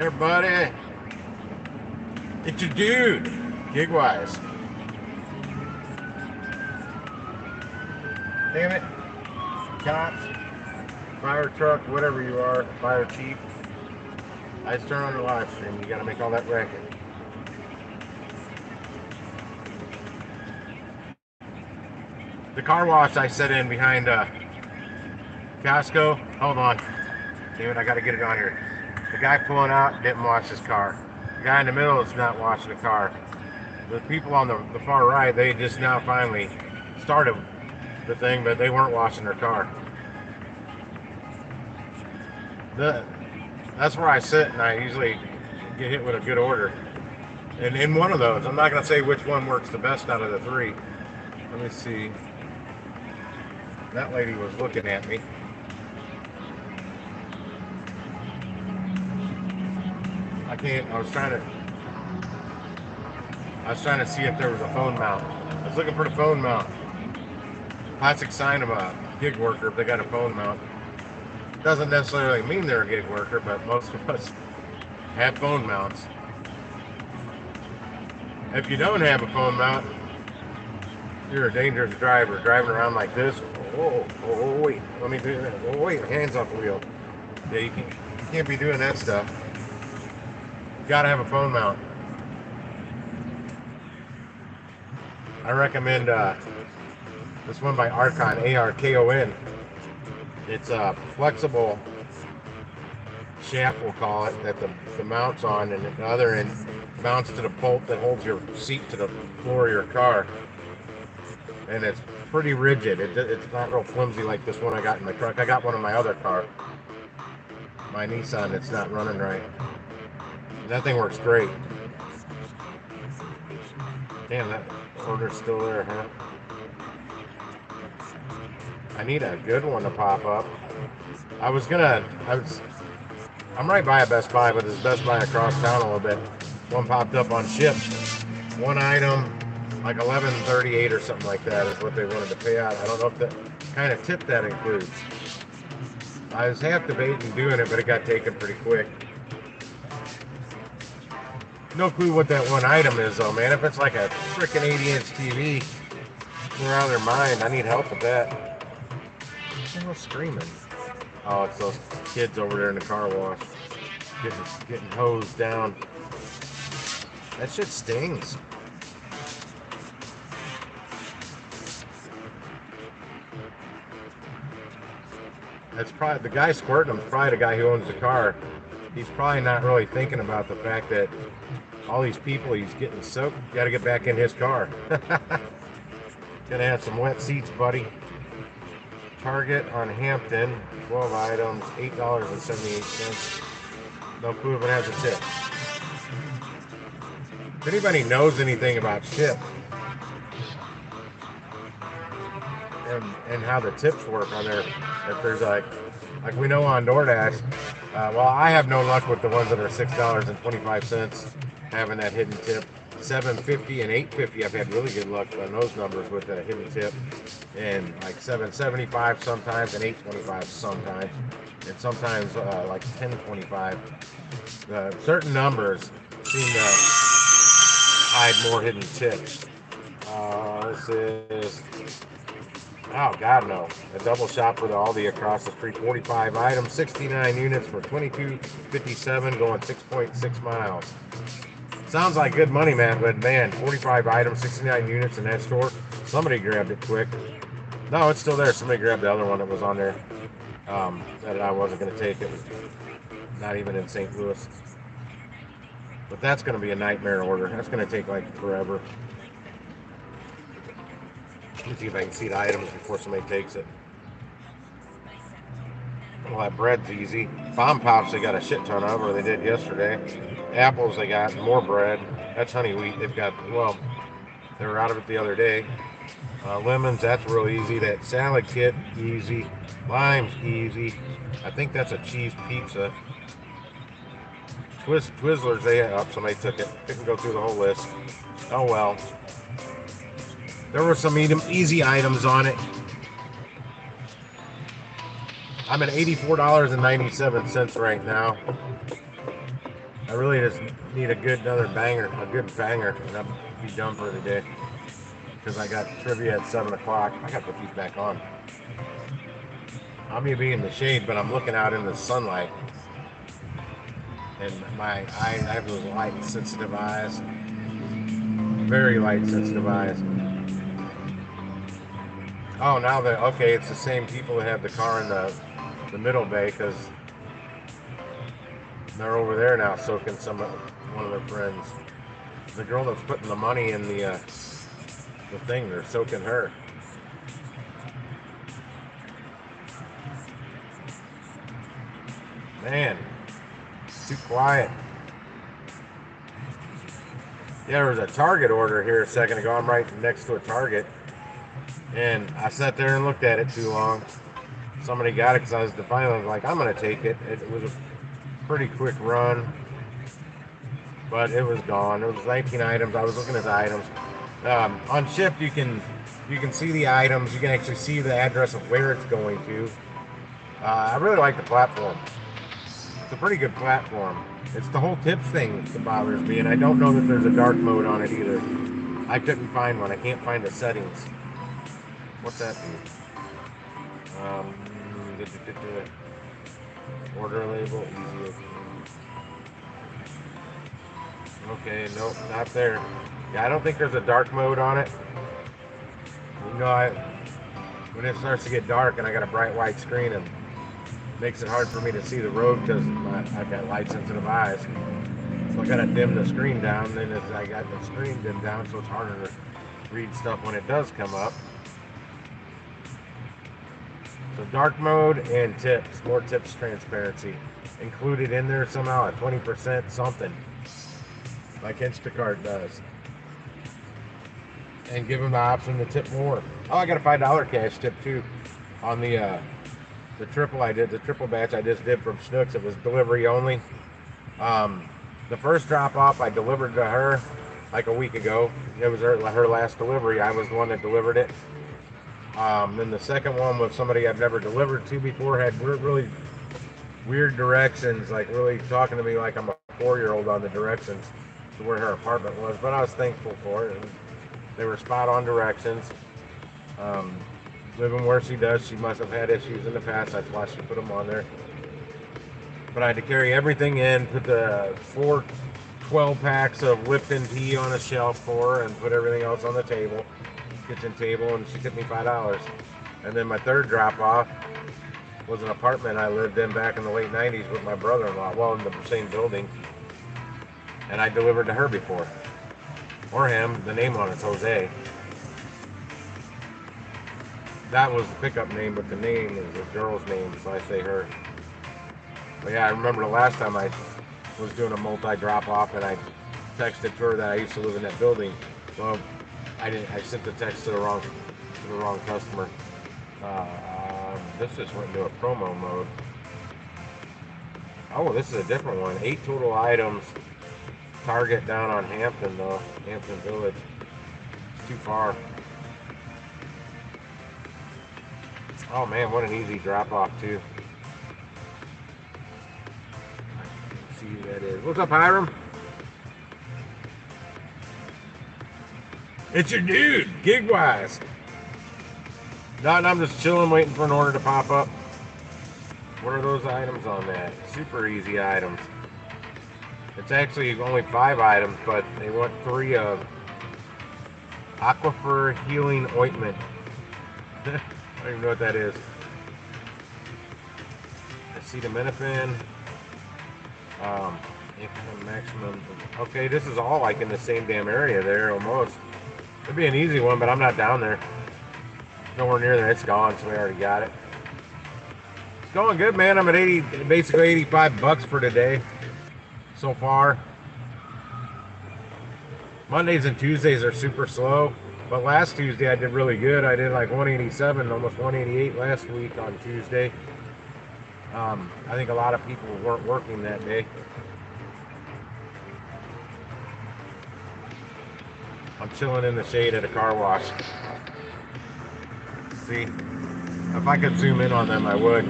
Everybody, it's your dude, Gigwise. Damn it, cops, fire truck, whatever you are, fire chief. I just turn on the live stream. You gotta make all that racket. The car wash I set in behind Costco. Hold on. Damn it, I gotta get it on here. The guy pulling out didn't wash his car. The guy in the middle is not washing the car. The people on the far right, they just now finally started the thing, but they weren't washing their car. That's where I sit, and I usually get hit with a good order. And in one of those, I'm not going to say which one works the best out of the three. Let me see. That lady was looking at me. I was trying to see if there was a phone mount. I was looking for the phone mount. Classic sign of a gig worker if they got a phone mount. Doesn't necessarily mean they're a gig worker, but most of us have phone mounts. If you don't have a phone mount, you're a dangerous driver. Driving around like this. Oh, wait. Let me do that. Oh, wait. Hands off the wheel. Yeah, you can't be doing that stuff. You gotta have a phone mount. I recommend this one by Arkon, Arkon. It's a flexible shaft, we'll call it, that the mount's on, and the other end mounts to the bolt that holds your seat to the floor of your car. And it's pretty rigid. It's not real flimsy like this one I got in my truck. I got one in my other car, my Nissan, that's not running right. That thing works great. Damn, that order's still there, huh? I need a good one to pop up. I'm right by a Best Buy, but there's Best Buy across town a little bit. One popped up on Shipt. One item, like $11.38 or something like that is what they wanted to pay out. I don't know if that kind of tip that includes. I was half debating doing it, but it got taken pretty quick. No clue what that one item is, though, man. If it's like a freaking 80-inch TV, they're out of their mind. I need help with that. Who's screaming? Oh, it's those kids over there in the car wash. Getting hosed down. That shit stings. That's probably the guy squirting them. Probably the guy who owns the car. He's probably not really thinking about the fact that all these people he's getting soaked. Got to get back in his car. Gonna have some wet seats, buddy. Target on Hampton, 12 items, $8.78. No clue if it has a tip. If anybody knows anything about Shipt and how the tips work on there, if there's like we know on DoorDash, well, I have no luck with the ones that are $6.25 having that hidden tip. $7.50 and $8.50, I've had really good luck on those numbers with the hidden tip, and like $7.75 sometimes and $8.25 sometimes, and sometimes like $10.25. Certain numbers seem to hide more hidden tips. This is, oh God, no, a double shop for the Aldi across the street. 45 items, 69 units for $22.57, going 6.6 miles. Sounds like good money, man, but man, 45 items, 69 units in that store. Somebody grabbed it quick. No, it's still there. Somebody grabbed the other one that was on there that I wasn't going to take. It was not even in St. Louis. But that's going to be a nightmare order. That's going to take like forever. Let me see if I can see the items before somebody takes it. Well, that bread's easy. Bomb Pops, they got a shit ton of, or they did yesterday. Apples, they got more bread. That's honey wheat. They've got, well, they were out of it the other day. Lemons, that's real easy. That salad kit, easy. Lime's easy. I think that's a cheese pizza. Twizzlers, somebody took it. Didn't go through the whole list. Oh well. There were some easy items on it. I'm at $84.97 right now. I really just need another banger, a good banger, and I'll be done for the day. Because I got trivia at 7 o'clock. I got to put these back on. I'm going to be in the shade, but I'm looking out in the sunlight. And my eyes, I have those light sensitive eyes. Very light sensitive eyes. Oh, now that, okay, it's the same people that have the car in the middle bay, because they're over there now soaking one of their friends. The girl that's putting the money in the thing, they're soaking her. Man, it's too quiet. Yeah, there was a Target order here a second ago. I'm right next to a Target. And I sat there and looked at it too long. Somebody got it because I was defiant. I was like, I'm going to take it. It was a pretty quick run, but it was gone. It was 19 items. I was looking at the items. On Shipt, you can see the items. You can actually see the address of where it's going to. I really like the platform. It's a pretty good platform. It's the whole tips thing that bothers me, and I don't know that there's a dark mode on it either. I couldn't find one. I can't find the settings. What's that do? Order label, easy. Okay, nope, not there. Yeah, I don't think there's a dark mode on it. You know, when it starts to get dark and I got a bright white screen, and makes it hard for me to see the road because I've got light sensitive eyes. So I gotta dim the screen down. Then as I got the screen dimmed down, so it's harder to read stuff when it does come up. So dark mode and tips, more tips transparency included in there somehow at 20% something, like Instacart does, and give them the option to tip more. Oh, I got a $5 cash tip too on the triple I did, the triple batch I just did from Schnucks. It was delivery only. The first drop off I delivered to her like a week ago. It was her last delivery. I was the one that delivered it. Then the second one was somebody I've never delivered to before, had really weird directions, like really talking to me like I'm a 4-year-old on the directions to where her apartment was, but I was thankful for it. And they were spot on directions. Living where she does, she must have had issues in the past, that's why she put them on there. But I had to carry everything in, put the 4 12-packs of Lipton tea on a shelf for her, and put everything else on the table, kitchen table, and she tipped me $5. And then my third drop-off was an apartment I lived in back in the late 90s with my brother-in-law, well, in the same building, and I delivered to her before. Or him, the name on it's Jose. That was the pickup name, but the name is a girl's name, so I say her. But yeah, I remember the last time I was doing a multi-drop-off, and I texted to her that I used to live in that building. Well, I sent the text to the wrong customer. This just went into a promo mode. Oh, this is a different one. 8 total items. Target down on Hampton though, Hampton Village. It's too far. Oh man, what an easy drop off too. Let's see who that is. What's up, Hiram? It's your dude, Gigwise. No, I'm just chilling, waiting for an order to pop up. What are those items on that? Super easy items. It's actually only 5 items, but they want 3 of Aquifer Healing Ointment. I don't even know what that is. Acetaminophen. Maximum. Okay, this is all like in the same damn area there almost. It'd be an easy one, but I'm not down there. Nowhere near there. It's gone, so we already got it. It's going good, man. I'm at basically $85 for today so far. Mondays and Tuesdays are super slow, but last Tuesday I did really good. I did like 187, almost 188 last week on Tuesday. I think a lot of people weren't working that day. I'm chilling in the shade at a car wash. See, if I could zoom in on them, I would.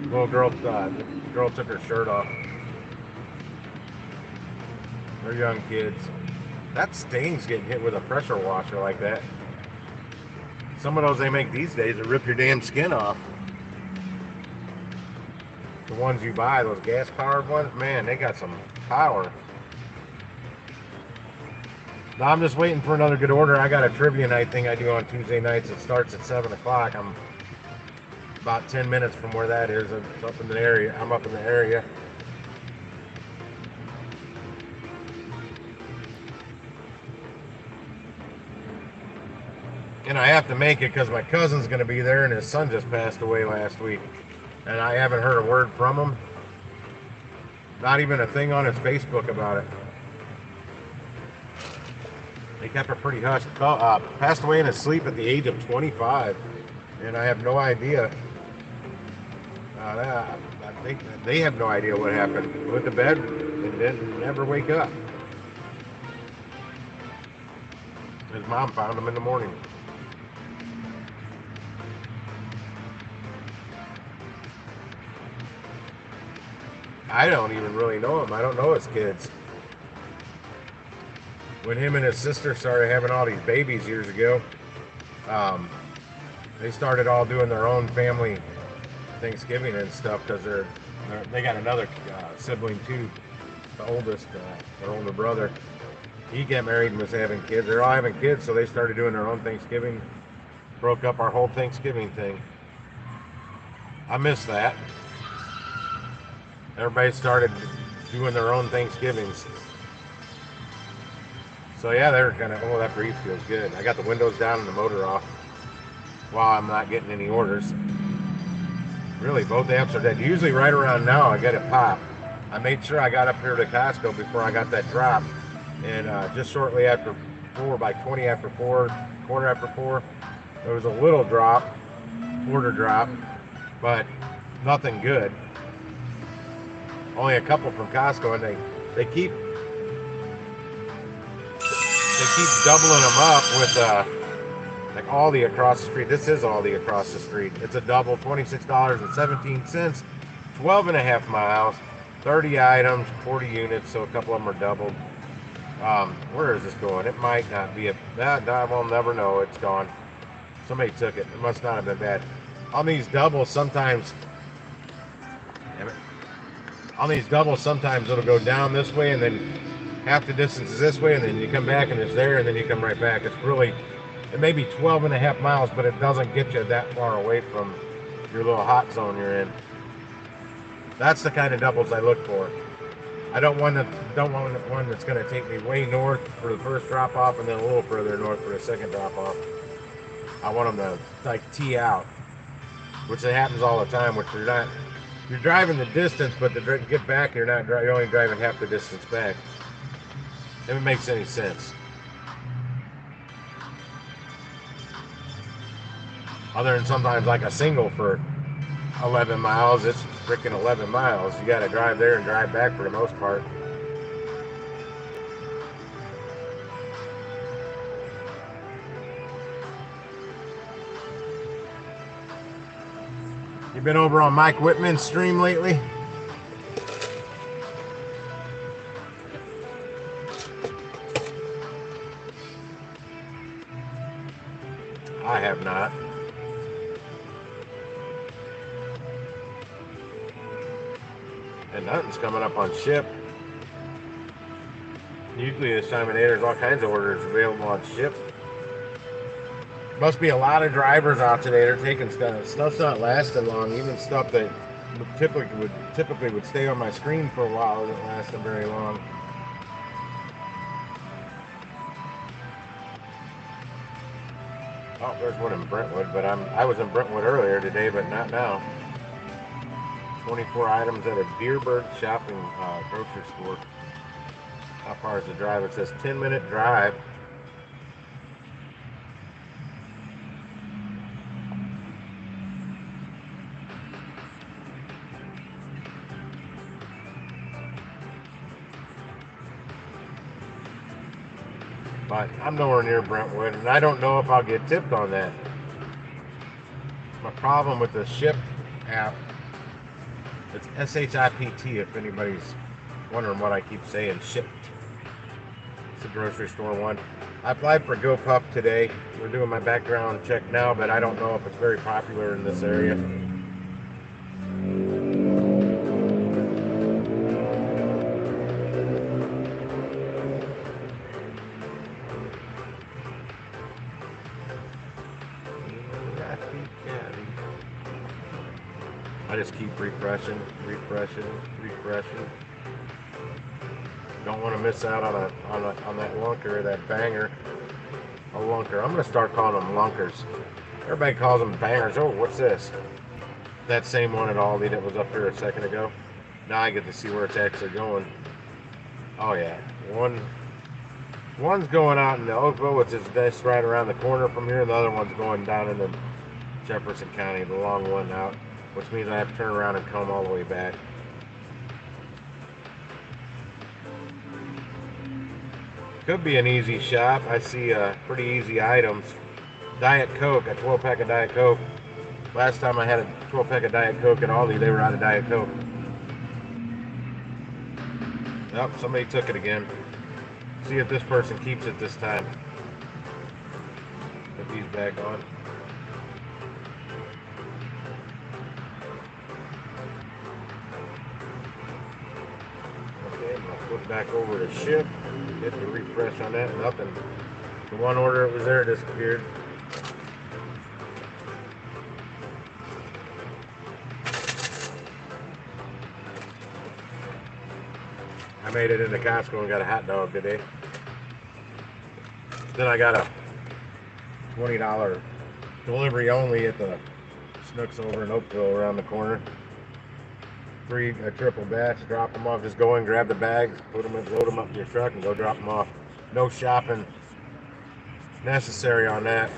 Little girl, the girl took her shirt off. They're young kids. That stings getting hit with a pressure washer like that. Some of those they make these days will rip your damn skin off. The ones you buy, those gas-powered ones, man, they got some power. Now I'm just waiting for another good order. I got a trivia night thing I do on Tuesday nights. It starts at 7 o'clock. I'm about 10 minutes from where that is. It's up in the area. I'm up in the area. And I have to make it because my cousin's going to be there and his son just passed away last week. And I haven't heard a word from him. Not even a thing on his Facebook about it. They kept it pretty hushed. Passed away in his sleep at the age of 25. And I have no idea. I think they have no idea what happened. Went to bed and didn't never wake up. His mom found him in the morning. I don't even really know him. I don't know his kids. When him and his sister started having all these babies years ago, they started all doing their own family Thanksgiving and stuff because they got another sibling too, the oldest, their older brother. He got married and was having kids. They're all having kids, so they started doing their own Thanksgiving. Broke up our whole Thanksgiving thing. I miss that. Everybody started doing their own Thanksgivings. So yeah, they're kind of, oh, that breeze feels good. I got the windows down and the motor off while I'm not getting any orders. Really, both amps are dead. Usually right around now, I get it pop. I made sure I got up here to Costco before I got that drop. And just shortly after 4, by 20 after 4, quarter after 4, there was a little drop, order drop, but nothing good. Only a couple from Costco, and they keep doubling them up with like Aldi across the street. This is Aldi across the street. It's a double, $26.17, 12 and a half miles, 30 items, 40 units, so a couple of them are doubled. Where is this going? It might not be that. I will never know. It's gone. Somebody took it. It must not have been bad. On these doubles, sometimes, damn it. On these doubles, sometimes it'll go down this way, and then half the distance is this way, and then you come back and it's there, and then you come right back. It's really, it may be 12 and a half miles, but it doesn't get you that far away from your little hot zone you're in. That's the kind of doubles I look for. I don't want one that's going to take me way north for the first drop off and then a little further north for the second drop off. I want them to like tee out, which it happens all the time. Which you're driving the distance, but to get back, you're only driving half the distance back. If it makes any sense. Other than sometimes like a single for 11 miles, it's freaking 11 miles. You got to drive there and drive back for the most part. You been over on Mike Whitman's stream lately? I have not. And nothing's coming up on Shipt. Usually this time of day there's all kinds of orders available on Shipt. Must be a lot of drivers out today. They're taking stuff. Stuff's not lasting long. Even stuff that typically would stay on my screen for a while isn't lasting very long. Oh, there's one in Brentwood, but I was in Brentwood earlier today, but not now. 24 items at a Deerberg shopping grocery store. How far is the drive? It says 10-minute drive. But I'm nowhere near Brentwood, and I don't know if I'll get tipped on that. My problem with the Shipt app, it's SHIPT if anybody's wondering what I keep saying, Shipt. It's a grocery store one. I applied for GoPuff today. We're doing my background check now, but I don't know if it's very popular in this area. I just keep refreshing. Don't want to miss out on that lunker, that banger. A lunker. I'm gonna start calling them lunkers. Everybody calls them bangers. Oh, what's this? That same one at Aldi that was up here a second ago. Now I get to see where it's actually going. Oh yeah, one's going out in the Oakville, which is just right around the corner from here. The other one's going down into Jefferson County, the long one out, which means I have to turn around and come all the way back. Could be an easy shop. I see pretty easy items. Diet Coke, a 12-pack of Diet Coke. Last time I had a 12-pack of Diet Coke at Aldi, they were out of Diet Coke. Nope, somebody took it again. See if this person keeps it this time. Put these back on. Okay, I'm gonna flip back over to Shipt. Hit the refresh on that. Nothing. The one order that was there disappeared. I made it into Costco and got a hot dog today. Then I got a $20 delivery only at the Snooks over in Oakville around the corner. A triple batch, drop them off. Just go in, grab the bags, put them in, load them up in your truck, and go drop them off. No shopping necessary on that.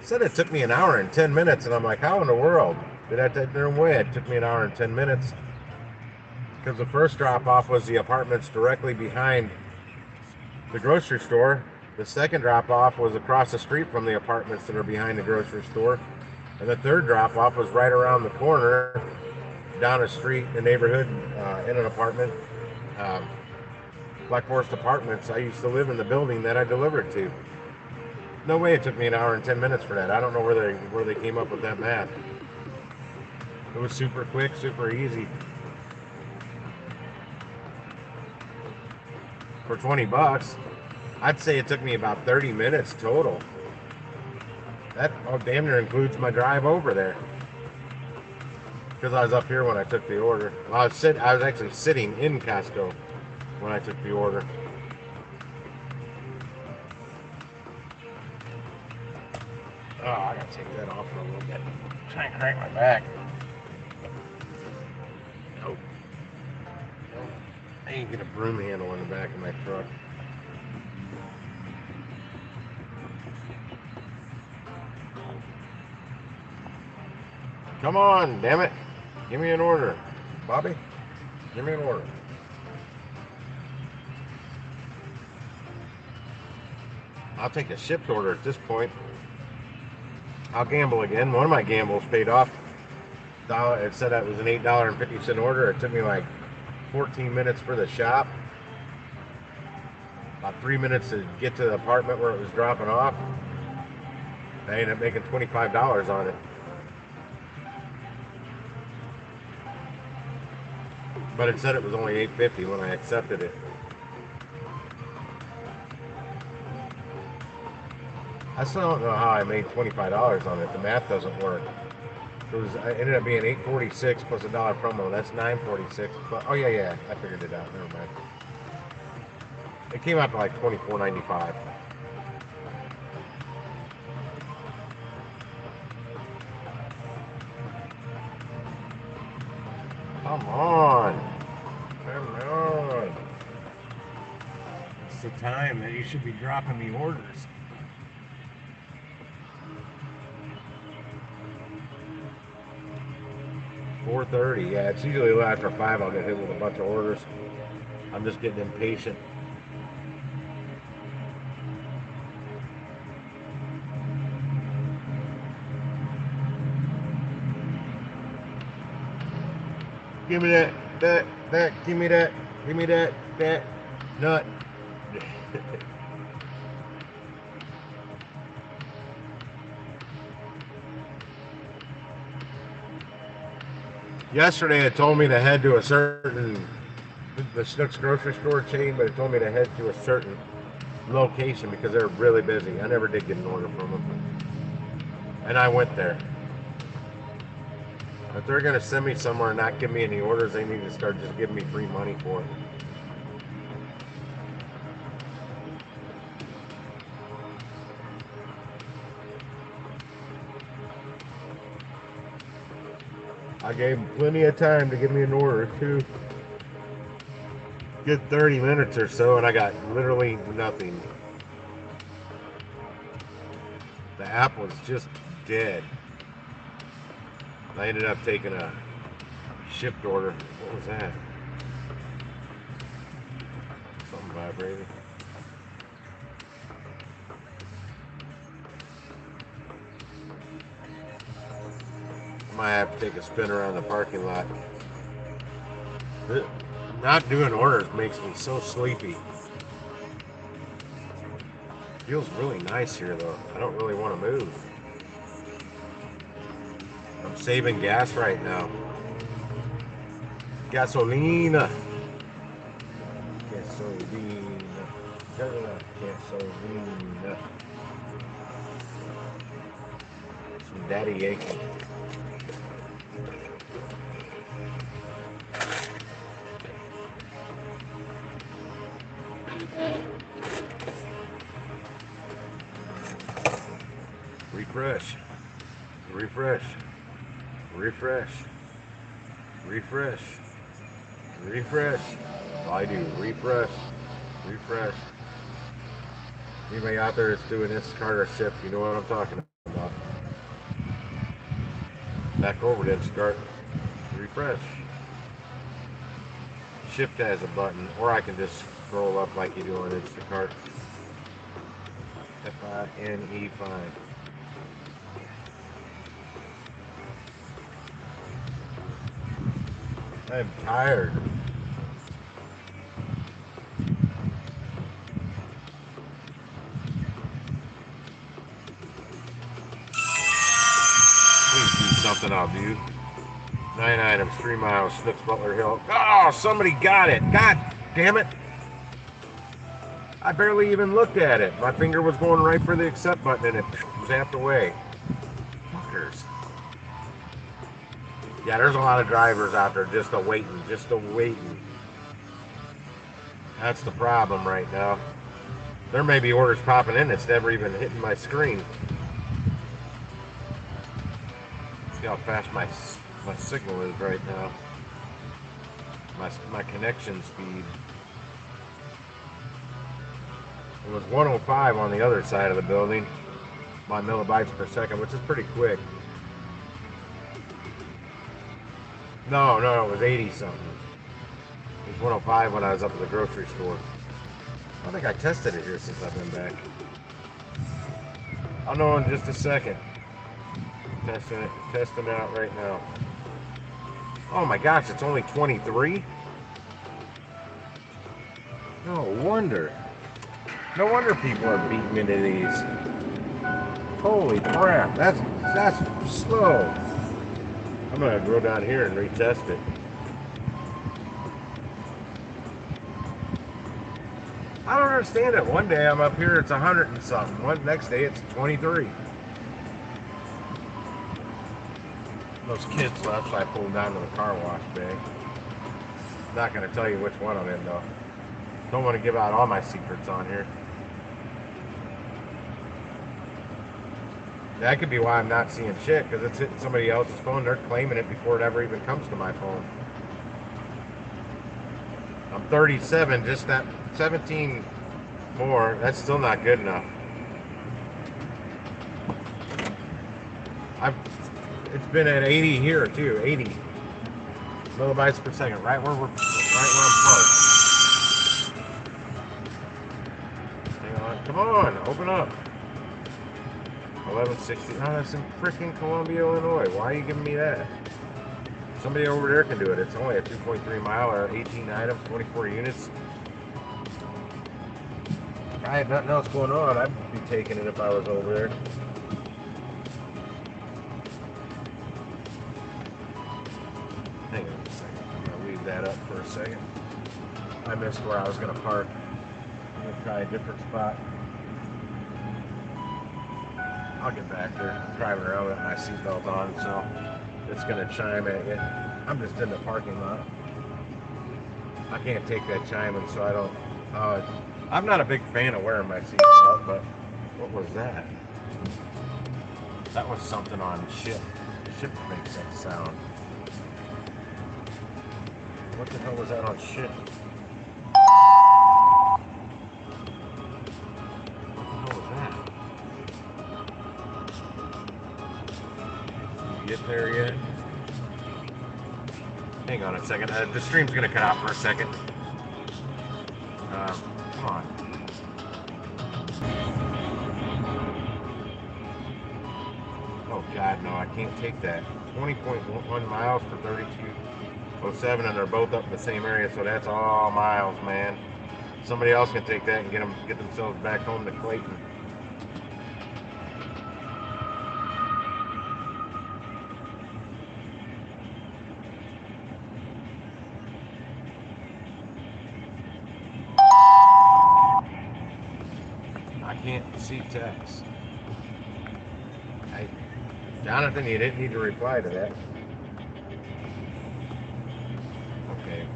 Said it took me an hour and 10 minutes, and I'm like, how in the world did that take their way? It took me an hour and 10 minutes because the first drop off was the apartments directly behind the grocery store. The second drop off was across the street from the apartments that are behind the grocery store, and the third drop off was right around the corner down a street, the neighborhood, in an apartment, Black Forest Apartments. I used to live in the building that I delivered to. No way it took me an hour and 10 minutes for that. I don't know where they came up with that math. It was super quick, super easy. For 20 bucks, I'd say it took me about 30 minutes total. That damn near includes my drive over there. Because I was up here when I took the order. Well, I was actually sitting in Costco when I took the order. Oh, I gotta take that off for a little bit. Try and crank my back. Nope. I ain't get a broom handle in the back of my truck. Come on, damn it. Give me an order. Bobby, give me an order. I'll take a shipped order at this point. I'll gamble again. One of my gambles paid off. It said that was an $8.50 order. It took me like 14 minutes for the shop. About 3 minutes to get to the apartment where it was dropping off. I ended up making $25 on it. But it said it was only $8.50 when I accepted it. I still don't know how I made $25 on it. The math doesn't work. It ended up being $8.46 plus a dollar promo. That's $9.46. But oh yeah, I figured it out. Never mind. It came out to like $24.95. Come on. It's the time that you should be dropping the orders. $4:30. Yeah, it's usually after 5 I'll get hit with a bunch of orders. I'm just getting impatient. Give me that, give me that, nut. Yesterday it told me to head to a certain, the Schnucks grocery store chain, but it told me to head to a certain location because they're really busy. I never did get an order from them. And I went there. If they're going to send me somewhere and not give me any orders, they need to start just giving me free money for it. I gave them plenty of time to give me an order too. Get 30 minutes or so, and I got literally nothing. The app was just dead. I ended up taking a shipped order. What was that? Something vibrated. I might have to take a spin around the parking lot. Not doing orders makes me so sleepy. Feels really nice here though. I don't really want to move. I'm saving gas right now. Gasolina. Gasolina. Gasolina. Some daddy Yankee. Refresh. Refresh. Refresh. Refresh. Refresh. All I do, refresh. Refresh. Anybody out there that's doing Instacart or Shipt, you know what I'm talking about. Back over to Instacart. Refresh. Shipt has a button, or I can just scroll up like you do on Instacart. Fine. Fine. I'm tired. Please do something out, dude. 9 items, 3 miles, Snooks Butler Hill. Oh, somebody got it. God damn it. I barely even looked at it. My finger was going right for the accept button and it zapped away. Fuckers. Yeah, there's a lot of drivers out there just a-waiting, just a-waiting. That's the problem right now. There may be orders popping in that's never even hitting my screen. See how fast my signal is right now. My connection speed. It was 105 on the other side of the building. My millibytes per second, which is pretty quick. No, it was 80 something. It was 105 when I was up at the grocery store. I don't think I tested it here since I've been back. I'll know in just a second. Testing it out right now. Oh my gosh, it's only 23? No wonder. No wonder people are beating into these. Holy crap, that's slow. I'm gonna go down here and retest it. I don't understand it. One day I'm up here, it's 100 and something. One next day it's 23. Those kids left, so I pulled down to the car wash bay. Not gonna tell you which one I'm in though. Don't want to give out all my secrets on here. That could be why I'm not seeing shit, because it's hitting somebody else's phone. They're claiming it before it ever even comes to my phone. I'm 37, just that 17 more. That's still not good enough. It's been at 80 here too, 80 millibytes per second, right where I'm parked. Hang on, come on, open up. 1160. Oh, that's in freaking Columbia, Illinois. Why are you giving me that? Somebody over there can do it. It's only a 2.3 mile or 18 items, 24 units. If I had nothing else going on, I'd be taking it if I was over there. for a second. I missed where I was going to park. I'm going to try a different spot. I'll get back there. I'm driving around with my seatbelt on, so it's going to chime at you. I'm just in the parking lot. I can't take that chiming, so I don't. I'm not a big fan of wearing my seatbelt, but what was that? That was something on Shipt. Shipt makes that sound. What the hell was that on Shipt? What the hell was that? You get there yet? Hang on a second. The stream's gonna cut out for a second. Come on. Oh God, no! I can't take that. 20.1 miles for 32.07, and they're both up in the same area, so that's all miles, man. Somebody else can take that and get themselves back home to Clayton. I can't see text. Jonathan, you didn't need to reply to that. Okay.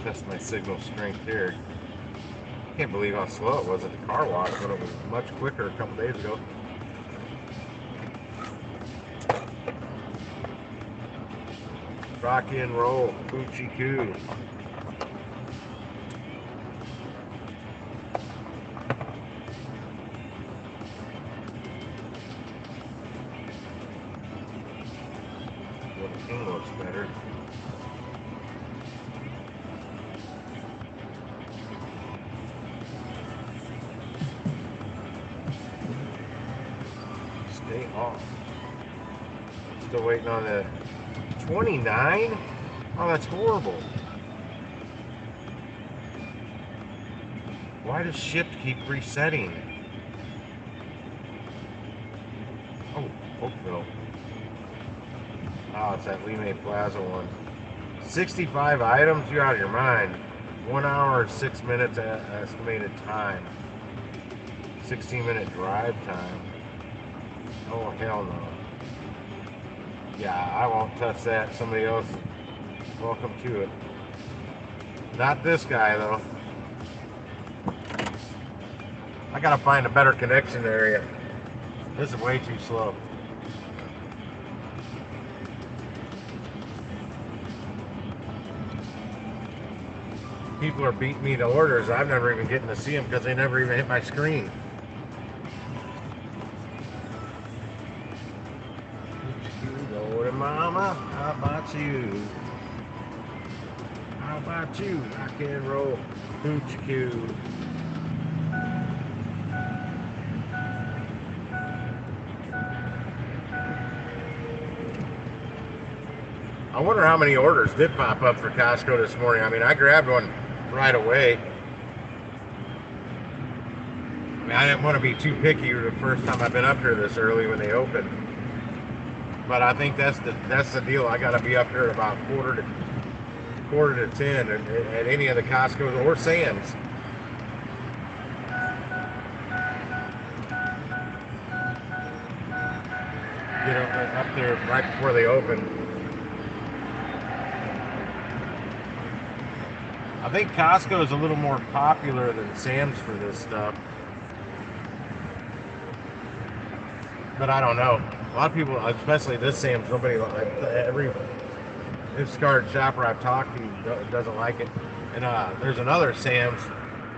Test my signal strength here. Can't believe how slow it was at the car wash, but it was much quicker a couple days ago. Rock and roll, Coochie Coo. Well, the king looks better. Stay off. Still waiting on the 29? Oh, that's horrible. Why does Shipt keep resetting? Oh, Oakville. Oh, it's that Lime Plaza one. 65 items? You're out of your mind. 1 hour, 6 minutes estimated time. 16-minute drive time. Oh, hell no. Yeah, I won't touch that. Somebody else, welcome to it. Not this guy, though. I gotta find a better connection area. This is way too slow. People are beating me to orders. I'm never even getting to see them because they never even hit my screen. Mama, how about you? How about you? Rock and roll, Coochie Coo. I wonder how many orders did pop up for Costco this morning. I mean, I grabbed one right away. I mean, I didn't want to be too picky the first time I've been up here this early when they opened. But I think that's the deal. I got to be up here at about quarter to 10 at any of the Costco's or Sam's. Get up there right before they open. I think Costco is a little more popular than Sam's for this stuff. But I don't know. A lot of people, especially this Sam's, nobody, like every Instacart shopper I've talked to doesn't like it. And there's another Sam's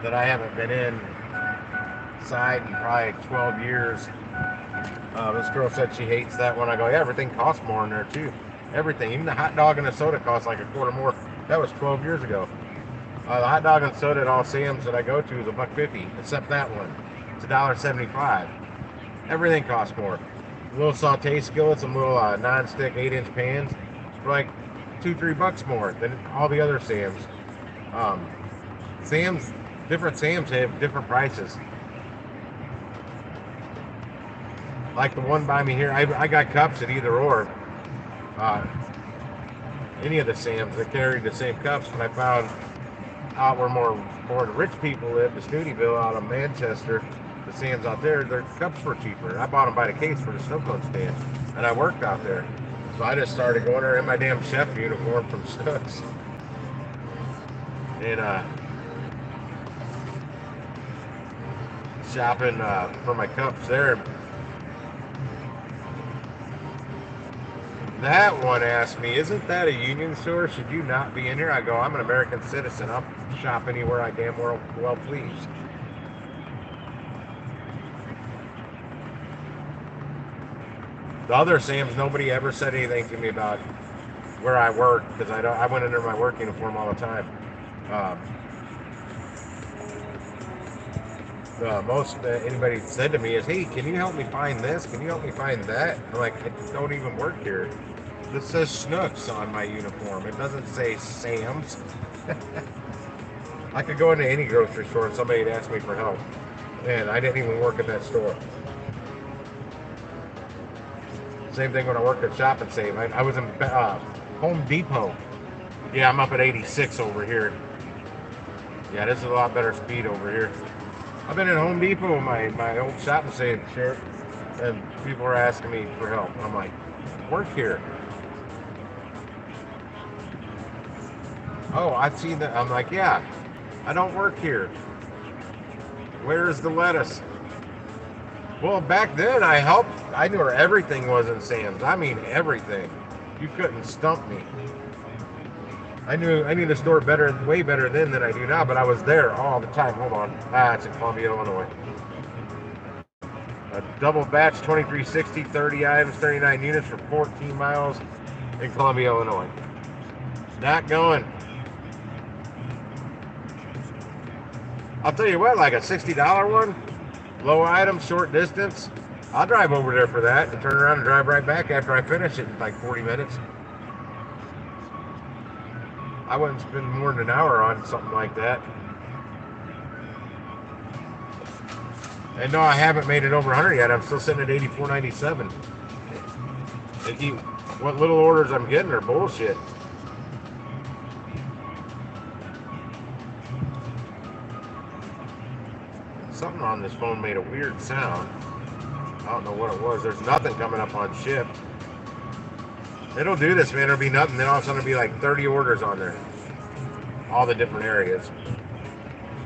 that I haven't been inside in probably 12 years. This girl said she hates that one. I go, yeah, everything costs more in there too. Everything, even the hot dog and the soda costs like a quarter more. That was 12 years ago. The hot dog and soda at all Sam's that I go to is $1.50, except that one. It's $1.75. Everything costs more. Little saute skillets, some little non-stick 8-inch pans for like $2-3 more than all the other Sam's. Different Sam's have different prices. like the one by me here, I got cups at either or. Any of the Sams that carried the same cups, but I found out where more the rich people live, the Snootyville out of Manchester, the Sams out there, their cups were cheaper. I bought them by the case for the snow cone stand, and I worked out there. So I just started going there in my damn chef uniform from Snooks. And shopping for my cups there. That one asked me, isn't that a union store? Should you not be in here? I go, I'm an American citizen. I'll shop anywhere I damn well please. The other Sam's, nobody ever said anything to me about where I work, because I went under my work uniform all the time. The most anybody said to me is, hey, can you help me find this? Can you help me find that? I'm like, I don't even work here. This says Snooks on my uniform. It doesn't say Sam's. I could go into any grocery store and somebody would ask me for help. And I didn't even work at that store. Same thing when I worked at Shop and Save. I was in Home Depot. Yeah, I'm up at 86 over here. Yeah, this is a lot better speed over here. I've been at Home Depot, my old Shop and Save shirt, and people are asking me for help. I'm like, work here. Oh, I've seen that. I'm like, yeah, I don't work here. Where's the lettuce? Well, back then I knew where everything was in Sam's. I mean, everything. You couldn't stump me. I knew the store way better then than I do now, but I was there all the time. Hold on. It's in Columbia, Illinois. A double batch 2360, 30 items, 39 units for 14 miles in Columbia, Illinois. Not going. I'll tell you what, like a $60 one, low item, short distance, I'll drive over there for that and turn around and drive right back after I finish it in like 40 minutes. I wouldn't spend more than an hour on something like that. And no, I haven't made it over 100 yet. I'm still sitting at 84.97. What little orders I'm getting are bullshit. Something on this phone made a weird sound. I don't know what it was. There's nothing coming up on Shipt. It'll do this, man. It'll be nothing. Then all of a sudden it'll be like 30 orders on there. All the different areas.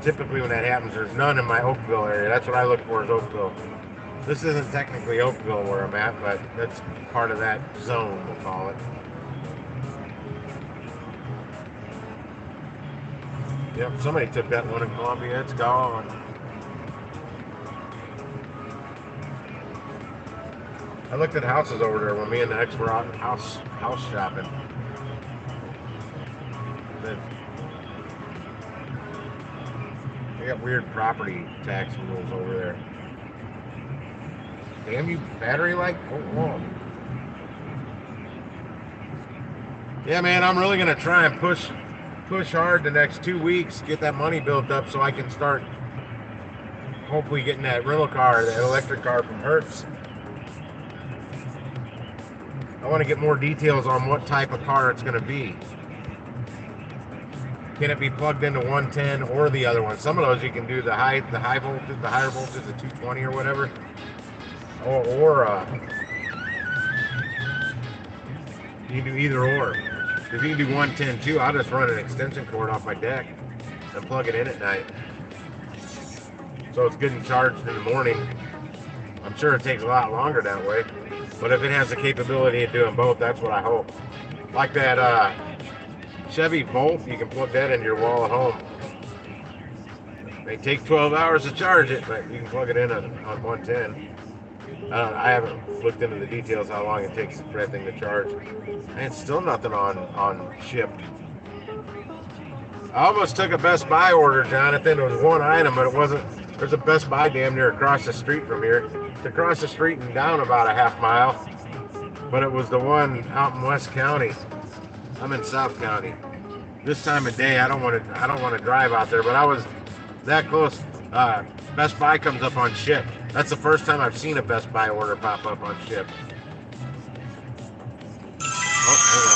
Typically when that happens, there's none in my Oakville area. That's what I look for, is Oakville. This isn't technically Oakville where I'm at, but that's part of that zone, we'll call it. Yep, somebody took that one in Columbia. It's gone. I looked at houses over there when me and the ex were out house shopping. They got weird property tax rules over there. Damn you, battery light! Whoa. Yeah, man, I'm really gonna try and push hard the next 2 weeks, get that money built up so I can start hopefully getting that rental car, that electric car from Hertz. I want to get more details on what type of car it's going to be. Can it be plugged into 110 or the other one? Some of those you can do the higher voltage, the 220 or whatever. Or you can do either or. If you can do 110 too, I'll just run an extension cord off my deck and plug it in at night. So it's getting charged in the morning. I'm sure it takes a lot longer that way. But if it has the capability of doing both, that's what I hope. Like that Chevy Volt, you can plug that into your wall at home. It may take 12 hours to charge it, but you can plug it in on 110. I haven't looked into the details how long it takes for that thing to charge. And still nothing on Shipt. I almost took a Best Buy order, Jonathan. It was one item, but it wasn't. There's a Best Buy damn near across the street from here. To cross the street and down about a half mile, but it was the one out in West County. I'm in South County. This time of day, I don't want to drive out there, but I was that close. Best Buy comes up on Shipt. That's the first time I've seen a Best Buy order pop up on Shipt. Oh, hang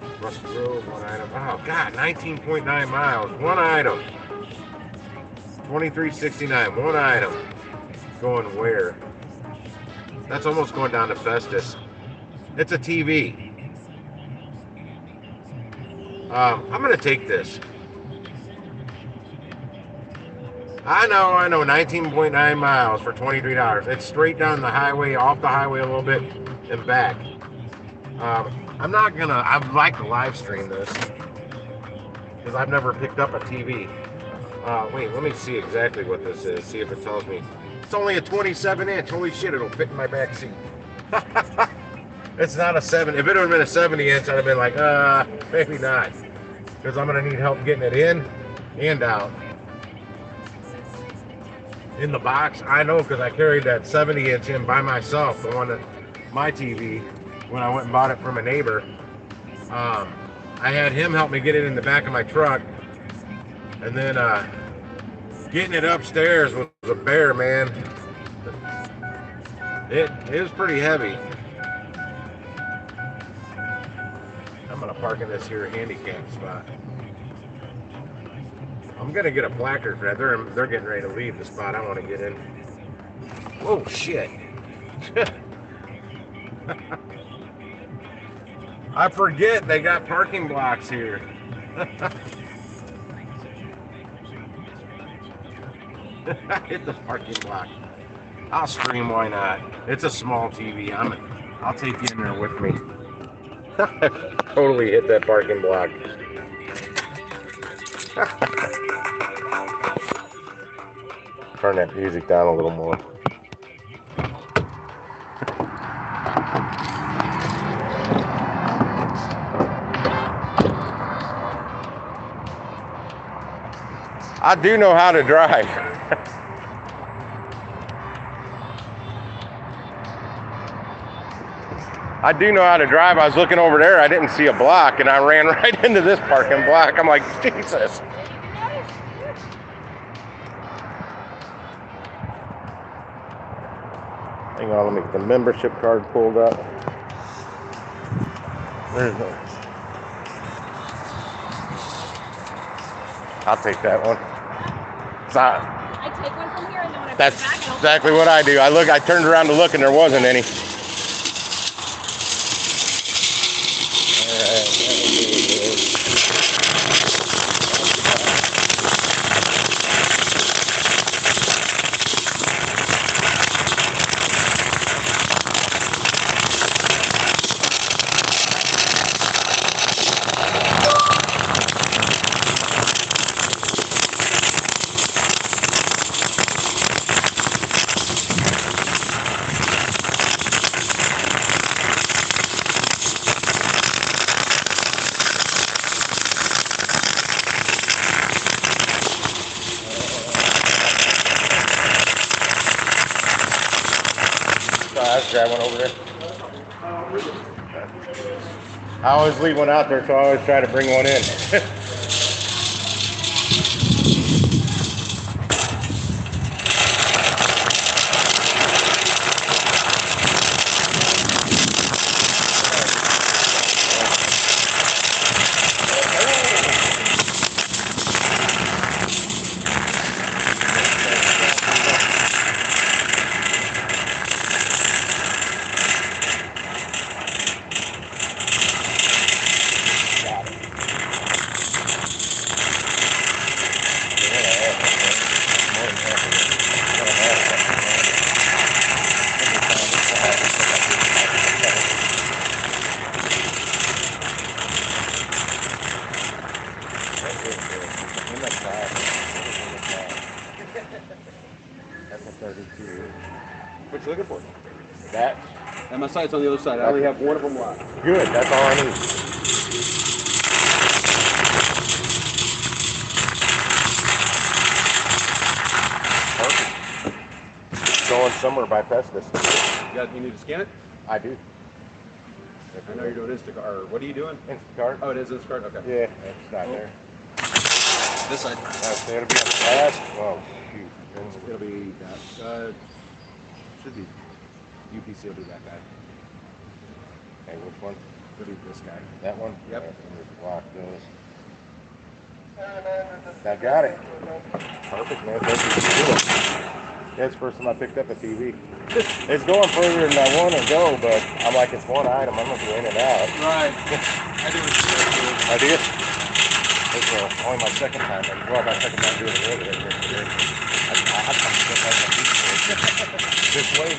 on. Russell Grove, one item. Oh, God, 19.9 miles. One item. 2369, one item. Going where? That's almost going down to Festus. It's a TV. I'm going to take this. I know, 19.9 miles for $23. It's straight down the highway, off the highway a little bit, and back. I'd like to live stream this, because I've never picked up a TV. Wait, let me see exactly what this is, see if it tells me. It's only a 27 inch, holy shit, it'll fit in my back seat. It's not a 7, if it would have been a 70 inch, I'd have been like, maybe not. Because I'm going to need help getting it in and out. In the box, I know, because I carried that 70 inch in by myself, the one that my TV, when I went and bought it from a neighbor. I had him help me get it in the back of my truck, and then getting it upstairs was a bear, man. It was pretty heavy. I'm gonna park in this here handicap spot. I'm gonna get a placard for that. They're getting ready to leave the spot I want to get in. Oh shit! I forget they got parking blocks here. Hit the parking block. I'll stream, why not? It's a small TV. I'll take you in there with me. Totally hit that parking block. Turn that music down a little more. I do know how to drive. I do know how to drive. I was looking over there, I didn't see a block, and I ran right into this parking block. I'm like, Jesus. Hang on, let me get the membership card pulled up. There's no. I'll take that one. I take one from here, and then when I That's put it back, exactly what I do. I turned around to look, and there wasn't any. Let's grab one over there. I always leave one out there, so I always try to bring one in. That's a 32. What you looking for? That? And my sight's on the other side. I only have one of them locked. Good, that's all I need. Perfect. Going somewhere by Festus. You need to scan it? I do. I know you're doing Instacart. Or what are you doing? Instacart. Oh, it is Instacart? Okay. Yeah, it's not there. This side. So it'll be on the last. Oh, shoot. It'll be that. Should be. UPC will be that guy. Okay, which one? It'll be this guy. That one? Yep. Let me block those. I got it. Perfect, man. Thank you for doing it. That's the first time I picked up a TV. It's going further than I want to go, but I'm like, it's one item. I'm going to go in and out. Right. I do it. I did. It's only my second time. Well, my second time doing it today. I come this way.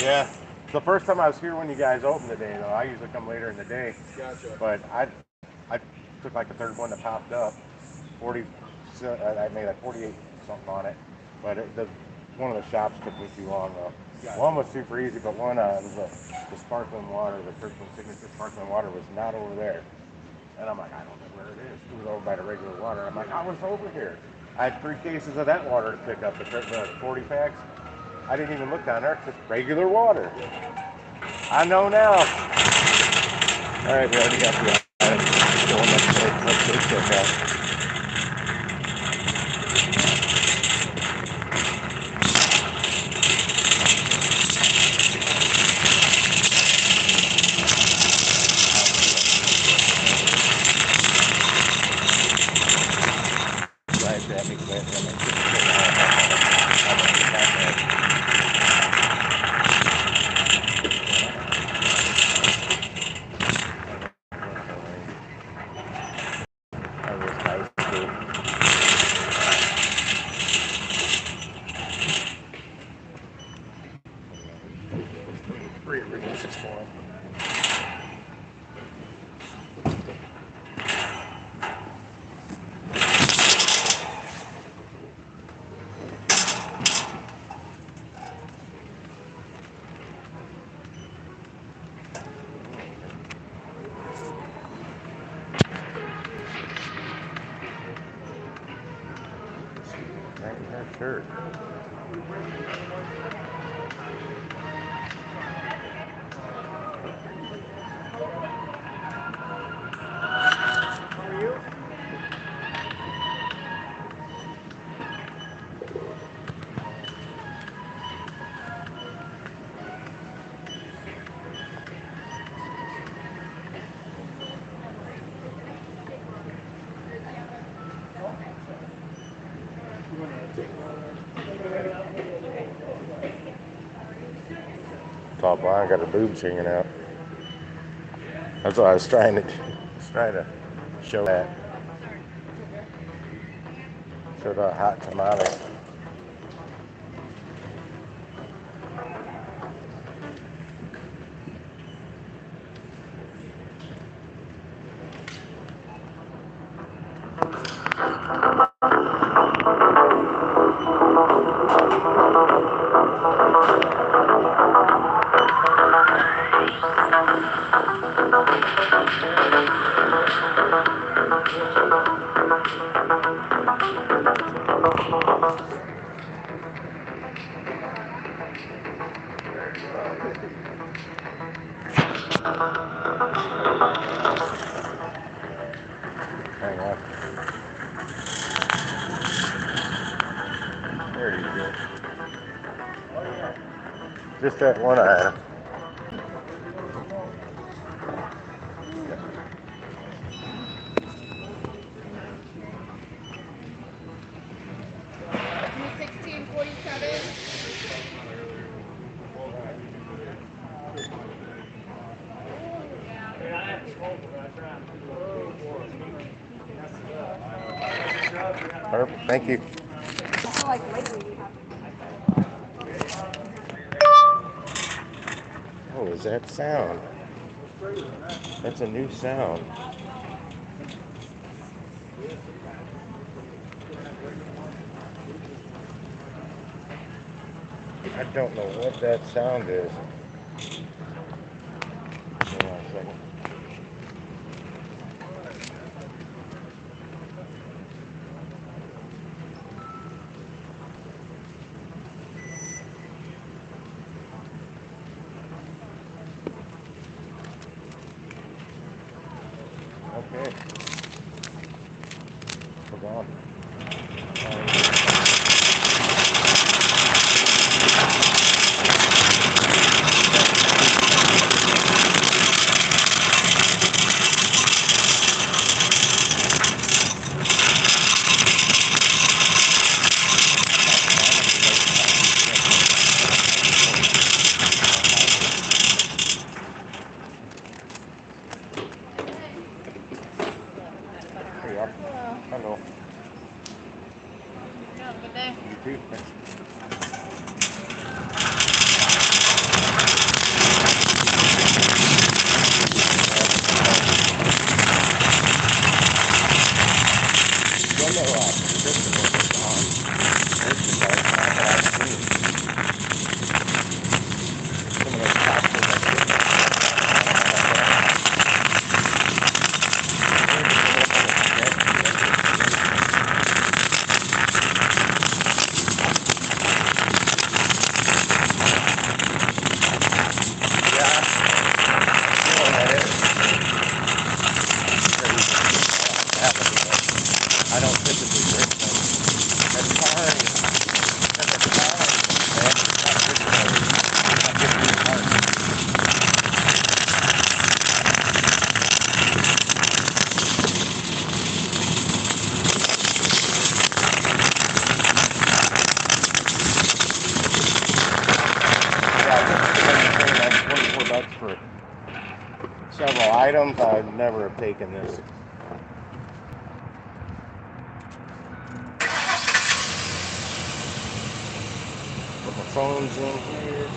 Yeah. The first time I was here when you guys opened today, though, I usually come later in the day. Gotcha. But I took like the third one that popped up. 40. I made like 48 something on it. But one of the shops took me too long though. Gotcha. One was super easy, but one was the sparkling water, the Kirkland Signature sparkling water was not over there. And I'm like, I don't know where it is. It was over by the regular water. I'm like, I was over here. I had 3 cases of that water to pick up, the 40 packs. I didn't even look down there. It's just regular water. I know now. All right, we already got the item. Let's get it checked out. Sure. Top line got her boobs hanging out. That's what I was trying to show that. Show the hot tamale. Hang on. There you go. Just that one item. Perfect. Thank you. What was that sound? That's a new sound. I don't know what that sound is. Hold on a second. Okay. gone. Hey, up. Hello. Have a good day. You too. Thanks. I don't typically drink them. That's fine. That's fine. Man, it's not good for me. It's not good for your heart. Yeah, I think it's like $24 for several items. I'd never have taken this. Put my phones in here.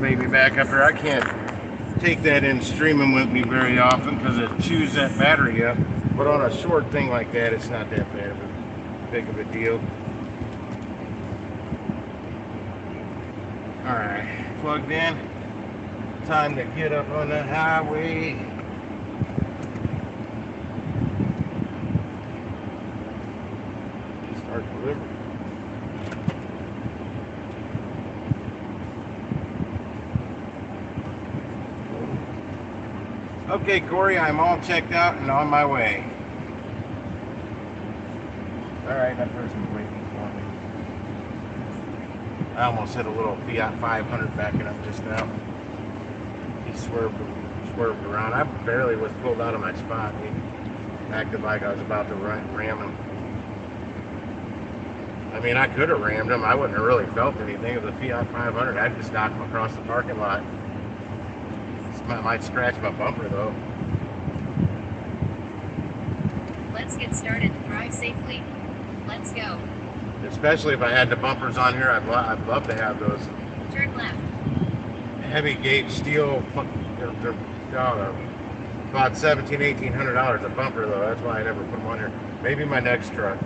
Baby back up here. I can't take that in streaming with me very often because it chews that battery up. But on a short thing like that, it's not that bad of a big of a deal. All right, plugged in. Time to get up on the highway. Start delivery. Okay, Corey, I'm all checked out and on my way. All right, that person's waiting for me. I almost hit a little Fiat 500 backing up just now. He swerved around. I barely was pulled out of my spot. He acted like I was about to ram him. I mean, I could have rammed him. I wouldn't have really felt anything. It was a Fiat 500. I'd just knock him across the parking lot. I might scratch my bumper though. Let's get started. Drive safely. Let's go. Especially if I had the bumpers on here, I'd love to have those. Turn left. Heavy gauge steel. They're about $1,700–1,800 a bumper though. That's why I never put them on here. Maybe my next truck.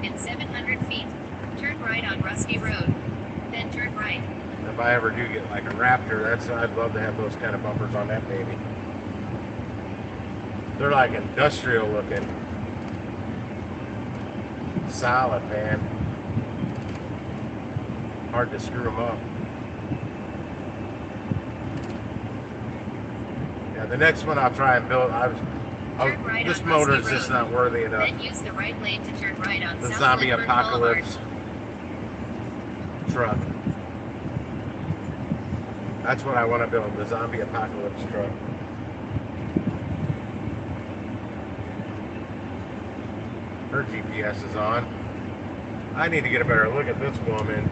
In 700 feet, turn right on Rusty Road. Then turn right. If I ever do get like a Raptor, I'd love to have those kind of bumpers on that baby. They're like industrial looking. Solid, man. Hard to screw them up. Yeah, the next one I'll try and build. Right this on motor is Rusty just Road. not worthy enough. Then use the right lane to turn right on The South zombie Lindbergh apocalypse truck. That's what I want to build, the zombie apocalypse truck. Her GPS is on. I need to get a better look at this woman.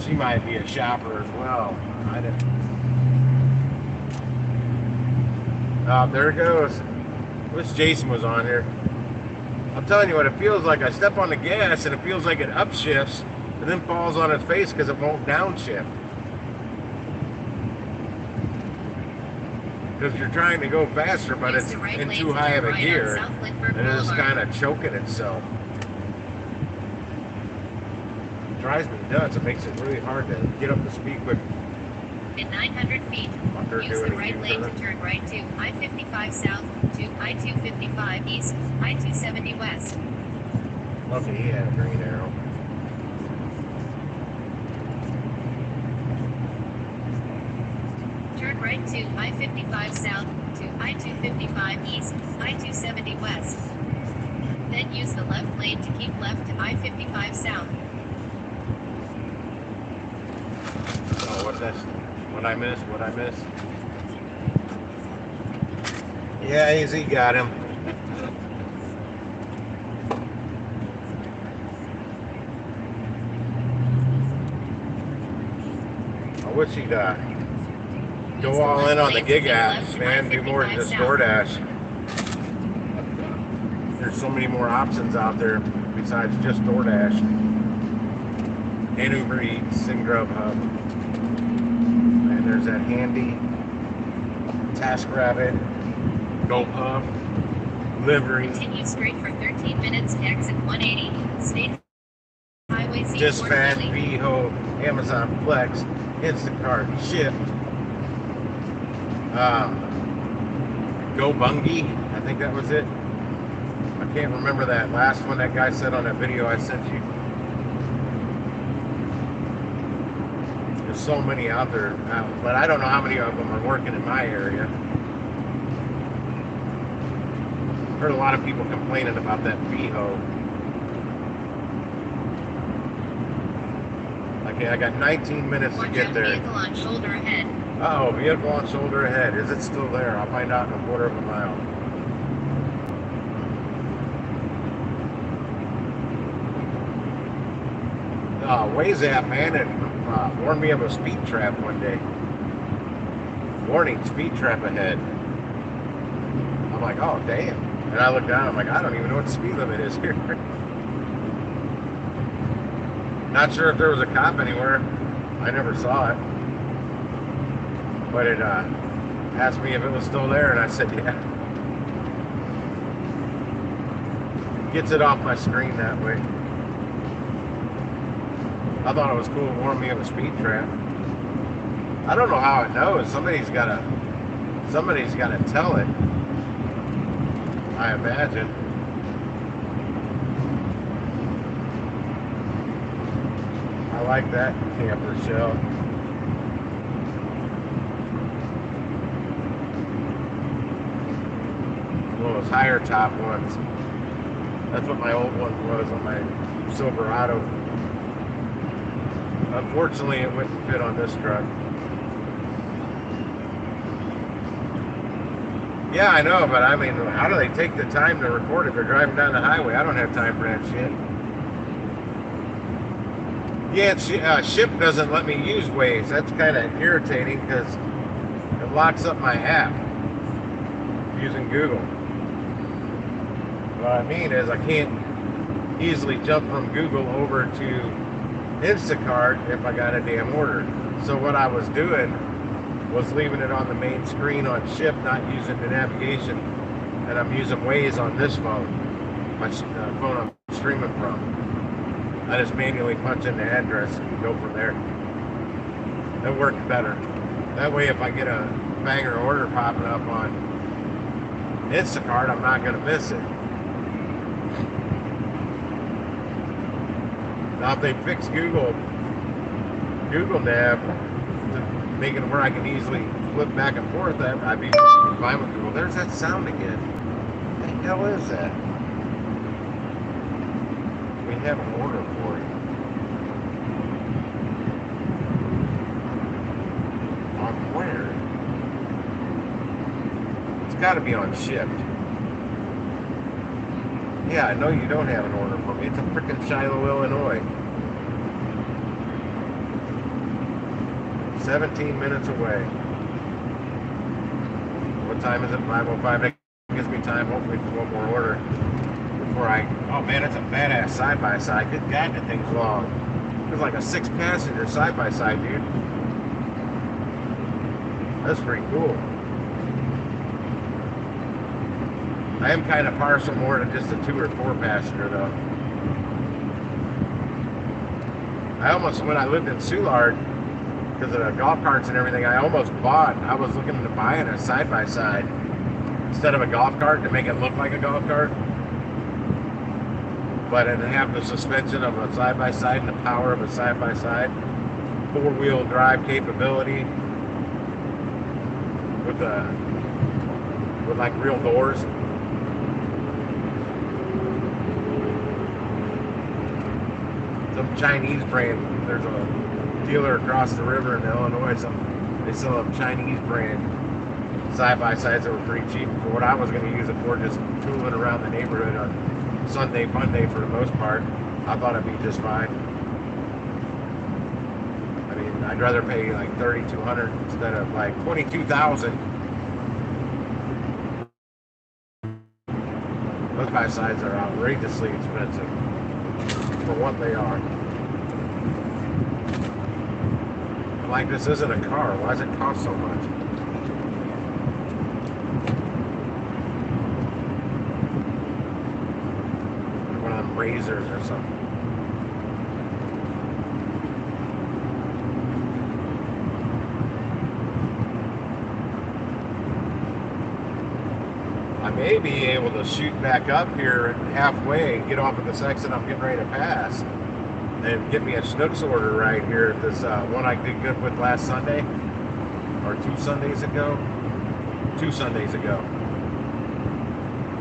She might be a shopper as well. I didn't. Oh, there it goes. Wish Jason was on here. I'm telling you what, it feels like I step on the gas and it feels like it upshifts and then falls on its face because it won't downshift. because you're trying to go faster, but Use it's the right in lane too to high of turn a right on gear, South Lindbergh and it's Boulevard. kind of choking itself. It drives me nuts. It makes it really hard to get up to speed quick. In 900 feet, After use the doing right lane to turn right to I-55 South, to I-255 East, I-270 West. Okay, he had a green arrow. Turn right to I-55 South, to I-255 East, I-270 West. Then use the left lane to keep left to I-55 South. Oh, what's that? What I missed? What I missed? Yeah, AZ got him. I wish he'd go all in on the gig apps, man. Do more than just DoorDash. There's so many more options out there besides just DoorDash and Uber Eats and Grubhub. And there's that handy TaskRabbit, GoPuff, Livery. Continue straight for 13 minutes, exit 180, State Highway C. Dispatch, VHO, Amazon Flex, Instacart Shipt, Go Bungie, I think that was it. I can't remember that last one that guy said on that video I sent you. There's so many out there, but I don't know how many of them are working in my area. Heard a lot of people complaining about that VHO. Okay, I got 19 minutes to get there. Vehicle on shoulder ahead. Uh-oh, vehicle on shoulder ahead. Is it still there? I'll find out in a quarter of a mile. Waze app, man, it warned me of a speed trap one day. Warning, speed trap ahead. I'm like, oh, damn. And I look down, I'm like, I don't even know what the speed limit is here. Not sure if there was a cop anywhere. I never saw it. But it asked me if it was still there, and I said, yeah. Gets it off my screen that way. I thought it was cool to warn me of a speed trap. I don't know how it knows. Somebody's gotta tell it. I imagine. I like that camper shell. One of those higher top ones. That's what my old one was on my Silverado. Unfortunately, it wouldn't fit on this truck. Yeah, I know, but I mean, how do they take the time to record it? They're driving down the highway. I don't have time for that shit. Yeah, Shipt doesn't let me use Waze. That's kind of irritating because it locks up my app using Google. What I mean is I can't easily jump from Google over to Instacart if I got a damn order. So what I was doing was leaving it on the main screen on Shipt, not using the navigation, and I'm using Waze on this phone, my phone I'm streaming from. I just manually punch in the address and go from there. That worked better. That way if I get a banger order popping up on Instacart, I'm not going to miss it. Now if they fix Google Nav to make it where I can easily flip back and forth, I'd be fine with Google. There's that sound again. What the hell is that? We have an order for you. On where? It's got to be on Shipt. Yeah, I know you don't have an order for me. It's in frickin' Shiloh, Illinois. 17 minutes away. What time is it? 5:05. That gives me time, hopefully, for one more order before I... Oh, man, it's a badass side-by-side. Good God, that thing's long. It's like a 6-passenger side-by-side, dude. That's pretty cool. I am kind of partial more to just a 2 or 4 passenger though. I almost, when I lived in Soulard, because of the golf carts and everything, I was looking to buy a side-by-side instead of a golf cart to make it look like a golf cart. But it have the suspension of a side-by-side and the power of a side-by-side. 4-wheel drive capability with like real doors. Some Chinese brand. There's a dealer across the river in Illinois. They sell a Chinese brand side-by-sides that were pretty cheap for what I was going to use it for, just tooling around the neighborhood on Sunday, Monday for the most part. I thought it'd be just fine. I mean, I'd rather pay like $3,200 instead of like $22,000. Those side-by-sides are outrageously expensive for what they are. Like, this isn't a car. Why does it cost so much? One of them razors or something. I may be able to shoot back up here halfway and get off at this exit I'm getting ready to pass and get me a Schnucks order right here at this one I did good with last Sunday, or 2 Sundays ago. 2 Sundays ago.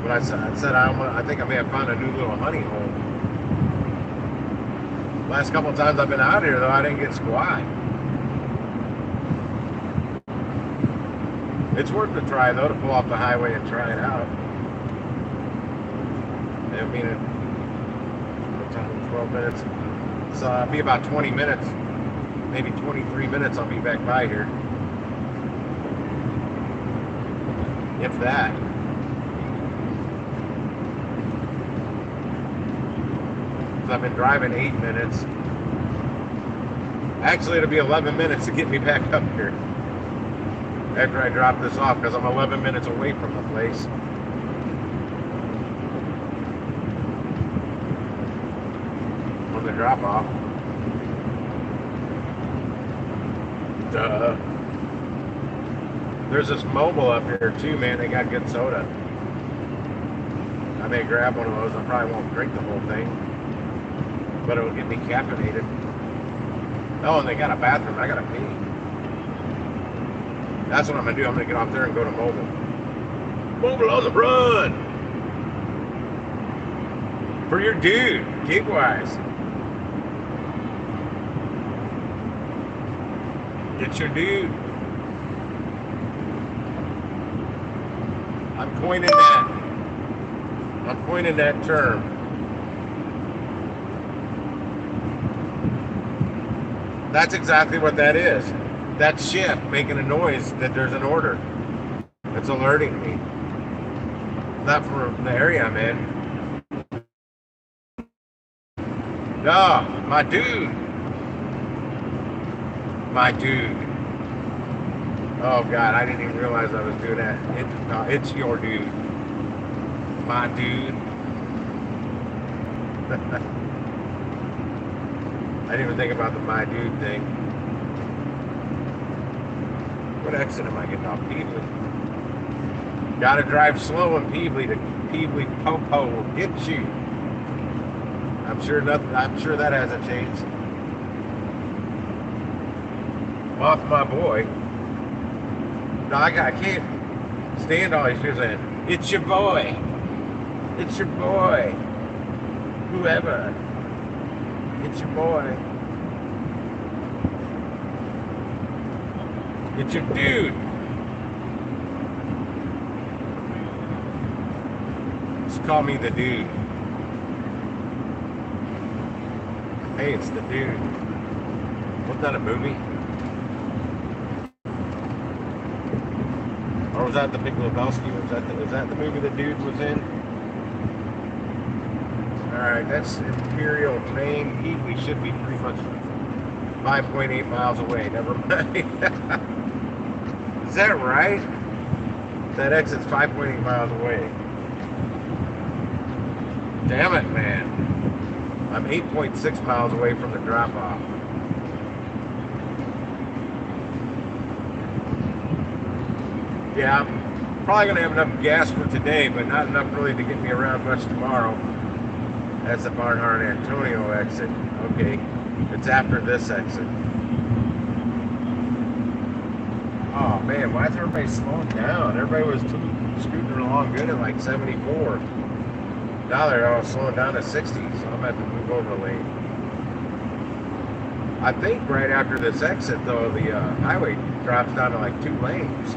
When I said I think I may have found a new little honey hole. Last couple of times I've been out here though, I didn't get squat. It's worth the try though to pull off the highway and try it out. I mean, what time? 12 minutes. So it'll be about 20 minutes, maybe 23 minutes. I'll be back by here, if that. So I've been driving 8 minutes. Actually, it'll be 11 minutes to get me back up here after I drop this off, because I'm 11 minutes away from the place. On the drop off. Duh. There's this mobile up here too, man. They got good soda. I may grab one of those. I probably won't drink the whole thing, but it'll get me caffeinated. Oh, and they got a bathroom. I gotta pee. That's what I'm gonna do. I'm gonna get off there and go to mobile. Mobile on the run! For your dude, gig-wise. Get your dude. I'm coining that term. That's exactly what that is. That Shipt making a noise that there's an order. It's alerting me. Not from the area I'm in. No, my dude. My dude. Oh God, I didn't even realize I was doing that. It's your dude. My dude. I didn't even think about the my dude thing. What exit am I getting off? Peebly. Gotta drive slow in Peebly to Peebly Popo will get you. I'm sure that hasn't changed. Off my boy. No, I can't stand all these people saying, it's your boy. It's your boy. Whoever. It's your boy. It's your dude. Just call me the dude. Hey, it's the dude. Wasn't that a movie? Or was that the Big Lebowski? Was that the movie the dude was in? Alright, that's Imperial, Maine. We should be pretty much 5.8 miles away. Never mind. Is that right? That exit's 5.8 miles away. Damn it, man. I'm 8.6 miles away from the drop-off. Yeah, I'm probably going to have enough gas for today, but not enough really to get me around much tomorrow. That's the Barnhart Antonio exit. Okay, it's after this exit. Oh man, why is everybody slowing down? Everybody was scooting along good at like 74. Now they're all slowing down to 60, so I'm going to have to move over a lane. I think right after this exit, though, the highway drops down to like 2 lanes.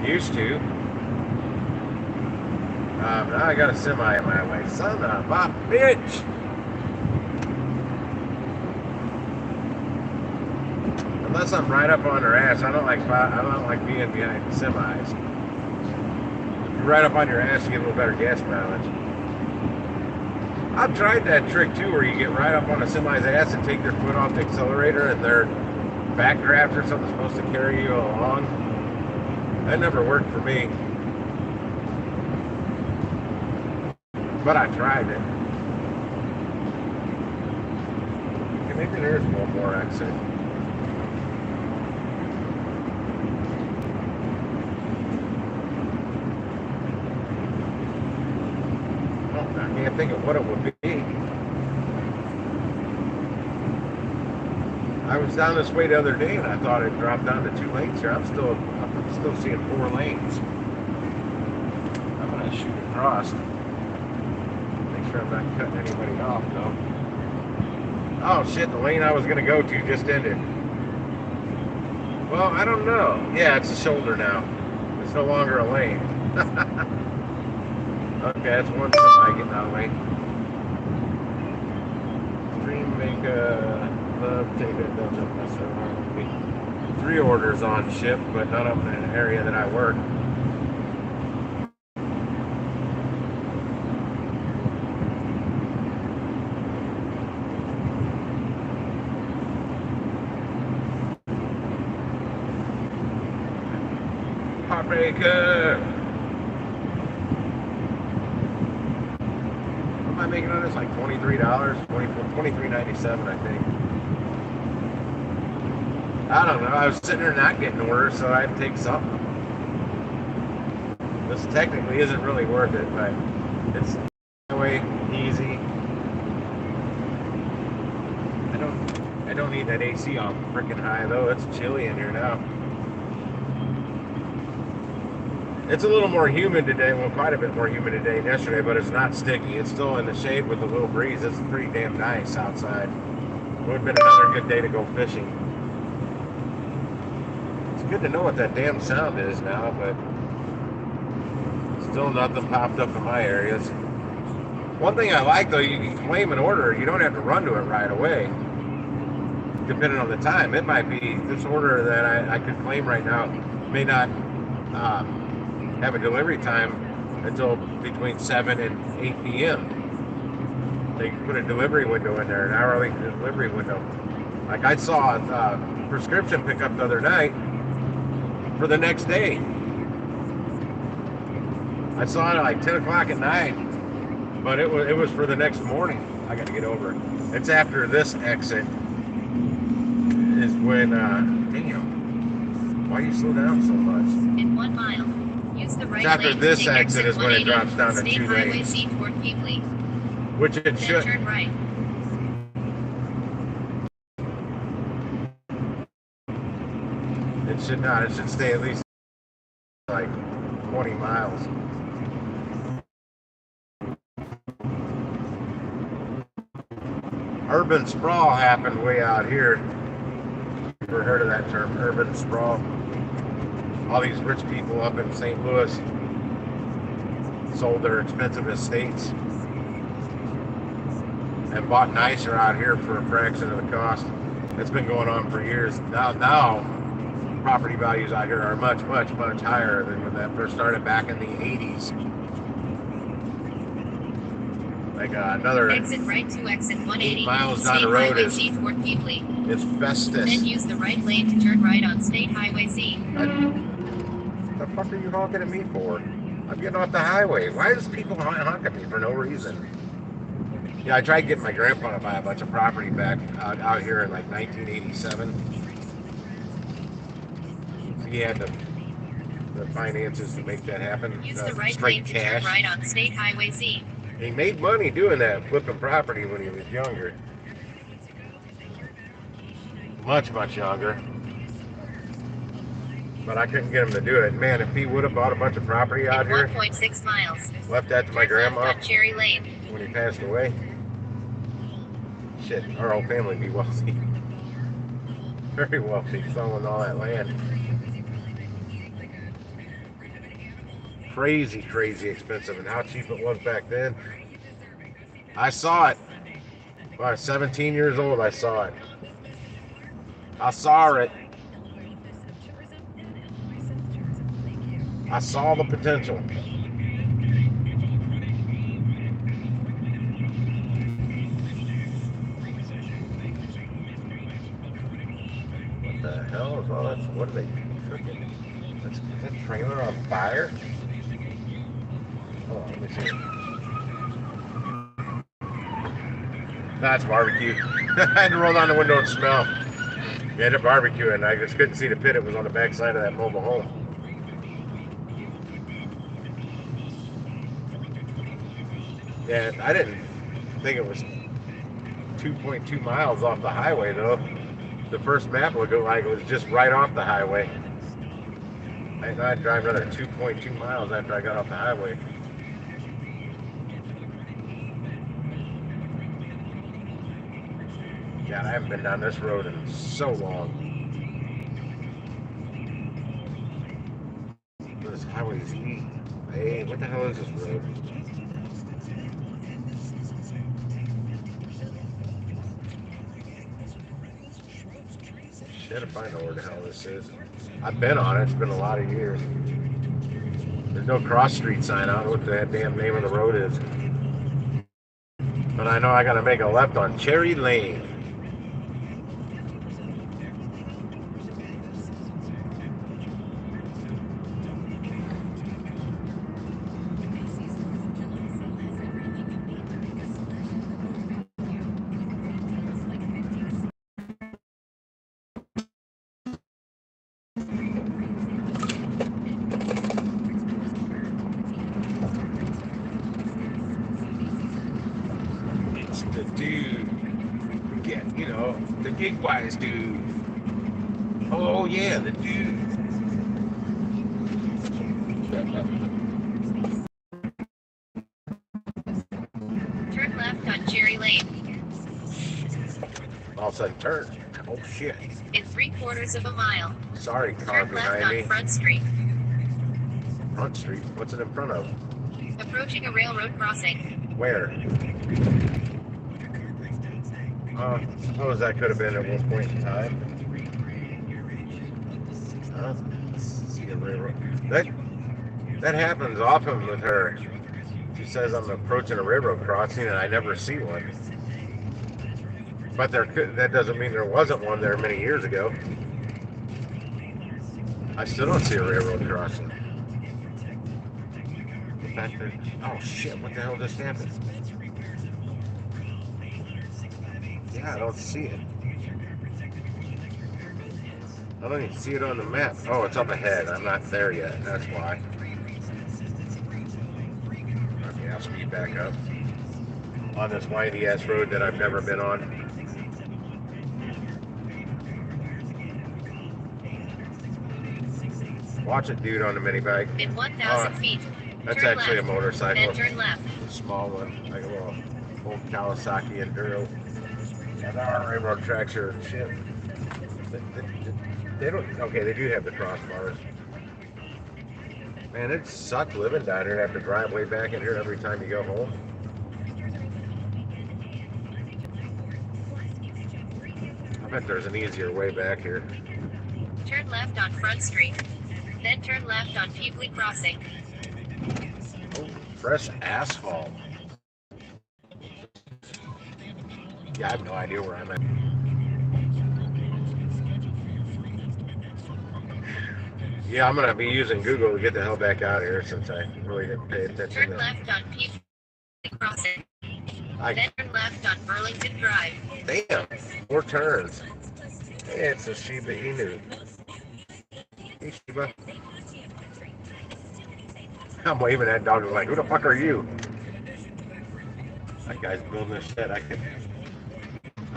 It used to. Now I got a semi in my way. Son of a bitch! Unless I'm right up on their ass, I don't like being behind semis. If you're right up on your ass, you get a little better gas mileage. I've tried that trick too, where you get right up on a semi's ass and take their foot off the accelerator, and their backdraft or something's supposed to carry you along. That never worked for me. But I tried it. Okay, maybe there's one more exit. Oh, I can't think of what it would be. I was down this way the other day and I thought it dropped down to 2 lanes here. I'm still seeing 4 lanes. I'm gonna shoot across. Make sure I'm not cutting anybody off though. Oh shit, the lane I was gonna go to just ended. Well, I don't know. Yeah, it's a shoulder now. It's no longer a lane. Okay, that's one semi getting out of the way. Dream maker. Take it, doesn't mess around with me. 3 orders on ship, but none of them in an area that I work. Heartbreaker! What am I making on this? Like $23? $23.97, I think. I don't know. I was sitting there not getting orders, so I had to take something. This technically isn't really worth it, but it's way easy. I don't need that AC on freaking high though. It's chilly in here now. It's a little more humid today. Well, quite a bit more humid today than yesterday, but it's not sticky. It's still in the shade with a little breeze. It's pretty damn nice outside. It would have been another good day to go fishing. Good to know what that damn sound is now, but still nothing popped up in my areas. One thing I like though, you can claim an order. You don't have to run to it right away. Depending on the time, it might be this order that I could claim right now may not have a delivery time until between 7 and 8 p.m. They can put a delivery window in there, an hourly delivery window. Like I saw a prescription pickup the other night for the next day. I saw it at like 10 o'clock at night, but it was for the next morning. I got to get over it. It's after this exit is when, damn, why you slow down so much? In 1 mile, use the right it's after lane this to take exit is when it drops down to State 2 Highway lanes. C toward Keighley. Which it Then should. turn right. It should not. It should stay at least like 20 miles. Urban sprawl happened way out here. Ever heard of that term, urban sprawl? All these rich people up in St. Louis sold their expensive estates and bought nicer out here for a fraction of the cost. It's been going on for years. Now property values out here are much, much, much higher than when that first started back in the 80s. Like another exit right to exit 180. 8 miles down State the road Highway is C toward Keighley. it's Festus. Then use the right lane to turn right on State Highway C. What the fuck are you honking at me for? I'm getting off the highway. Why does people honk at me for no reason? Yeah, I tried getting my grandpa to buy a bunch of property back out here in like 1987. He had the finances to make that happen. Use the right Straight lane to cash. turn right on State Highway Z. He made money doing that, flipping property when he was younger. Much, much younger. But I couldn't get him to do it. Man, if he would have bought a bunch of property out here, 1.6 miles. left that to my Turn left grandma on Cherry Lane. when he passed away, shit, our whole family would be wealthy. Very wealthy, selling all that land. Crazy, crazy expensive, and how cheap it was back then. I saw it. When I was 17 years old, I saw it. I saw it. I saw the potential. What the hell is all that? What are they cooking? Is that trailer on fire? Hold on, let me see. That's barbecue. I had to roll down the window and smell. We had a barbecue, and I just couldn't see the pit. It was on the back side of that mobile home. Yeah, I didn't think it was 2.2 miles off the highway, though. The first map looked like it was just right off the highway. I thought I'd drive another 2.2 miles after I got off the highway. God, I haven't been down this road in so long. This highway is E. Hey, what the hell is this road? Shit, if I know where the hell this is. I've been on it. It's been a lot of years. There's no cross street sign. I don't know what the damn name of the road is. But I know I gotta make a left on Cherry Lane. It's the dude. Yeah, you know, the gig wise dude. Oh yeah, the dude. Turn left on Cherry Lane. All of a sudden turn. Oh shit. In 3/4 of a mile. Sorry, car Turn left behind on me. Front Street. Front Street? What's it in front of? Approaching a railroad crossing. Where? Suppose that could have been at one point in time. See the railroad. That happens often with her. She says I'm approaching a railroad crossing and I never see one. But that doesn't mean there wasn't one there many years ago. I still don't see a railroad crossing. Oh shit, what the hell just happened? Yeah, I don't see it. I don't even see it on the map. Oh, it's up ahead. I'm not there yet. That's why. Okay, I'll speed back up. On this windy ass road that I've never been on. Watch it, dude, on the mini bike. In 1,000 feet. That's turn actually left. a motorcycle. Then turn left. A small one, like a little old Kawasaki Enduro. And our railroad tracks are shit. They don't. Okay, they do have the crossbars. Man, it sucks living down here and have to drive way back in here every time you go home. I bet there's an easier way back here. Turn left on Front Street. Then turn left on Peebly Crossing. Oh, fresh asphalt. Yeah, I have no idea where I'm at. Yeah, I'm gonna be using Google to get the hell back out of here since I really didn't pay attention. Turn left on Peach Crossing. Then turn left on Burlington Drive. Damn, 4 turns. Hey, it's a Shiba Inu. Hey, Shiba. I'm waving at dog. Like, who the fuck are you? That guy's building a shed. I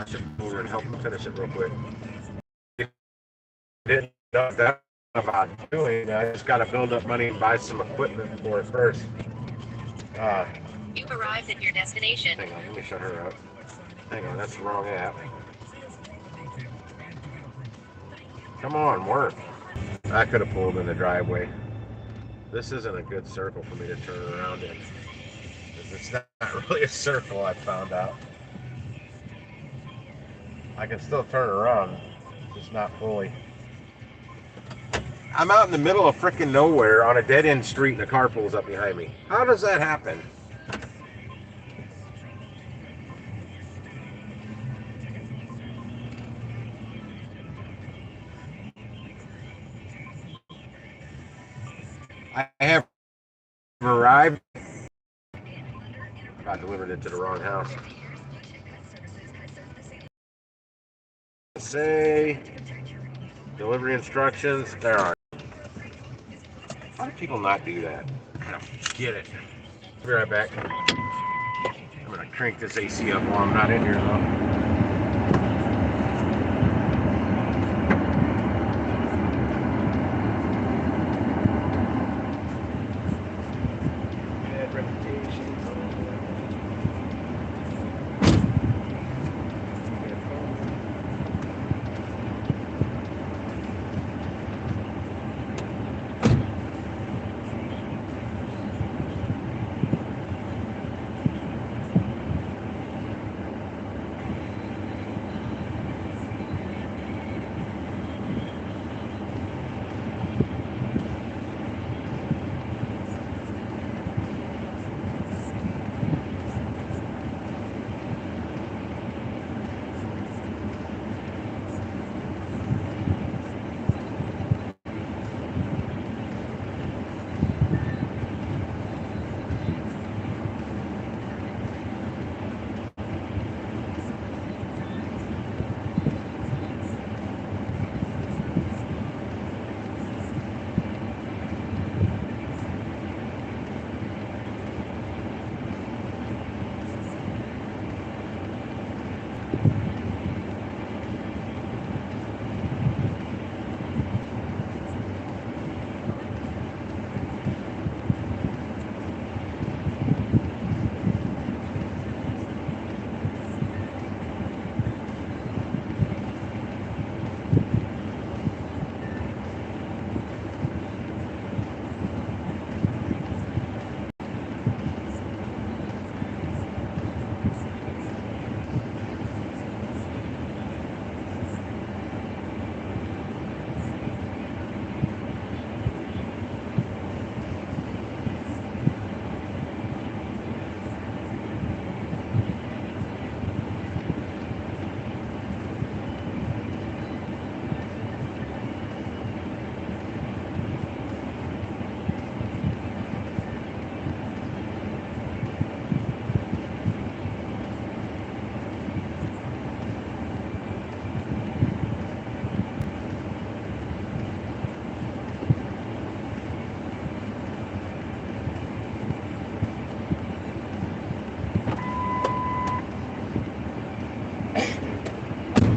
should go over and help him finish it real quick. Didn't know that about doing. I just got to build up money and buy some equipment for it first. You've arrived at your destination. Hang on, let me shut her up. Hang on, that's the wrong app. Come on, work. I could have pulled in the driveway. This isn't a good circle for me to turn around in. It's not really a circle, I found out. I can still turn around, just not fully. I'm out in the middle of frickin' nowhere on a dead-end street and a car pulls up behind me. How does that happen? I have arrived. I delivered it to the wrong house. Say delivery instructions. There are. Why do people not do that? I don't get it. Be right back. I'm gonna crank this AC up while I'm not in here though.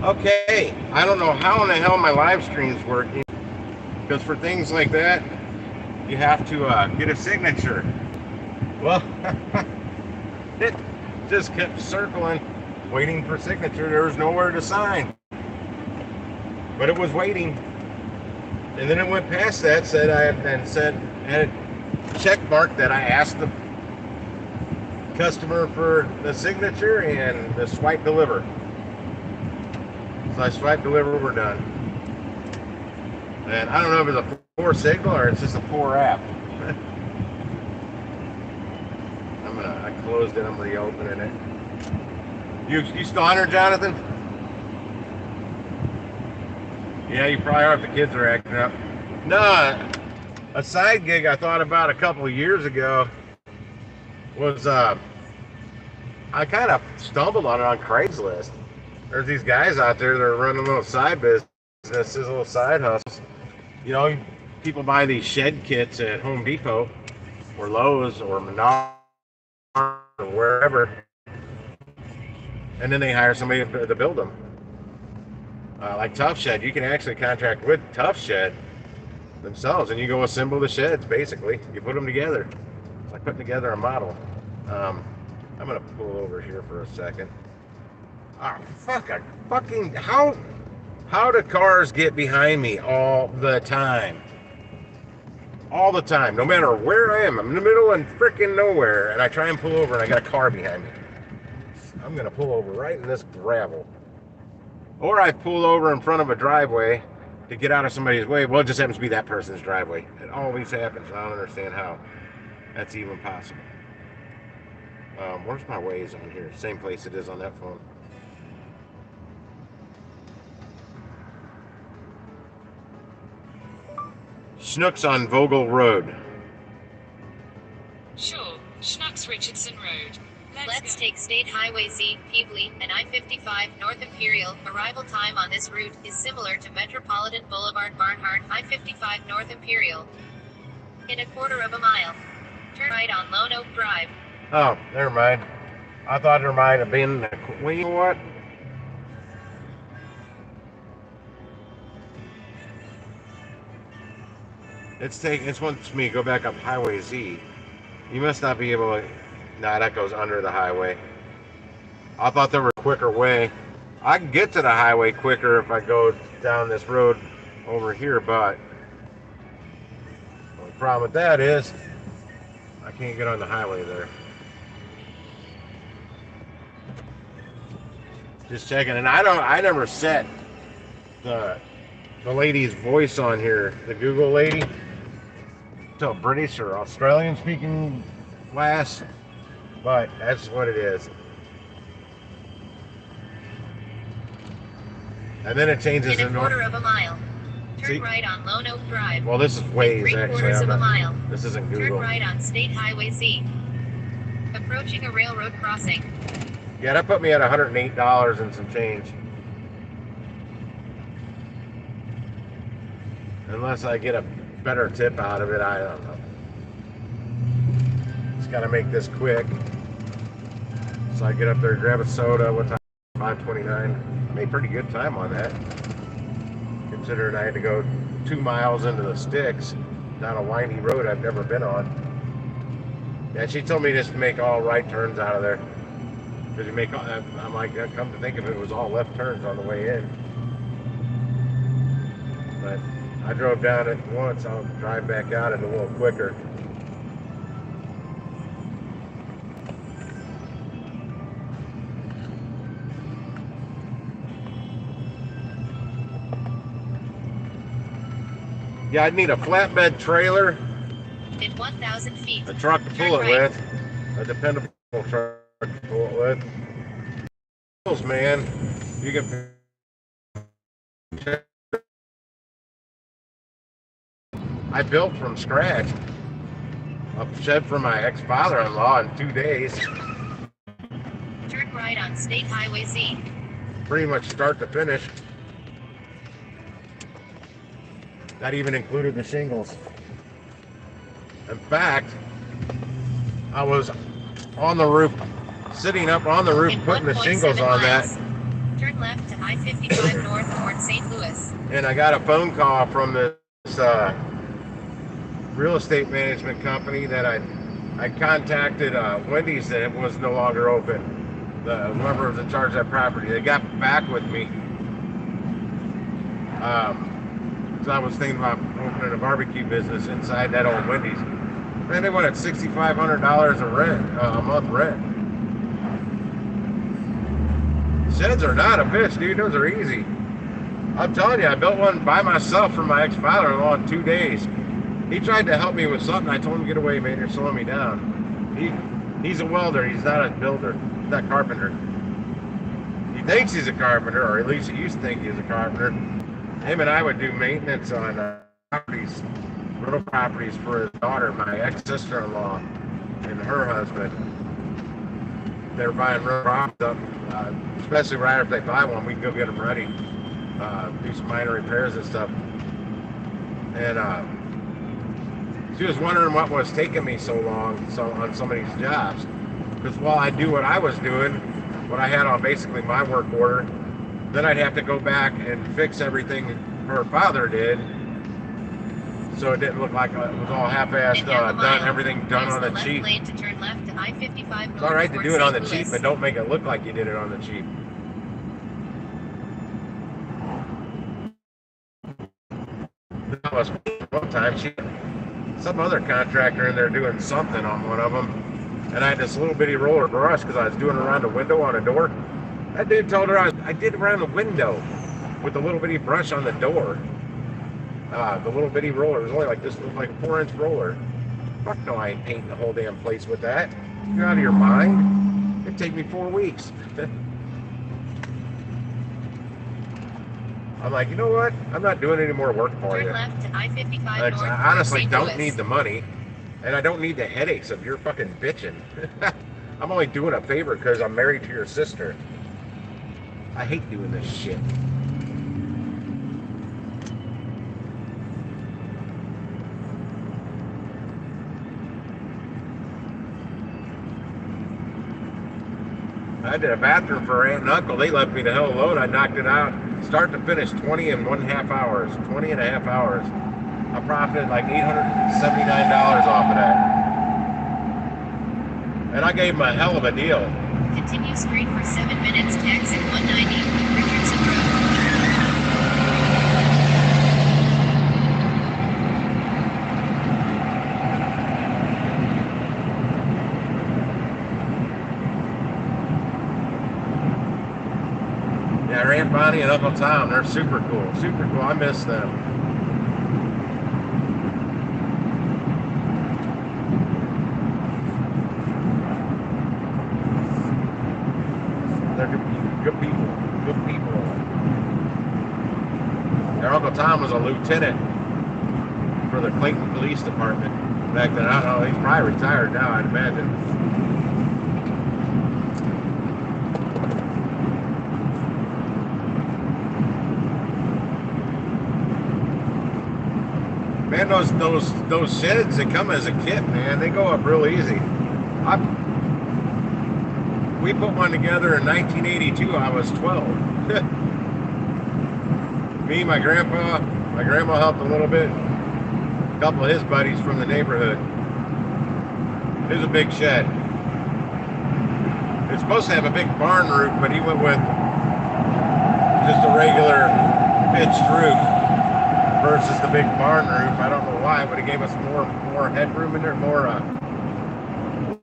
Okay, I don't know how in the hell my live stream's working, because for things like that, you have to get a signature. Well, it just kept circling, waiting for signature. There was nowhere to sign, but it was waiting. And then it went past that, had a check mark that I asked the customer for the signature and the swipe deliver. So I swipe deliver, we're done. And I don't know if it's a poor signal or it's just a poor app. I closed it, I'm reopening it. You still on her, Jonathan? Yeah, you probably are if the kids are acting up. No, a side gig I thought about a couple of years ago was I kind of stumbled on it on Craigslist. There's these guys out there that are running little side businesses, little side hustles. You know, people buy these shed kits at Home Depot or Lowe's or Menards or wherever, and then they hire somebody to build them. Like Tough Shed, you can actually contract with Tough Shed themselves, and you go assemble the sheds. Basically, you put them together. It's like putting together a model. I'm gonna pull over here for a second. Oh, fucking how do cars get behind me all the time? All the time, no matter where I am. I'm in the middle of freaking nowhere, and I try and pull over, and I got a car behind me. I'm gonna pull over right in this gravel. Or I pull over in front of a driveway to get out of somebody's way. Well, it just happens to be that person's driveway. It always happens. I don't understand how that's even possible. Where's my Waze on here? Same place it is on that phone. Schnucks on Vogel Road. Sure, Schnucks Richardson Road. Let's take State Highway Z, Peebly, and I-55 North Imperial. Arrival time on this route is similar to Metropolitan Boulevard Barnhart, I-55 North Imperial. In a quarter of a mile. Turn right on Lone Oak Drive. Oh, never mind. I thought there might have been. Well, you know what? It wants me to go back up Highway Z. You must not be able to. Nah, that goes under the highway. I thought there was a quicker way. I can get to the highway quicker if I go down this road over here, but the problem with that is I can't get on the highway there. Just checking, and I never set the lady's voice on here, the Google lady, to a British or Australian speaking class, but that's what it is. And then it changes in a quarter of a mile. Turn right on Lone Oak Drive. Well, this is Waze, in actually. 3/4 of a mile. This isn't Google. Turn right on State Highway Z. Approaching a railroad crossing. Yeah, that put me at $108 and some change. Unless I get a better tip out of it, I don't know. Just gotta make this quick. So I get up there, grab a soda. What time? 5:29. Made pretty good time on that. Considering I had to go 2 miles into the sticks down a windy road I've never been on. Yeah, she told me just to make all right turns out of there. Because you make, I'm like, come to think of it, it was all left turns on the way in. But I drove down it once, I'll drive back out it a little quicker. Yeah, I'd need a flatbed trailer. In 1,000 feet. A truck to pull it with. A dependable truck to pull it with. Man, you can. I built from scratch a shed for my ex-father-in-law in 2 days. Turn right on State Highway Z. Pretty much start to finish. That even included the shingles. In fact, I was on the roof, sitting up on the roof, putting the shingles on that. Turn left to I-55 North toward St. Louis. And I got a phone call from this real estate management company that I contacted Wendy's that it was no longer open. Whoever was in charge of that property, they got back with me. So I was thinking about opening a barbecue business inside that old Wendy's. Man, they wanted $6,500 of rent, a month rent. Sheds are not a bitch, dude. Those are easy. I'm telling you, I built one by myself for my ex-father-in-law in 2 days. He tried to help me with something. I told him, get away, man. You're slowing me down. He's a welder. He's not a builder. He's not a carpenter. He thinks he's a carpenter, or at least he used to think he was a carpenter. Him and I would do maintenance on properties, rental properties for his daughter, my ex-sister-in-law, and her husband. They're buying rental properties up, especially right after they buy one, we can go get them ready, do some minor repairs and stuff. And she was wondering what was taking me so long on some of these jobs. Because while I do what I was doing, what I had on basically my work order, then I'd have to go back and fix everything her father did, so it didn't look like it was all half-assed done, everything done on the cheap. Lane to turn left to I-55 It's all right to do it on the cheap, but don't make it look like you did it on the cheap. That was one time some other contractor in there doing something on one of them, and I had this little bitty roller brush because I was doing around the window on a door. That dude told her I did around the window with the little bitty brush on the door. The little bitty roller was only like this, like a 4-inch roller. Fuck no, I ain't painting the whole damn place with that. You're out of your mind. It'd take me 4 weeks. I'm like, you know what? I'm not doing any more work for you. Turn left to I-55 I north honestly St. don't Louis. need the money, and I don't need the headaches of your fucking bitching. I'm only doing a favor because I'm married to your sister. I hate doing this shit. I did a bathroom for Aunt and Uncle. They left me the hell alone. I knocked it out, start to finish, 20 and 1/2 hours. 20 and a half hours. I profited like $879 off of that. And I gave them a hell of a deal. Continue straight for 7 minutes to exit 190 Richardson Road. Yeah, Aunt Bonnie and Uncle Tom, they're super cool. Super cool. I miss them. They're good people. Good people. Their Uncle Tom was a lieutenant for the Clayton Police Department back then. I don't know, he's probably retired now, I'd imagine. Man, those sheds that come as a kit, man, they go up real easy. We put one together in 1982. I was 12. Me, my grandpa, my grandma helped a little bit. A couple of his buddies from the neighborhood. It was a big shed. It's supposed to have a big barn roof, but he went with just a regular pitched roof versus the big barn roof. I don't know why, but it gave us more headroom in there, more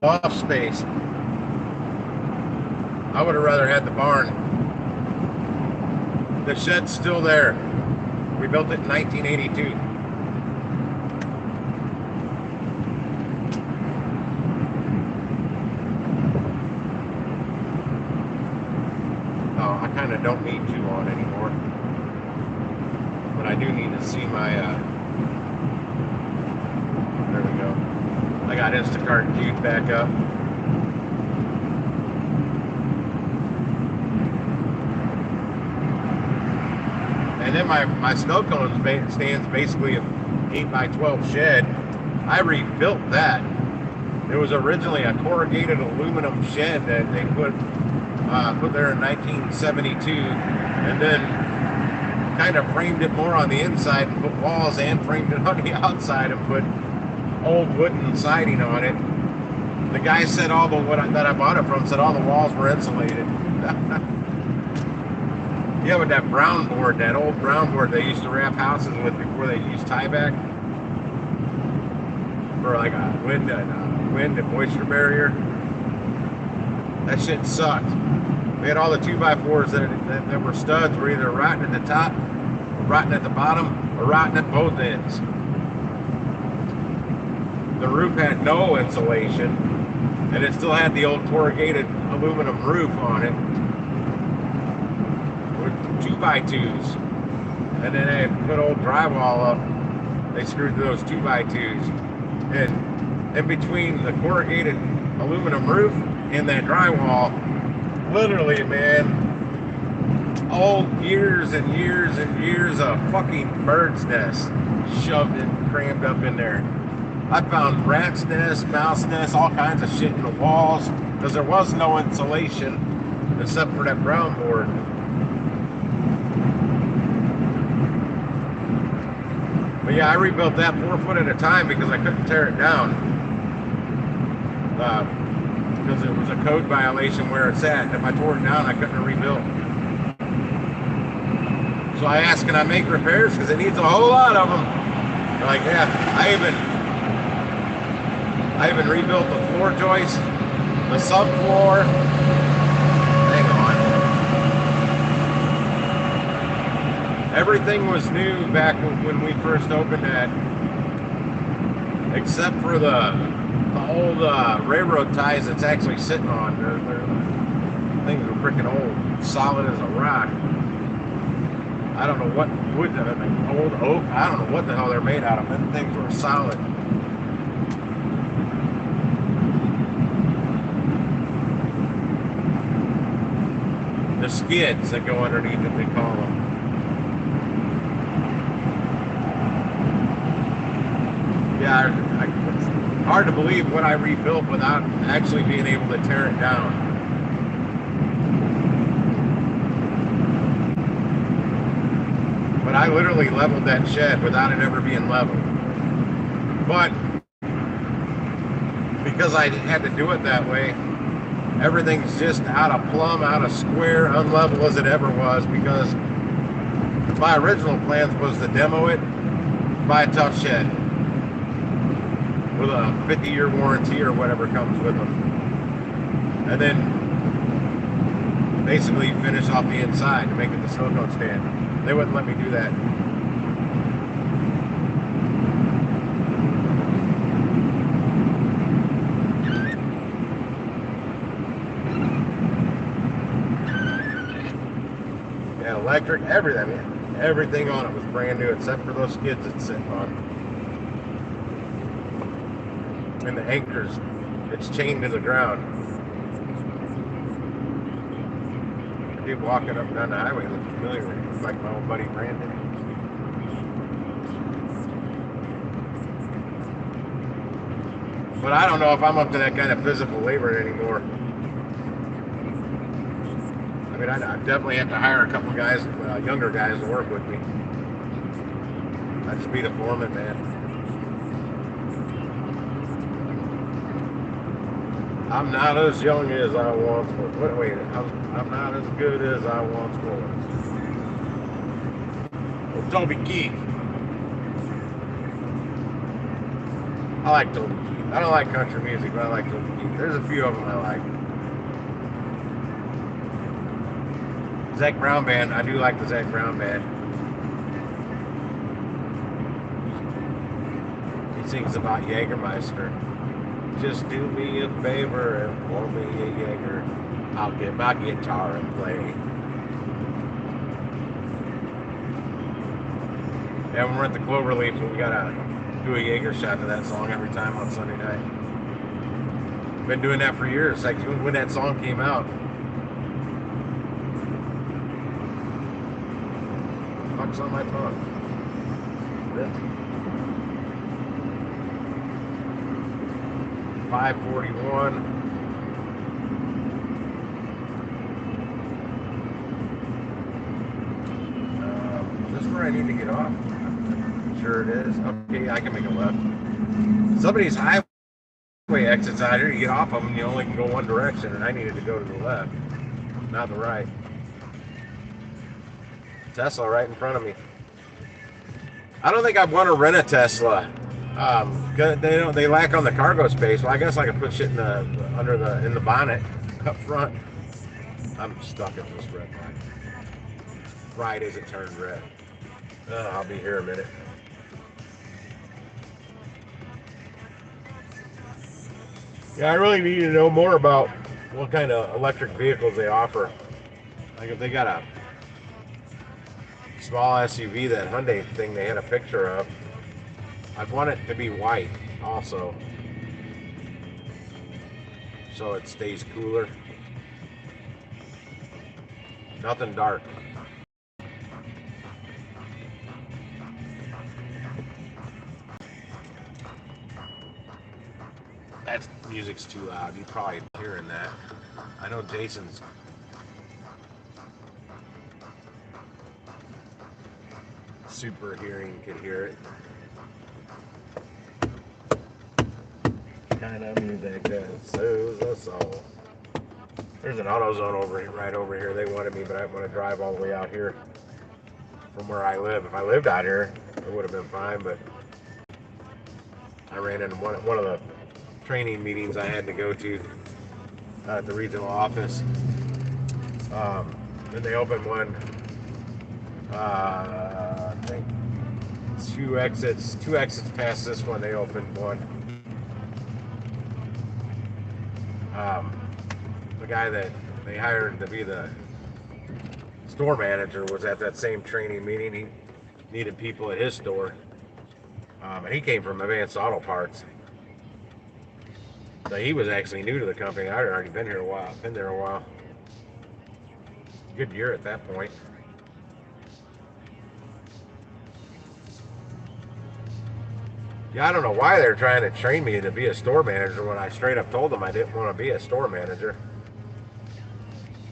loft space. I would have rather had the barn. The shed's still there. We built it in 1982. Oh, I kind of don't need 2 on anymore. But I do need to see my, there we go. I got Instacart queued back up. And then my snow cone stands basically an 8x12 shed. I rebuilt that. It was originally a corrugated aluminum shed that they put there in 1972, and then kind of framed it more on the inside and put walls, and framed it on the outside and put old wooden siding on it. The guy said that I bought it from said all the walls were insulated. Yeah, with that brown board, that old brown board they used to wrap houses with before they used tie-back for like a wind and moisture barrier. That shit sucked. We had all the 2x4s that were studs were either rotten at the top, or rotten at the bottom, or rotten at both ends. The roof had no insulation, and it still had the old corrugated aluminum roof on it. 2x2s, and then they put old drywall up they screwed those 2x2s. And in between the corrugated aluminum roof and that drywall, literally, man, all years and years and years of fucking bird's nests shoved and crammed up in there. I found rat's nests, mouse nests, all kinds of shit in the walls because there was no insulation except for that brown board. But yeah, I rebuilt that 4 foot at a time because I couldn't tear it down. Because it was a code violation where it's at. If I tore it down, I couldn't have rebuilt. So I asked, can I make repairs? Because it needs a whole lot of them. They're like, yeah. I even rebuilt the floor joist, the subfloor. Hang on. Everything was new back when we first opened that, except for the old railroad ties it's actually sitting on. They're things are freaking old, solid as a rock. I don't know what wood, old oak, I don't know what the hell they're made out of. Them things were solid. The skids that go underneath it, they call them. Yeah, it's hard to believe what I rebuilt without actually being able to tear it down. But I literally leveled that shed without it ever being leveled. But because I had to do it that way, everything's just out of plumb, out of square, unlevel as it ever was, because my original plans was to demo it, buy a tough shed with a 50-year warranty or whatever comes with them, and then basically finish off the inside to make it the silicone stand. They wouldn't let me do that. Yeah, electric, everything on it was brand new except for those skids it's sitting on. And the anchors, it's chained to the ground. People walking up and down the highway look familiar, like my old buddy Brandon. But I don't know if I'm up to that kind of physical labor anymore. I mean, I definitely have to hire a couple guys, younger guys to work with me. I just be the foreman, man. I'm not as young as I once was. Wait, I'm not as good as I once was. Well, Toby Keith. I like Toby Keith. I don't like country music, but I like Toby Keith. There's a few of them I like. Zac Brown Band. I do like the Zac Brown Band. He sings about Jägermeister. Just do me a favor and pour me a Jaeger. I'll get my guitar and play. Yeah, when we're at the Cloverleaf, we gotta do a Jaeger shot to that song every time on Sunday night. Been doing that for years. Like when that song came out. Fuck's on my tongue. This. 541. Is this where I need to get off? Sure it is. Okay, I can make a left. Some of these highway exits out here, you get off of them, you only can go one direction, and I needed to go to the left, not the right. Tesla right in front of me. I don't think I'd want to rent a Tesla. They lack on the cargo space. Well, I guess I could put shit in the bonnet up front. I'm stuck at this red light. Right as it turned red. I'll be here a minute. Yeah, I really need to know more about what kind of electric vehicles they offer. Like if they got a small SUV, that Hyundai thing they had a picture of. I'd want it to be white also, so it stays cooler. Nothing dark. That music's too loud. You're probably hearing that. I know Jason's super hearing could hear it. Kind of music that soothes us all. There's an AutoZone over here, right over here. They wanted me, but I didn't want to drive all the way out here from where I live. If I lived out here, it would have been fine, but I ran into one of the training meetings I had to go to at the regional office. And they opened one, I think two exits past this one, they opened one. The guy that they hired to be the store manager was at that same training meeting. He needed people at his store. And he came from Advanced Auto Parts. So he was actually new to the company. I'd already been here a while. Been there a while. Good year at that point. Yeah, I don't know why they're trying to train me to be a store manager when I straight up told them I didn't want to be a store manager.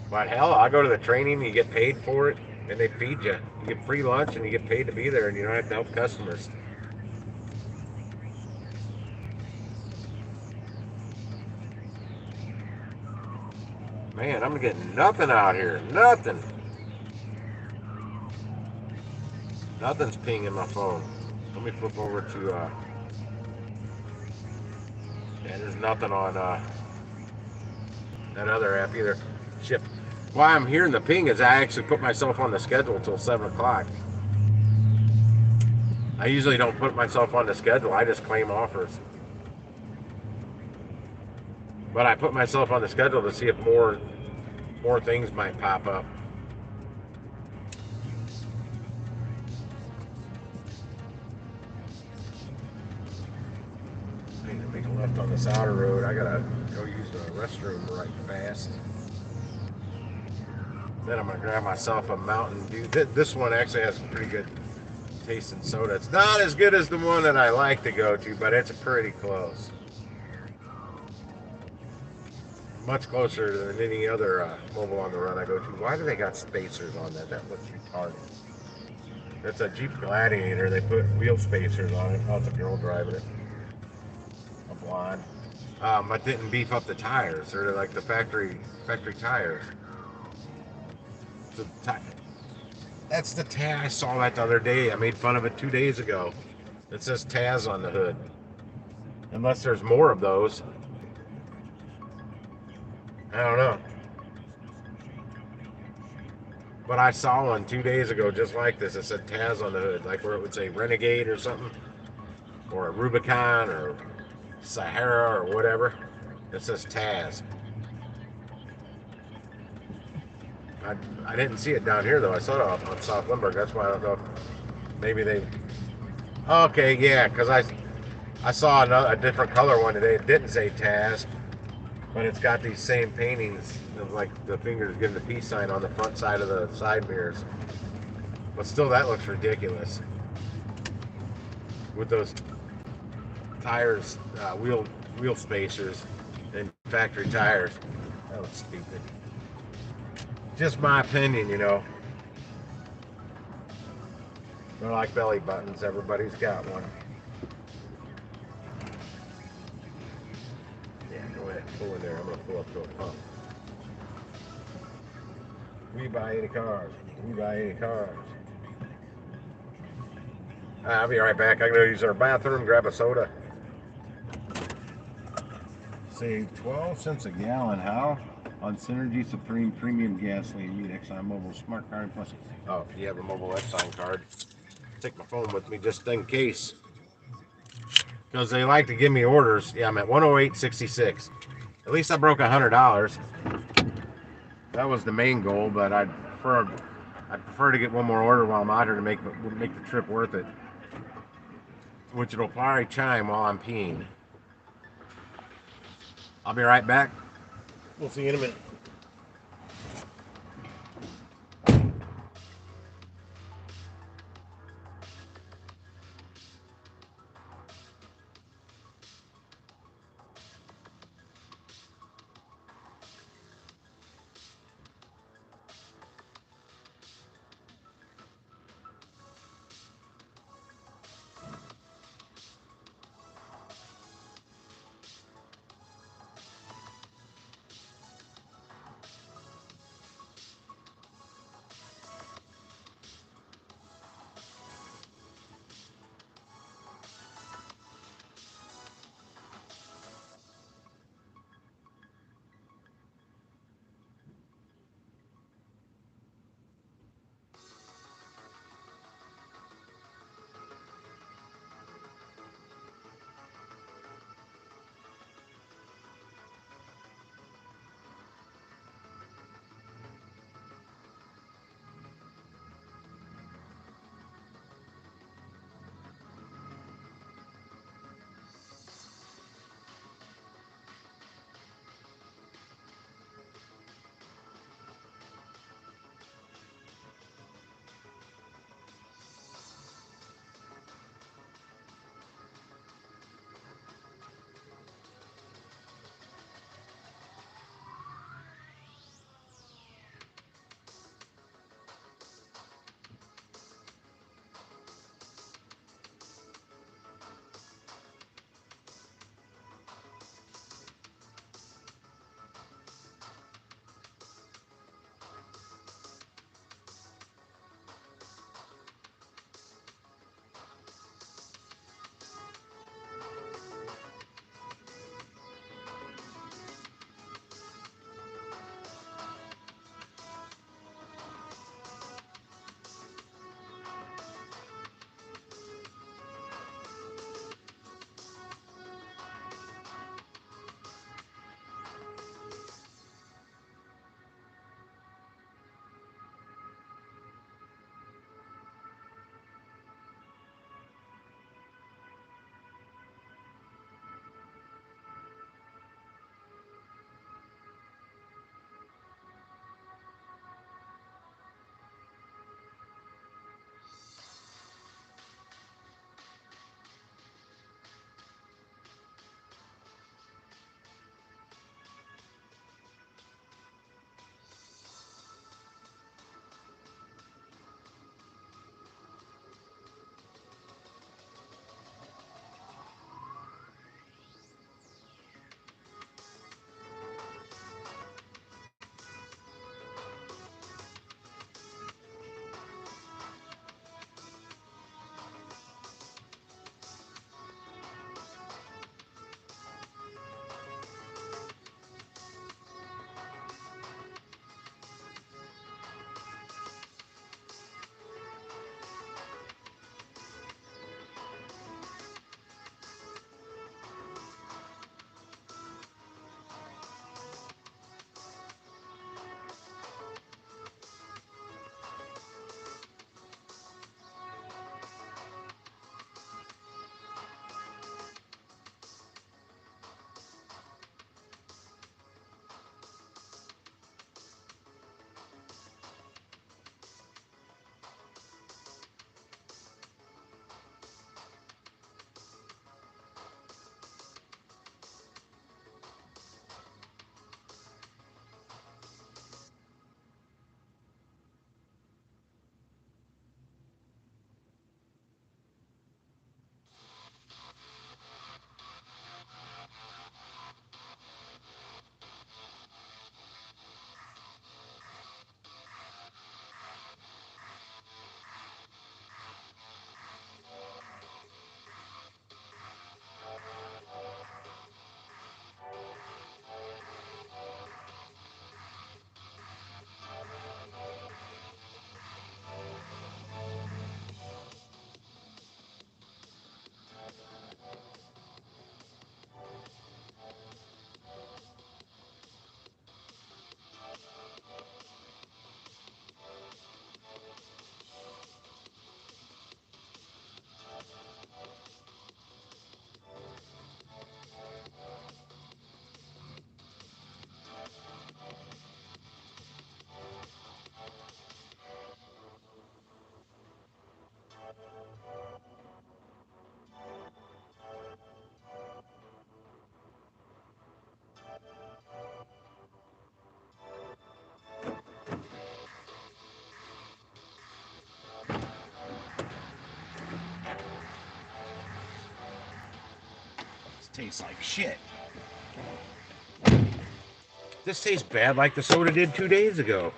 But hell, I go to the training, you get paid for it, and they feed you. You get free lunch and you get paid to be there, and you don't have to help customers. Man, I'm getting nothing out here. Nothing. Nothing's pinging my phone. Let me flip over to, yeah, there's nothing on that other app either. Shipt. Why I'm hearing the ping is I actually put myself on the schedule till 7 o'clock. I usually don't put myself on the schedule. I just claim offers. But I put myself on the schedule to see if more things might pop up. I need to make a left on this outer road. I gotta go use the restroom right fast. Then I'm gonna grab myself a Mountain Dew. This one actually has some pretty good tasting soda. It's not as good as the one that I like to go to, but it's pretty close. Much closer than any other mobile on the run I go to. Why do they got spacers on that? That looks retarded. That's a Jeep Gladiator. They put wheel spacers on it. Oh, it's a girl driving it. A blonde. I didn't beef up the tires. They're like the factory tires. That's the Taz. I saw that the other day. I made fun of it 2 days ago. It says Taz on the hood. Unless there's more of those. I don't know. But I saw one 2 days ago just like this. It said Taz on the hood, like where it would say Renegade or something, or a Rubicon or Sahara or whatever. It says Taz. I didn't see it down here though. I saw it on South Limburg. That's why I don't know if maybe they. Okay, yeah, because I saw a different color one today. It didn't say Taz, but it's got these same paintings of like the fingers giving the peace sign on the front side of the side mirrors. But still, that looks ridiculous with those tires, wheel spacers, and factory tires. That looks stupid. Just my opinion, you know. They're like belly buttons. Everybody's got one. Yeah, go ahead. Pull in there. I'm going to pull up to a pump. We buy any cars. We buy any cars. I'll be right back. I'm going to use our bathroom, grab a soda. Save 12 cents a gallon. How? On Synergy Supreme Premium Gasoline. Meet ExxonMobil Smart Card Plus. Oh, if you have a mobile Exxon card, take my phone with me just in case. Because they like to give me orders. Yeah, I'm at 108.66. At least I broke $100. That was the main goal, but I'd prefer to get one more order while I'm out here to make the trip worth it. which it'll probably chime while I'm peeing. I'll be right back. We'll see you in a minute. tastes like shit. This tastes bad like the soda did 2 days ago.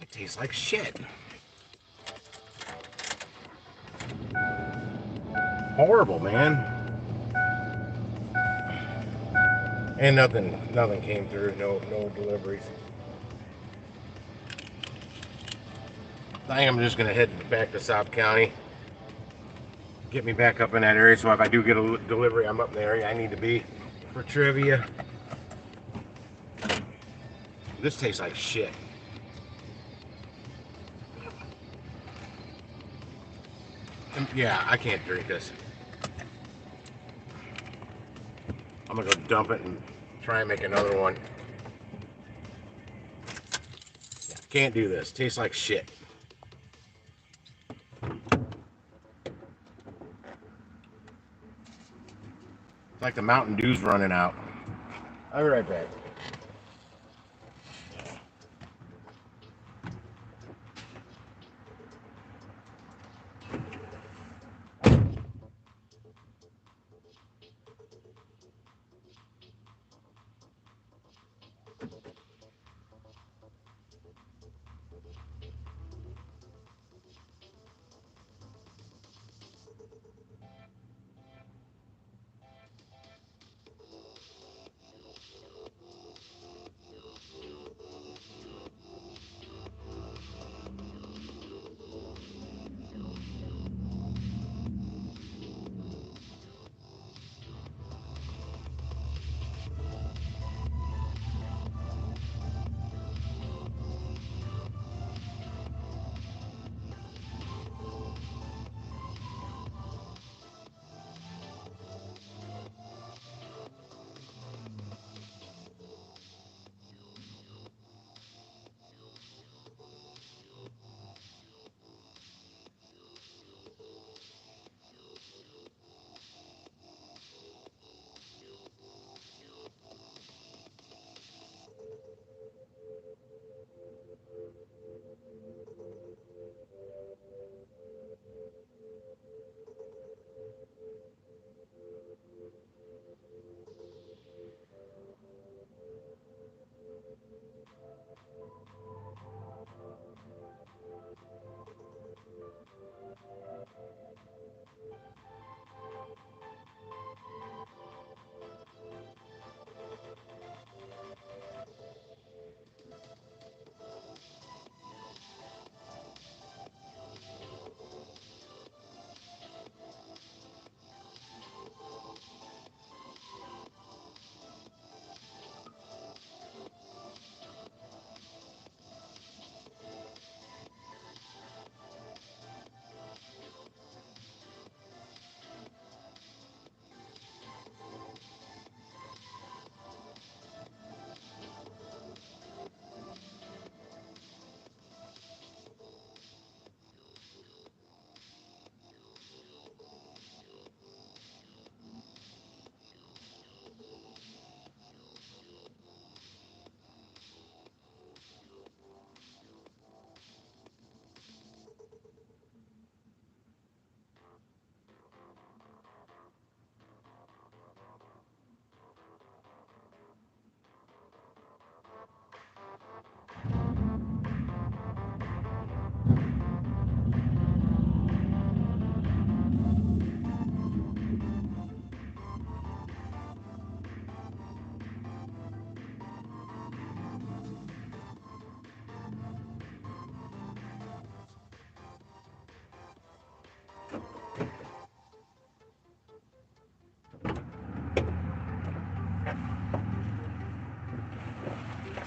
It tastes like shit. Horrible, man. And nothing came through. No deliveries. I think I'm just gonna head back to South County. Get me back up in that area, so if I do get a delivery, I'm up in the area I need to be for trivia. This tastes like shit. And yeah, I can't drink this. I'm gonna go dump it and try and make another one. Yeah, can't do this. Tastes like shit. It's like the Mountain Dew's running out. I'll be right back.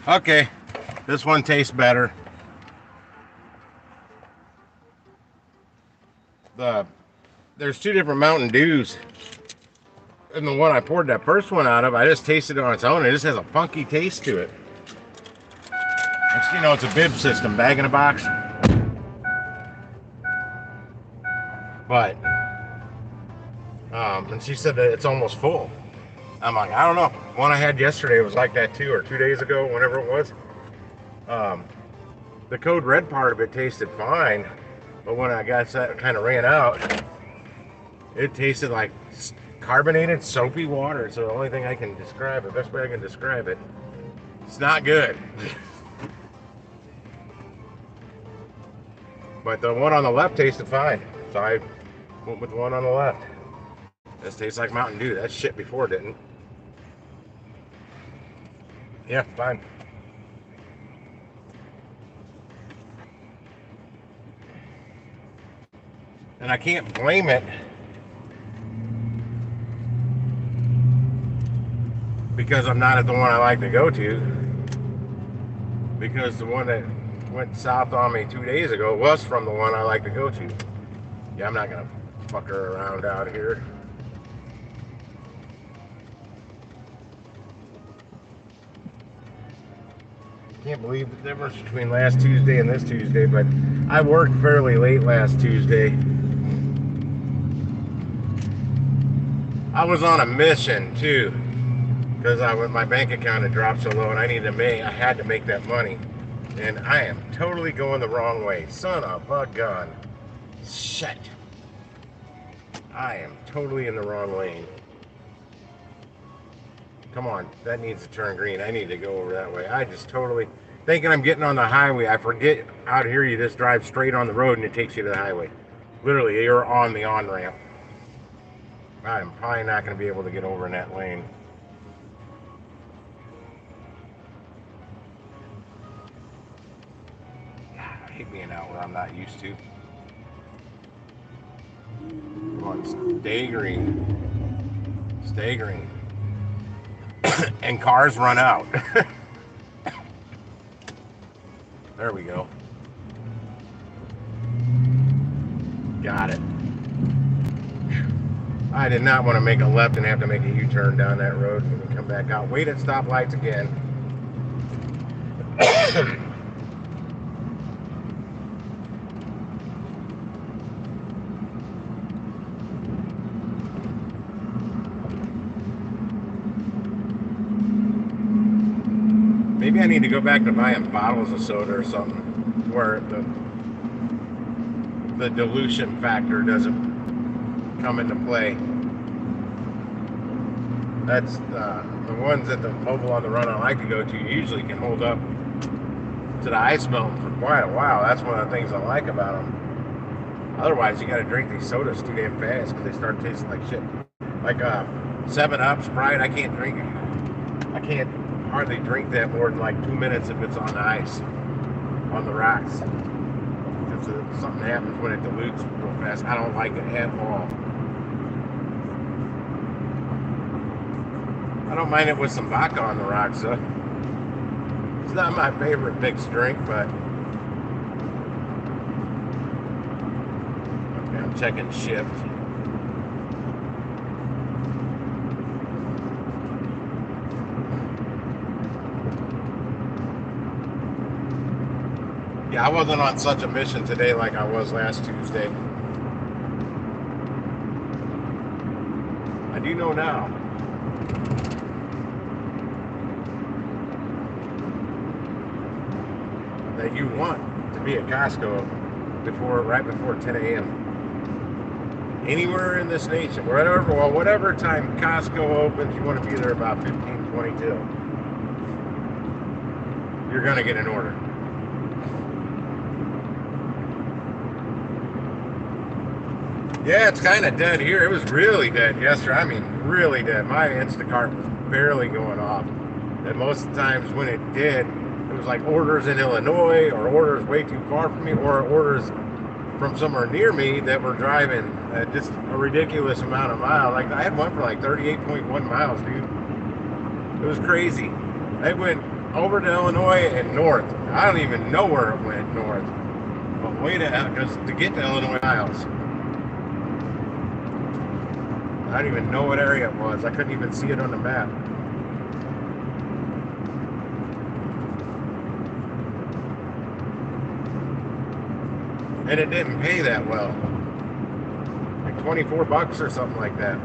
Okay, this one tastes better. There's two different Mountain Dews, and the one I poured that first one out of, I just tasted it on its own. It just has a funky taste to it. It's a bib system, bag in a box. But, and she said that it's almost full. I'm like, I don't know. One I had yesterday was like that too, or 2 days ago, whenever it was. The Code Red part of it tasted fine. But when I got that kind of ran out, it tasted like carbonated, soapy water. So the only thing I can describe, the best way I can describe it, it's not good. But the one on the left tasted fine. So I went with the one on the left. This tastes like Mountain Dew. That shit before didn't. Yeah, fine. And I can't blame it because I'm not at the one I like to go to. Because the one that went south on me 2 days ago was from the one I like to go to. Yeah, I'm not gonna fuck her around out here. Can't believe the difference between last Tuesday and this Tuesday, but I worked fairly late last Tuesday. I was on a mission too, because my bank account had dropped so low, and I had to make that money, and I am totally going the wrong way. Son of a gun! Shit! I am totally in the wrong lane. Come on, that needs to turn green. I need to go over that way. I just totally thinking I'm getting on the highway. I forget out here you just drive straight on the road and it takes you to the highway. Literally, you're on the on-ramp. I'm probably not going to be able to get over in that lane. I hate being out where I'm not used to. Come on, stay green. Stay green. And cars run out. There we go. Got it. I did not want to make a left and have to make a U-turn down that road and come back out. Wait at stoplights again. Maybe I need to go back to buying bottles of soda or something where the dilution factor doesn't come into play. That's the ones at the Mobile on the Run I like to go to usually can hold up to the ice melt for quite a while. That's one of the things I like about them. Otherwise, you got to drink these sodas too damn fast because they start tasting like shit. Like 7-Up, Sprite, I can't drink it. I can't hardly drink that more than like 2 minutes if it's on ice, on the rocks. Because something happens when it dilutes real fast. I don't like it at all. I don't mind it with some vodka on the rocks, though. It's not my favorite mixed drink, but okay, I'm checking Shipt. Yeah, I wasn't on such a mission today like I was last Tuesday. I do know now. That you want to be at Costco right before 10 a.m. Anywhere in this nation, whatever time Costco opens, you want to be there about 15:22. You're gonna get an order. Yeah, it's kind of dead here. It was really dead yesterday. I mean, really dead. My Instacart was barely going off. And most of the times when it did, it was like orders in Illinois or orders way too far from me or orders from somewhere near me that were driving just a ridiculous amount of miles. Like I had one for like 38.1 miles, dude. It was crazy. It went over to Illinois and north. I don't even know where it went north. But because to get to Illinois miles. I don't even know what area it was. I couldn't even see it on the map. And it didn't pay that well. Like 24 bucks or something like that.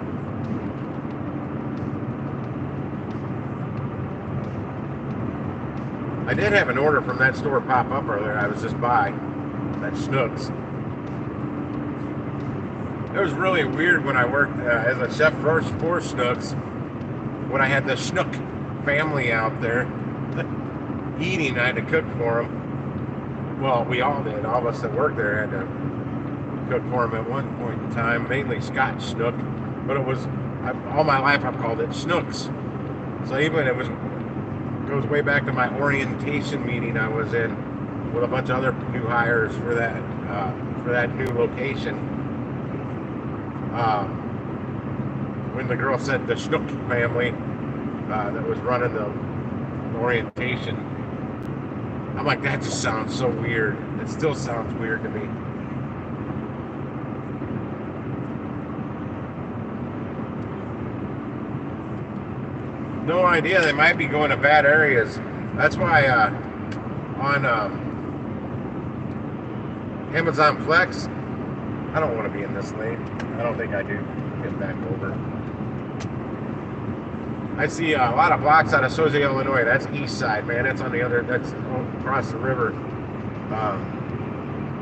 I did have an order from that store pop up earlier. I was just by that Schnucks. It was really weird when I worked as a chef first for Schnucks, when I had the Schnook family out there eating. I had to cook for them. Well, we all did. All of us that worked there had to cook for them at one point in time, mainly Scotch Schnook. But it was, all my life I've called it Schnooks. So even it goes way back to my orientation meeting I was in with a bunch of other new hires for that new location. When the girl said the Schnook family that was running the orientation, I'm like, that just sounds so weird. It still sounds weird to me. No idea. They might be going to bad areas. That's why on Amazon Flex, I don't want to be in this lane. I don't think I do. Get back over. I see a lot of blocks out of Sauget, Illinois. That's east side, man. That's on the other. That's across the river.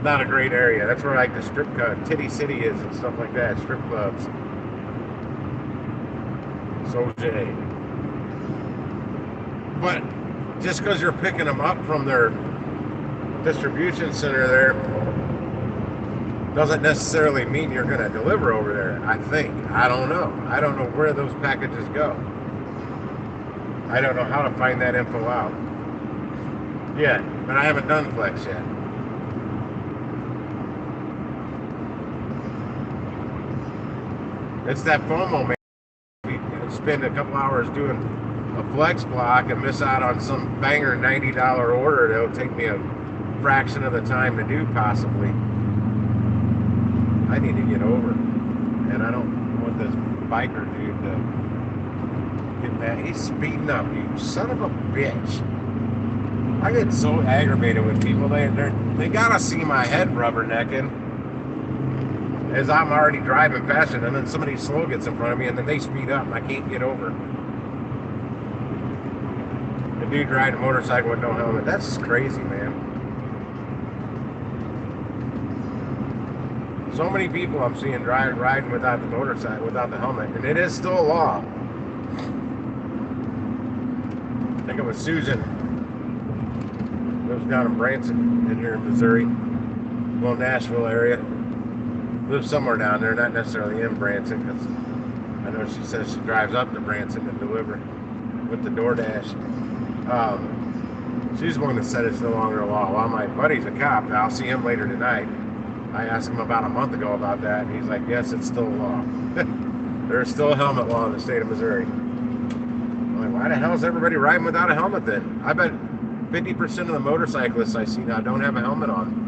Not a great area. That's where like the strip Titty City is and stuff like that. Strip clubs. Sauget. But just because you're picking them up from their distribution center there doesn't necessarily mean you're going to deliver over there, I think. I don't know. I don't know where those packages go. I don't know how to find that info out. Yeah, but I haven't done Flex yet. It's that FOMO, man. We spend a couple hours doing a Flex block and miss out on some banger $90 order that'll take me a fraction of the time to do, possibly. I need to get over, and I don't want this biker dude to get mad. He's speeding up, you son of a bitch. I get so aggravated with people. They gotta see my head rubbernecking as I'm already driving faster, and then somebody slow gets in front of me, and then they speed up, and I can't get over. The dude riding a motorcycle with no helmet. That's just crazy, man. So many people I'm seeing riding without the motorcycle, without the helmet, and it is still a law. I think it was Susan. Lives down in Branson, in here in Missouri, well, Nashville area. Lives somewhere down there, not necessarily in Branson, because I know she says she drives up to Branson to deliver with the DoorDash. She's the one that said it's no longer a law. Well, my buddy's a cop. Now I'll see him later tonight. I asked him about a month ago about that, and he's like, yes, it's still a law. There's still a helmet law in the state of Missouri. I'm like, why the hell is everybody riding without a helmet then? I bet 50% of the motorcyclists I see now don't have a helmet on.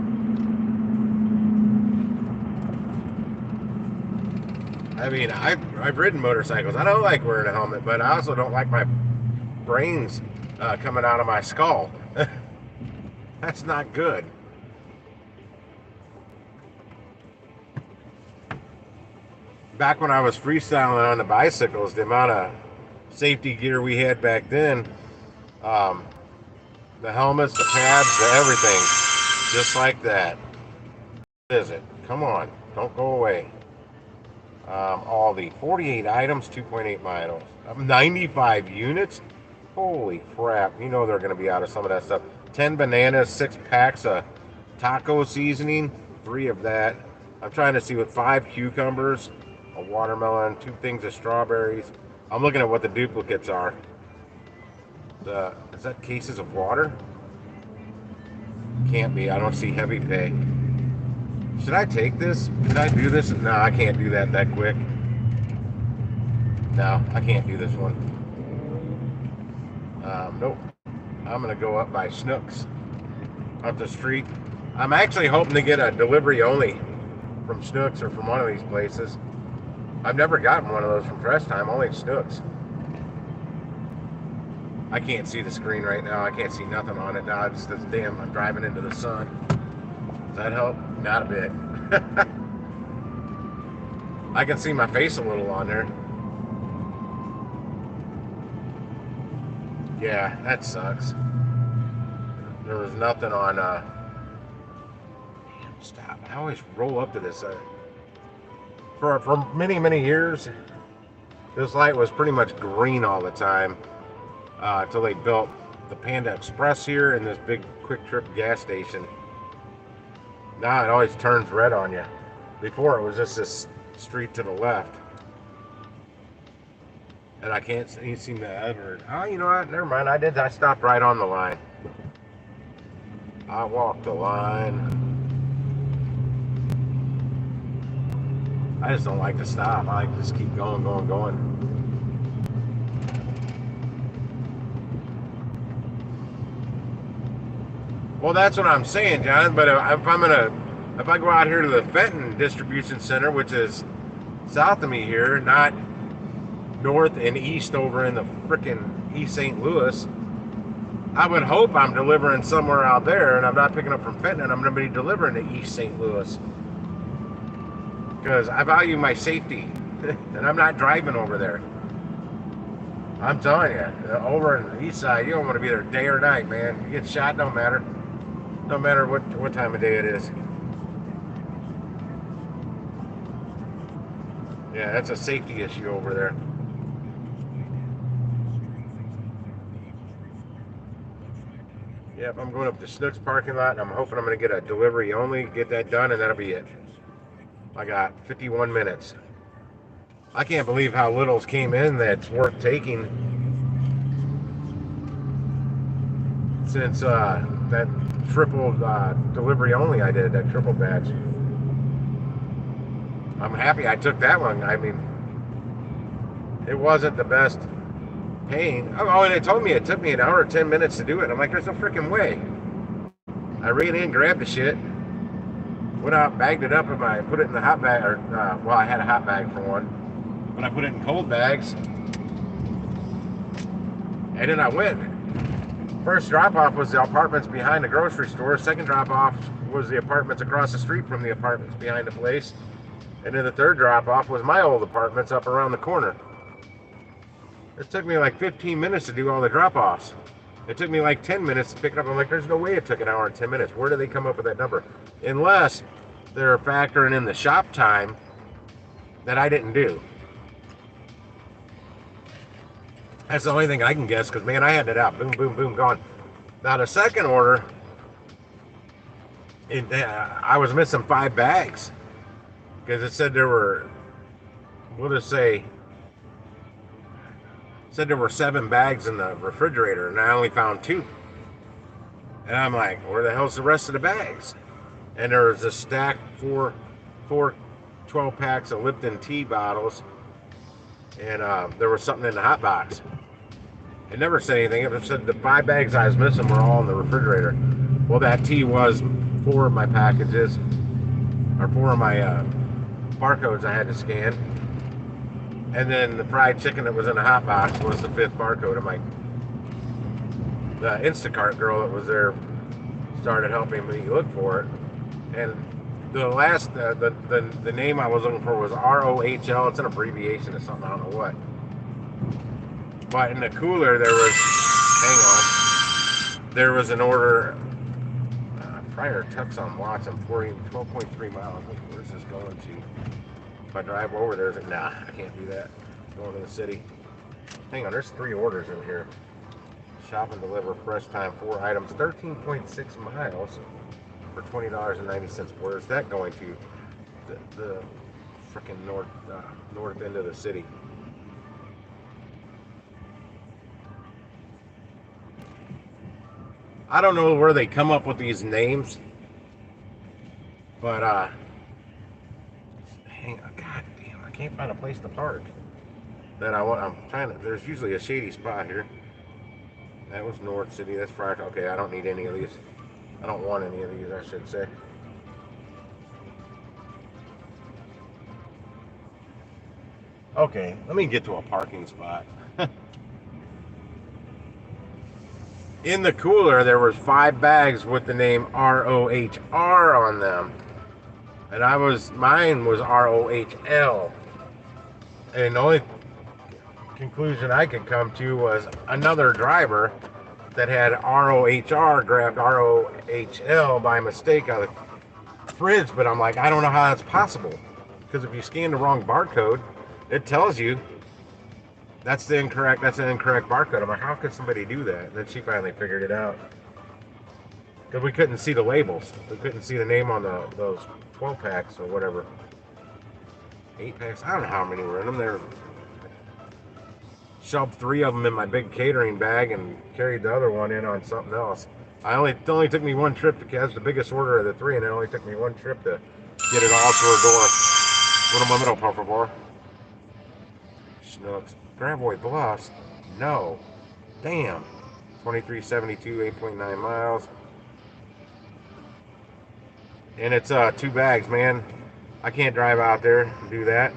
I mean, I've ridden motorcycles. I don't like wearing a helmet, but I also don't like my brains coming out of my skull. That's not good. Back when I was freestyling on the bicycles, the amount of safety gear we had back then, the helmets, the pads, the everything, just like that. What is it? Come on, don't go away. All the 48 items, 2.8 miles, 95 units. Holy crap! You know they're going to be out of some of that stuff. 10 bananas, 6 packs of taco seasoning, 3 of that. I'm trying to see with 5 cucumbers, a watermelon, 2 things of strawberries. I'm looking at what the duplicates are. Is that cases of water? Can't be. I don't see heavy pay. Should I take this? Should I do this? No, I can't do that quick. No, I can't do this one. Nope. I'm going to go up by Schnucks, up the street. I'm actually hoping to get a delivery only from Schnucks or from one of these places. I've never gotten one of those from Fresh Time, only Schnucks. I can't see the screen right now. I can't see nothing on it now. It's this damn, I'm driving into the sun. Does that help? Not a bit. I can see my face a little on there. Yeah, that sucks. There was nothing on, damn, stop. I always roll up to this for many years, this light was pretty much green all the time until they built the Panda Express here and this big quick trip gas station. Now it always turns red on you. Before it was just this street to the left. And I can't seem to ever. Oh, you know what? Never mind. I stopped right on the line. I walked the line. I just don't like to stop. I like to just keep going. Well, that's what I'm saying, John. But if I go out here to the Fenton Distribution Center, which is south of me here, not north and east over in the frickin' East St. Louis, I would hope I'm delivering somewhere out there, and I'm not picking up from Fenton, and I'm going to be delivering to East St. Louis. Because I value my safety, and I'm not driving over there. I'm telling you, over in the east side, you don't want to be there day or night, man. You get shot, don't matter. No matter what time of day it is. Yeah, that's a safety issue over there. Yep, I'm going up to Snook's parking lot, and I'm hoping I'm going to get a delivery only, get that done, and that'll be it. I got 51 minutes. I can't believe how little's came in that's worth taking since that triple delivery only I did, that triple batch. I'm happy I took that one. I mean, it wasn't the best paying. Oh, and it told me it took me an hour or 10 minutes to do it. I'm like, there's no freaking way. I ran in, grabbed the shit, went out, bagged it up, and I put it in the hot bag, or, well, I had a hot bag for one, but I put it in cold bags, and then I went. First drop-off was the apartments behind the grocery store. Second drop-off was the apartments across the street from the apartments behind the place. And then the third drop-off was my old apartments up around the corner. It took me like 15 minutes to do all the drop-offs. It took me like 10 minutes to pick it up. I'm like, there's no way it took an hour and 10 minutes. Where do they come up with that number? Unless they're factoring in the shop time that I didn't do. That's the only thing I can guess, because, man, I had it out. Boom, boom, boom, gone. Now, the second order, I was missing 5 bags. Because it said there were, we'll just say, said there were 7 bags in the refrigerator, and I only found 2. And I'm like, where the hell's the rest of the bags? And there was a stack, four 12 packs of Lipton tea bottles, and there was something in the hot box. It never said anything. It said the 5 bags I was missing were all in the refrigerator. Well, that tea was 4 of my packages, or 4 of my barcodes I had to scan. And then the fried chicken that was in the hot box was the 5th barcode. I'm like, the Instacart girl that was there started helping me look for it. And the last, the name I was looking for was ROHL. It's an abbreviation of something, I don't know what. But in the cooler, there was, hang on, there was an order, prior Tucson Watts. I'm 12.3 miles. Where's this going to? If I drive over there, it's like, nah, I can't do that. Going to the city. Hang on, there's 3 orders in here. Shop and deliver, fresh time, 4 items, 13.6 miles for $20.90. Where's that going to? The freaking north end of the city. I don't know where they come up with these names, but hang on, god damn, I can't find a place to park. That I'm trying to. There's usually a shady spot here. That was North City. That's Friday. Okay, I don't need any of these. I don't want any of these, I should say. Okay, let me get to a parking spot. In the cooler, there was 5 bags with the name ROHR on them. And mine was ROHL. And the only conclusion I could come to was another driver that had ROHR grabbed ROHL by mistake out of the fridge. But I'm like, I don't know how that's possible. because if you scan the wrong barcode, it tells you that's an incorrect barcode. I'm like, how could somebody do that? And then she finally figured it out. Because we couldn't see the labels. We couldn't see the name on those 12 packs or whatever. 8 packs. I don't know how many were in them. There. Shoved 3 of them in my big catering bag and carried the other one in on something else. It only took me one trip to catch the biggest order of the 3, and it only took me one trip to get it all through a door. Un momento, por favor. Schnooks. Gravois Bluffs? No. Damn. 2372, 8.9 miles. And it's 2 bags, man. I can't drive out there and do that.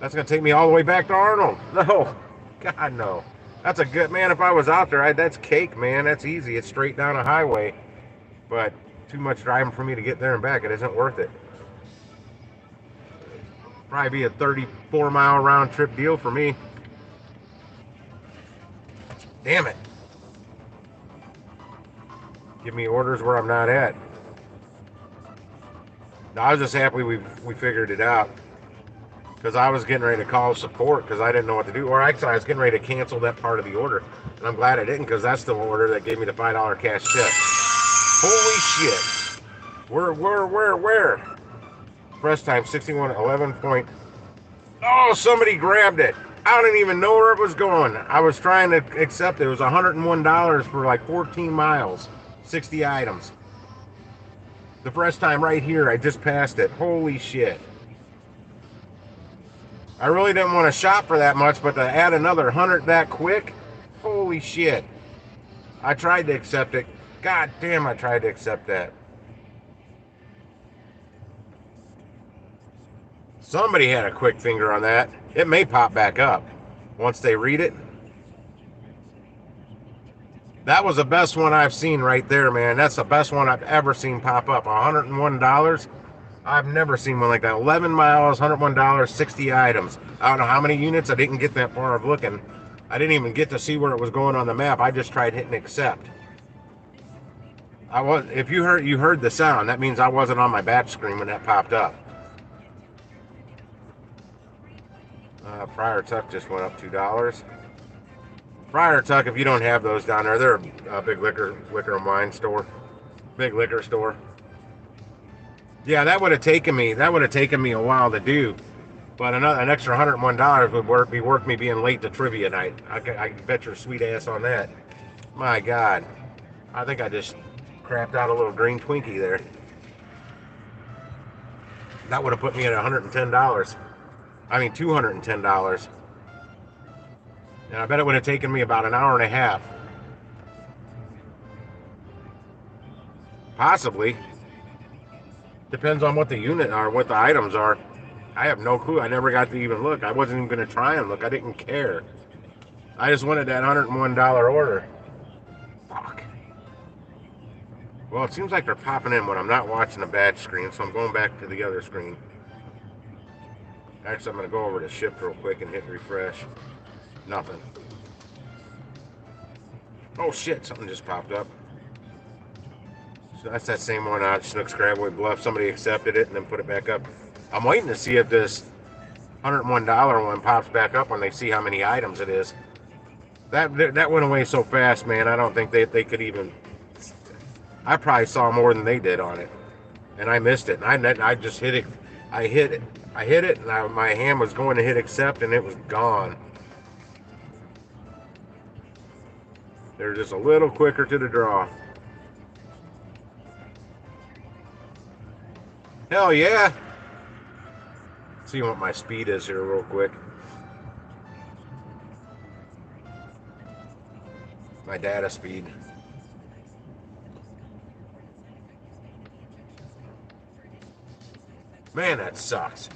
That's going to take me all the way back to Arnold. No. God, no. That's a good, man, if I was out there, that's cake, man. That's easy. It's straight down a highway. But too much driving for me to get there and back. It isn't worth it. Probably be a 34-mile round trip deal for me. Damn it. Give me orders where I'm not at. No, I was just happy we figured it out. Because I was getting ready to call support because I didn't know what to do. Or actually, I was getting ready to cancel that part of the order. And I'm glad I didn't because that's the order that gave me the $5 cash tip. Holy shit. Where? Press time, 61:11 point. Oh, somebody grabbed it. I didn't even know where it was going. I was trying to accept it. It was $101 for like 14 miles, 60 items. The first time right here, I just passed it. Holy shit. I really didn't want to shop for that much, but to add another 100 that quick, holy shit. I tried to accept it. God damn, I tried to accept that. Somebody had a quick finger on that. It may pop back up once they read it. That was the best one I've seen right there, man. That's the best one I've ever seen pop up. $101. I've never seen one like that. 11 miles, $101, 60 items. I don't know how many units. I didn't get that far of looking. I didn't even get to see where it was going on the map. I just tried hitting accept. If you heard the sound, that means I wasn't on my batch screen when that popped up. Friar Tuck just went up $2. Friar Tuck, if you don't have those down there, they're a big liquor and wine store, big liquor store. Yeah, that would have taken me a while to do, but an extra $101 would be worth me being late to trivia night. I bet your sweet ass on that. My God, I think I just crapped out a little green Twinkie there. That would have put me at $110. I mean $210. And I bet it would have taken me about an hour and a half. Possibly. Depends on what the unit are, what the items are. I have no clue. I never got to even look. I wasn't even going to try and look. I didn't care. I just wanted that $101 order. Fuck. Well, it seems like they're popping in when I'm not watching the batch screen, so I'm going back to the other screen. Actually, I'm going to go over to Shipt real quick and hit refresh. Nothing. Oh shit, something just popped up. So that's that same one out, Schnucks Gravois Bluff. Somebody accepted it and then put it back up. I'm waiting to see if this $101 one pops back up when they see how many items it is. That went away so fast, man. I don't think they could even. I probably saw more than they did on it, and I missed it. And I just hit it. I hit it, and my hand was going to hit accept, and it was gone. They're just a little quicker to the draw. Hell yeah! See what my speed is here real quick. My data speed. Man, that sucks.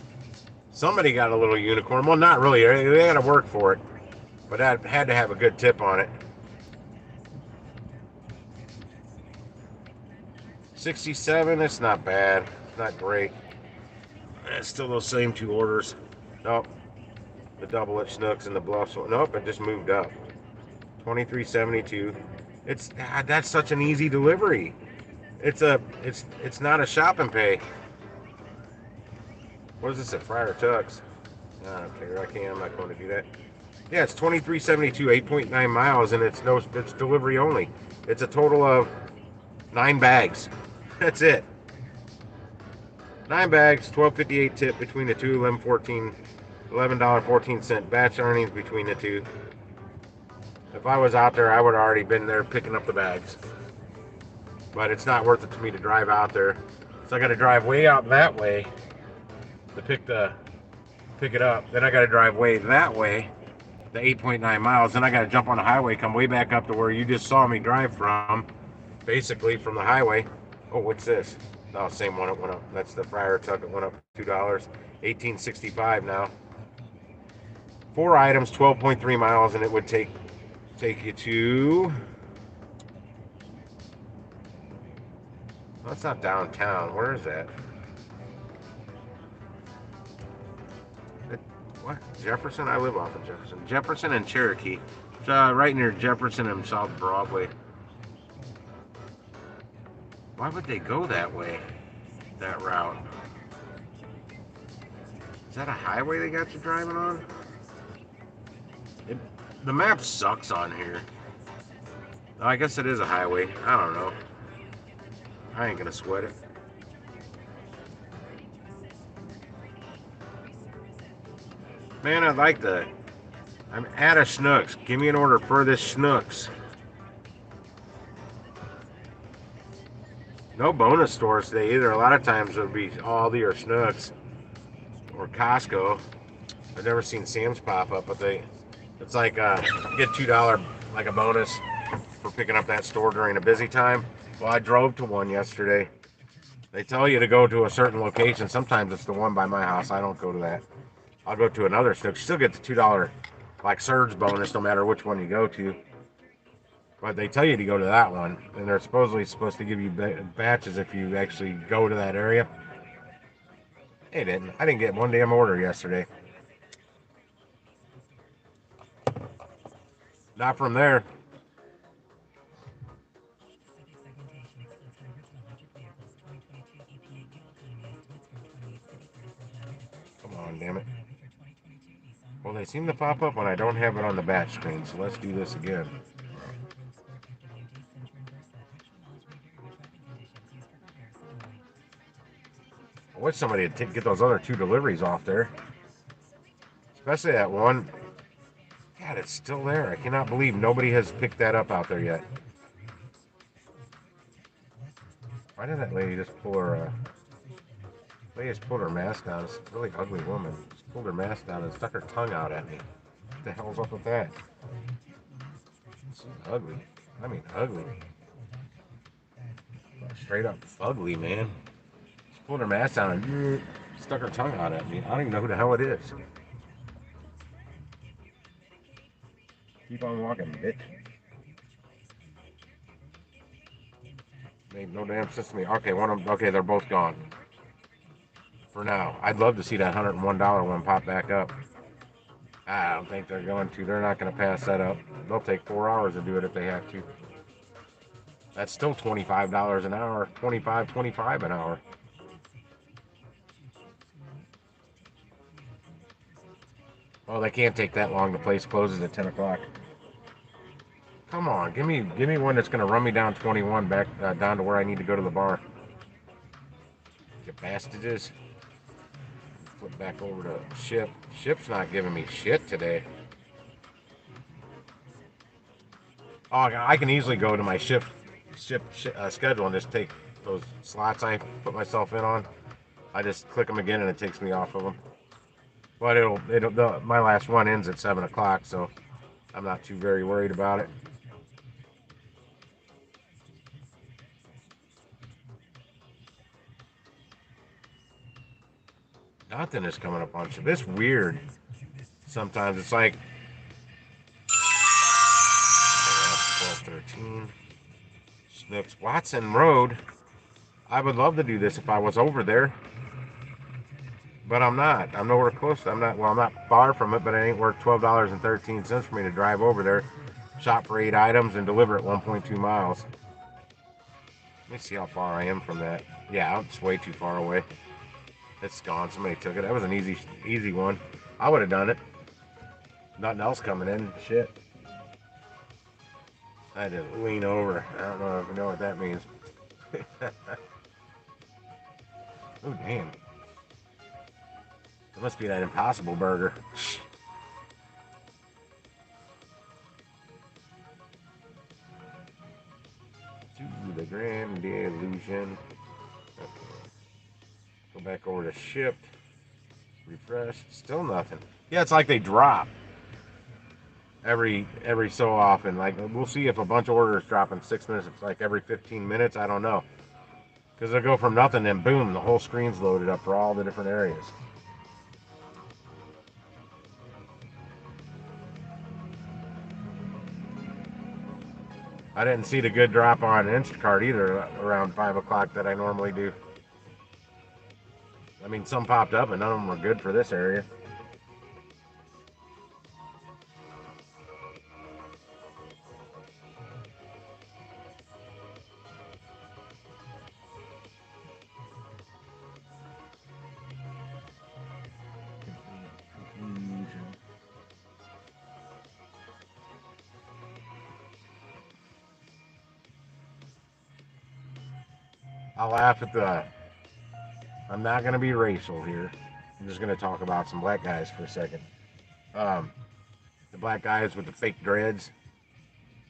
Somebody got a little unicorn. Well, not really. They had to work for it. But I had to have a good tip on it. 67, it's not bad. It's not great. It's still those same 2 orders. Nope. The double at Schnucks and the Bluffs. Nope, it just moved up. 2372. That's such an easy delivery. It's not a shop and pay. What is this at Friar Tuck's? I don't care. I can't. I'm not going to do that. Yeah, it's 2372, 8.9 miles, and it's delivery only. It's a total of 9 bags. That's it. 9 bags, 12.58 tip between the two, $11.14 batch earnings between the two. If I was out there, I would have already been there picking up the bags. But it's not worth it to me to drive out there. So I got to drive way out that way to pick it up. Then I got to drive way that way, the 8.9 miles. Then I got to jump on the highway, come way back up to where you just saw me drive from, basically from the highway. Oh, what's this? No, same one. It went up. That's the Friar Tuck. It went up $2, $18.65 now. 4 items, 12.3 miles, and it would take you to. That's not downtown. Where is that? What? Jefferson? I live off of Jefferson. Jefferson and Cherokee. It's right near Jefferson and South Broadway. Why would they go that way? That route? Is that a highway they got you driving on? The map sucks on here. Oh, I guess it is a highway. I don't know. I ain't gonna sweat it. Man, I'd like that. I'm at a Schnucks. Give me an order for this Schnucks. No bonus stores today either. A lot of times it would be Aldi or Schnucks or Costco. I've never seen Sam's pop up, but it's like get $2 like a bonus for picking up that store during a busy time. Well, I drove to one yesterday. They tell you to go to a certain location. Sometimes it's the one by my house. I don't go to that. I'll go to another Schnucks. Still get the $2 like surge bonus no matter which one you go to. But they tell you to go to that one, and they're supposed to give you batches if you actually go to that area. They didn't. I didn't get one damn order yesterday. Not from there. Come on, damn it. Well, they seem to pop up when I don't have it on the batch screen, so let's do this again. I wish somebody would get those other 2 deliveries off there. Especially that one. God, it's still there. I cannot believe nobody has picked that up out there yet. Why did that lady just pull her mask down? It's a really ugly woman. Just pulled her mask down and stuck her tongue out at me. What the hell's up with that? It's ugly. I mean ugly. Straight up ugly, man. Just pulled her mask down and stuck her tongue out at me. I don't even know who the hell it is. Keep on walking, bitch. Made no damn sense to me. Okay, okay, they're both gone. For now. I'd love to see that $101 one pop back up. I don't think they're going to. They're not going to pass that up. They'll take 4 hours to do it if they have to. That's still $25 an hour. $25 an hour. Oh, they can't take that long. The place closes at 10 o'clock. Come on, give me one that's going to run me down 21 back down to where I need to go to the bar. You bastards. Flip back over to Shipt. Shipt's not giving me shit today. Oh, I can easily go to my Shipt schedule and just take those slots I put myself in on. I just click them again and it takes me off of them. But my last one ends at 7 o'clock, so I'm not too very worried about it. Nothing is coming up on Shipt. It's weird. Sometimes it's like 1213 Schnucks Watson Road. I would love to do this if I was over there, but I'm not. I'm nowhere close. I'm not far from it, but it ain't worth $12.13 for me to drive over there, shop for 8 items, and deliver at 1.2 miles. Let me see how far I am from that. Yeah, it's way too far away. It's gone. Somebody took it. That was an easy one. I would have done it. Nothing else coming in. Shit. I had to lean over. I don't know if you know what that means. Oh, damn. It must be that Impossible Burger. To the Grand Illusion. Okay. Go back over to Shipt. Refresh. Still nothing. Yeah, it's like they drop every so often. Like, we'll see if a bunch of orders drop in 6 minutes. It's like every 15 minutes. I don't know. Because they'll go from nothing, then boom, the whole screen's loaded up for all the different areas. I didn't see the good drop on Instacart either around 5 o'clock that I normally do. I mean, some popped up, and none of them were good for this area. I'll laugh at the. I'm not going to be racial here. I'm just going to talk about some black guys for a second. The black guys with the fake dreads.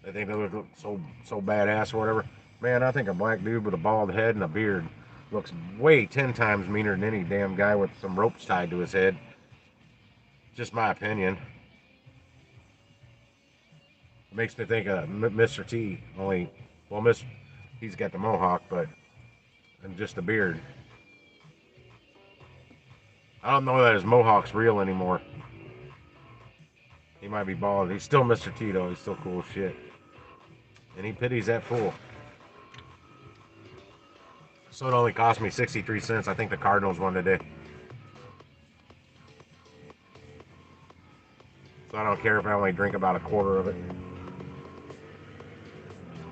They think they look so badass or whatever. Man, I think a black dude with a bald head and a beard looks way 10 times meaner than any damn guy with some ropes tied to his head. Just my opinion. It makes me think of Mr. T. Only, well, he's got the mohawk, but and just a beard. I don't know that his mohawk's real anymore. He might be bald. He's still Mr. T though. He's still cool as shit. And he pities that fool. So it only cost me 63 cents. I think the Cardinals won today. So I don't care if I only drink about a quarter of it.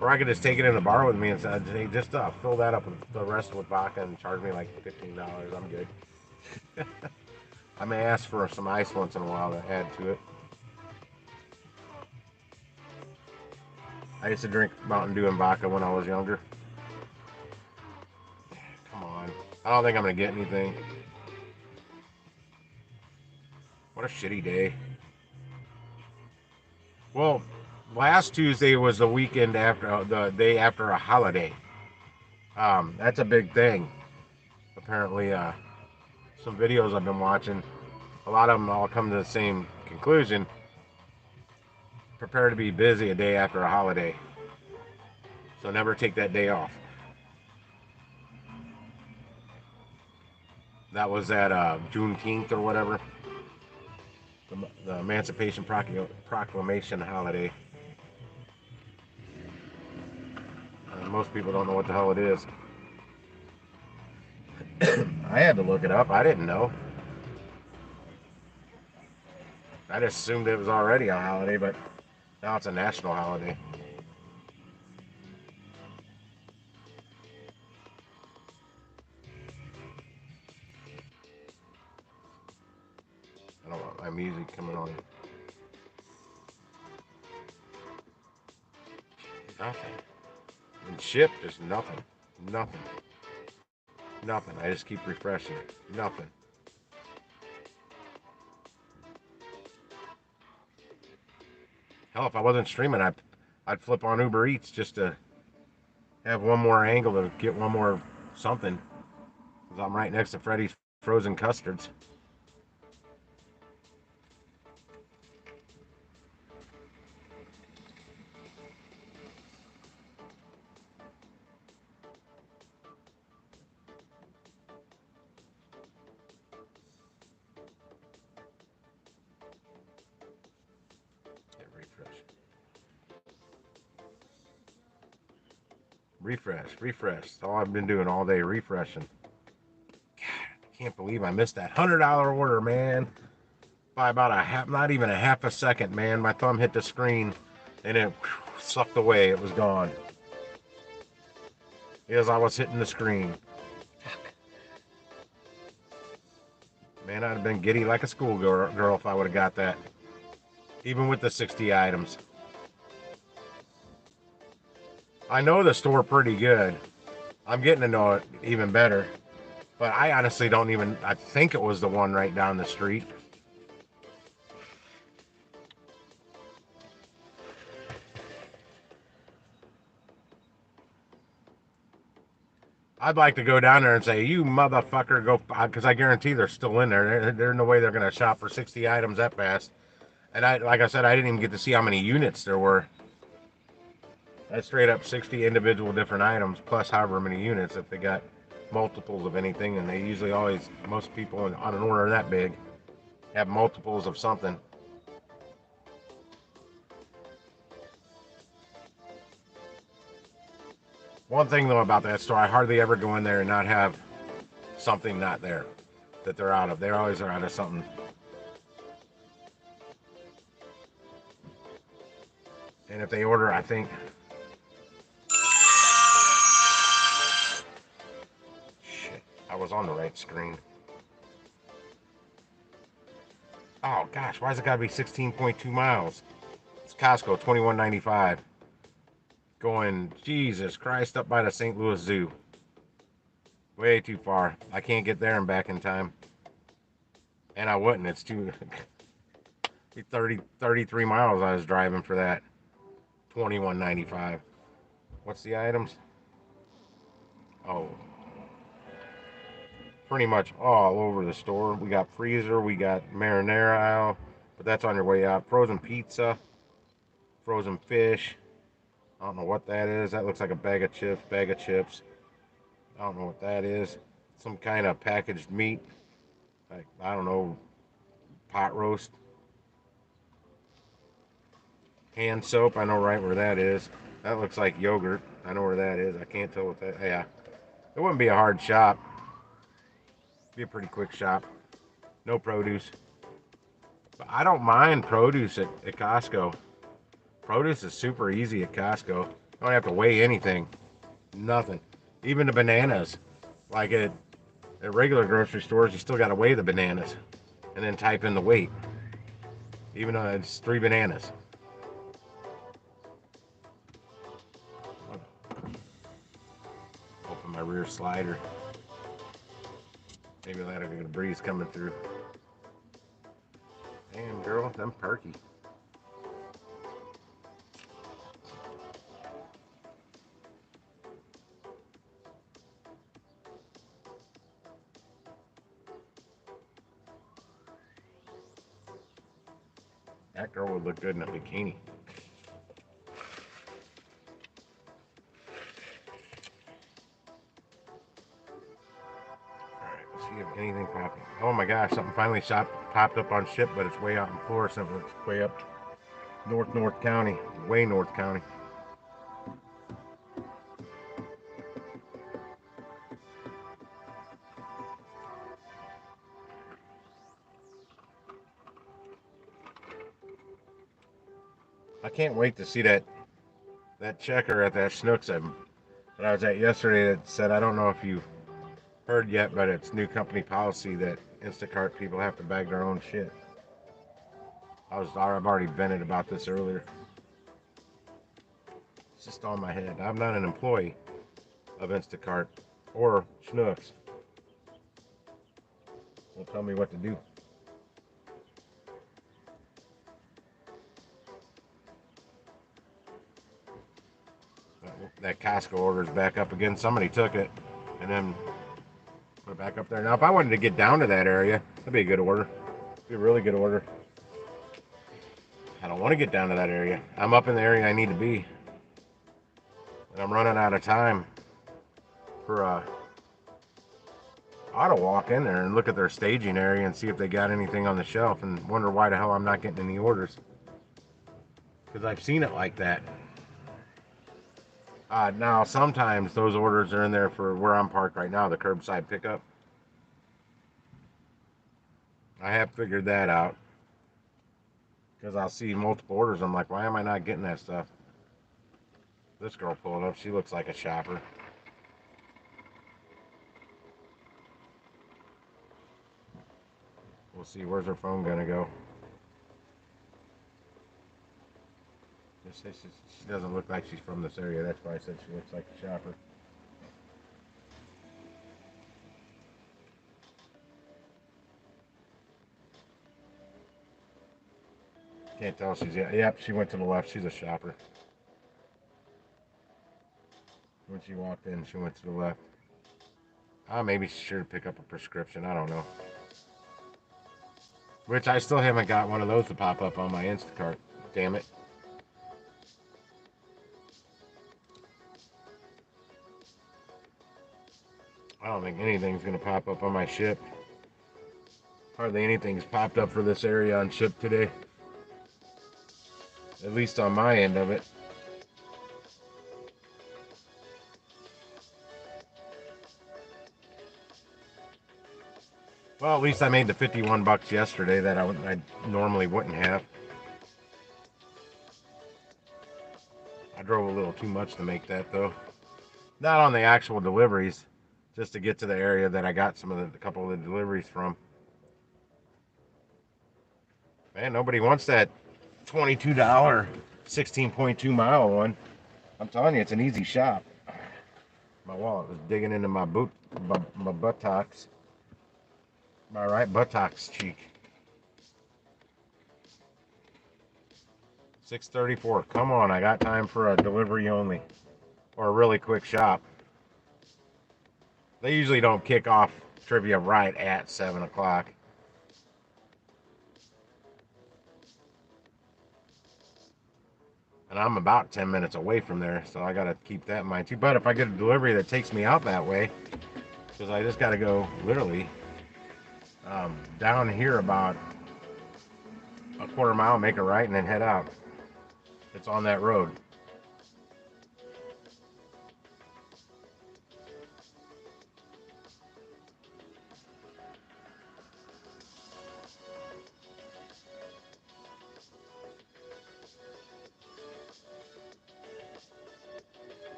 Or I could just take it in the bar with me and say, just fill that up with the rest with vodka and charge me like $15. I'm good. I may ask for some ice once in a while to add to it. I used to drink Mountain Dew and vodka when I was younger. Come on. I don't think I'm going to get anything. What a shitty day. Well, last Tuesday was the weekend after the day after a holiday. That's a big thing. Apparently, some videos I've been watching, a lot of them all come to the same conclusion. Prepare to be busy a day after a holiday. So never take that day off. That was at Juneteenth or whatever. The Emancipation Proclamation holiday. Most people don't know what the hell it is. I had to look it up. I didn't know. I just assumed it was already a holiday, but now it's a national holiday. I don't want my music coming on. Nothing. And Shipt is nothing. Nothing. Nothing. I just keep refreshing it. Nothing. Hell, if I wasn't streaming, I'd flip on Uber Eats just to have one more angle to get one more something. Because I'm right next to Freddy's frozen custards. Refresh. That's all I've been doing all day, refreshing. God, I can't believe I missed that $100 order, man. By about not even a half a second, man. My thumb hit the screen and it sucked away. It was gone. As I was hitting the screen. Man, I'd have been giddy like a schoolgirl if I would have got that. Even with the 60 items. I know the store pretty good. I'm getting to know it even better. But I honestly don't even, I think it was the one right down the street. I'd like to go down there and say, you motherfucker, go, because I guarantee they're still in there. There's no way they're going to shop for 60 items that fast. And like I said, I didn't even get to see how many units there were. That's straight up 60 individual different items, plus however many units if they got multiples of anything. And they usually always, most people on an order that big, have multiples of something. One thing though about that store, I hardly ever go in there and not have something not there that they're out of. They always are out of something. And if they order, I think, shit, I was on the right screen. Oh gosh, why's it gotta be 16.2 miles? It's Costco, $21.95. Going, Jesus Christ, up by the St. Louis Zoo. Way too far. I can't get there and back in time. And I wouldn't. It's too 33 miles I was driving for that. $21.95. What's the items? Oh, pretty much all over the store. We got freezer, we got marinara aisle, but that's on your way out. Frozen pizza, frozen fish. I don't know what that is. That looks like a bag of chips. I don't know what that is. Some kind of packaged meat. Like, I don't know, pot roast. Hand soap, I know right where that is. That looks like yogurt. I know where that is. I can't tell what that, yeah. It wouldn't be a hard shop. It'd be a pretty quick shop. No produce. But I don't mind produce at Costco. Produce is super easy at Costco. You don't have to weigh anything. Nothing. Even the bananas. Like at regular grocery stores, you still got to weigh the bananas and then type in the weight. Even though it's 3 bananas. Open my rear slider. Maybe that'll get a breeze coming through. Damn, girl, them perky. That girl would look good in a bikini. Alright, let's see if anything popping. Oh my gosh, something finally popped up on Shipt, but it's way out in Florida. It's way up North County. Way North County. I can't wait to see that checker at that Snooks that I was at yesterday that said, I don't know if you heard yet, but it's new company policy that Instacart people have to bag their own shit. I've already vented about this earlier. It's just on my head. I'm not an employee of Instacart or Snooks. Don't tell me what to do. That Costco order's back up again. Somebody took it and then put it back up there. Now, if I wanted to get down to that area, that'd be a good order. It'd be a really good order. I don't want to get down to that area. I'm up in the area I need to be. And I'm running out of time for I ought to walk in there and look at their staging area and see if they got anything on the shelf and wonder why the hell I'm not getting any orders. Because I've seen it like that. Now, sometimes those orders are in there for where I'm parked right now, the curbside pickup. I have figured that out. Because I'll see multiple orders. I'm like, why am I not getting that stuff? This girl pulled up. She looks like a shopper. Let's see, where's her phone gonna go? She doesn't look like she's from this area. That's why I said she looks like a shopper. Can't tell she's, yep, she went to the left. She's a shopper. When she walked in, she went to the left. Maybe she should pick up a prescription. I don't know. Which I still haven't got one of those to pop up on my Instacart. Damn it. I don't think anything's going to pop up on my Shipt. Hardly anything's popped up for this area on Shipt today. At least on my end of it. Well, at least I made the 51 bucks yesterday that I normally wouldn't have. I drove a little too much to make that though. Not on the actual deliveries, just to get to the area that I got a couple of the deliveries from. Man, nobody wants that $22 16.2 mile one. I'm telling you, it's an easy shop. My wallet was digging into my buttocks. My right buttocks cheek. 6:34. Come on, I got time for a delivery only. Or a really quick shop. They usually don't kick off trivia right at 7 o'clock. And I'm about 10 minutes away from there, so I gotta keep that in mind too. But if I get a delivery that takes me out that way, because I just gotta go literally down here about a quarter mile, make a right, and then head out. It's on that road.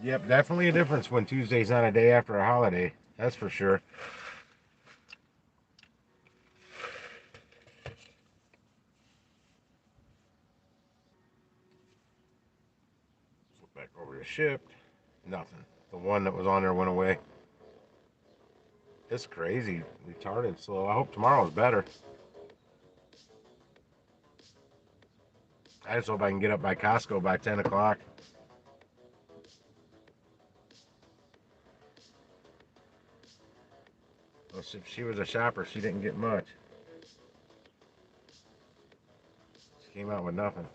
Yep, definitely a difference when Tuesday's not a day after a holiday. That's for sure. Flip back over to Shipt. Nothing. The one that was on there went away. It's crazy. Retarded slow. I hope tomorrow's better. I just hope I can get up by Costco by 10 o'clock. If she was a shopper, she didn't get much. She came out with nothing.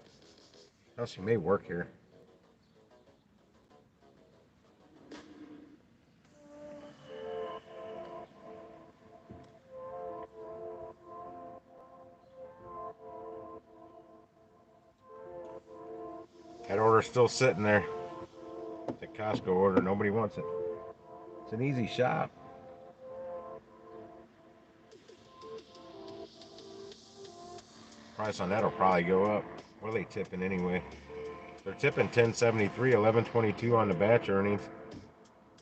Well, she may work here. That order's still sitting there. The Costco order, nobody wants it. It's an easy shop. Price on that'll probably go up. What are they tipping anyway? They're tipping 1073, 1122 on the batch earnings.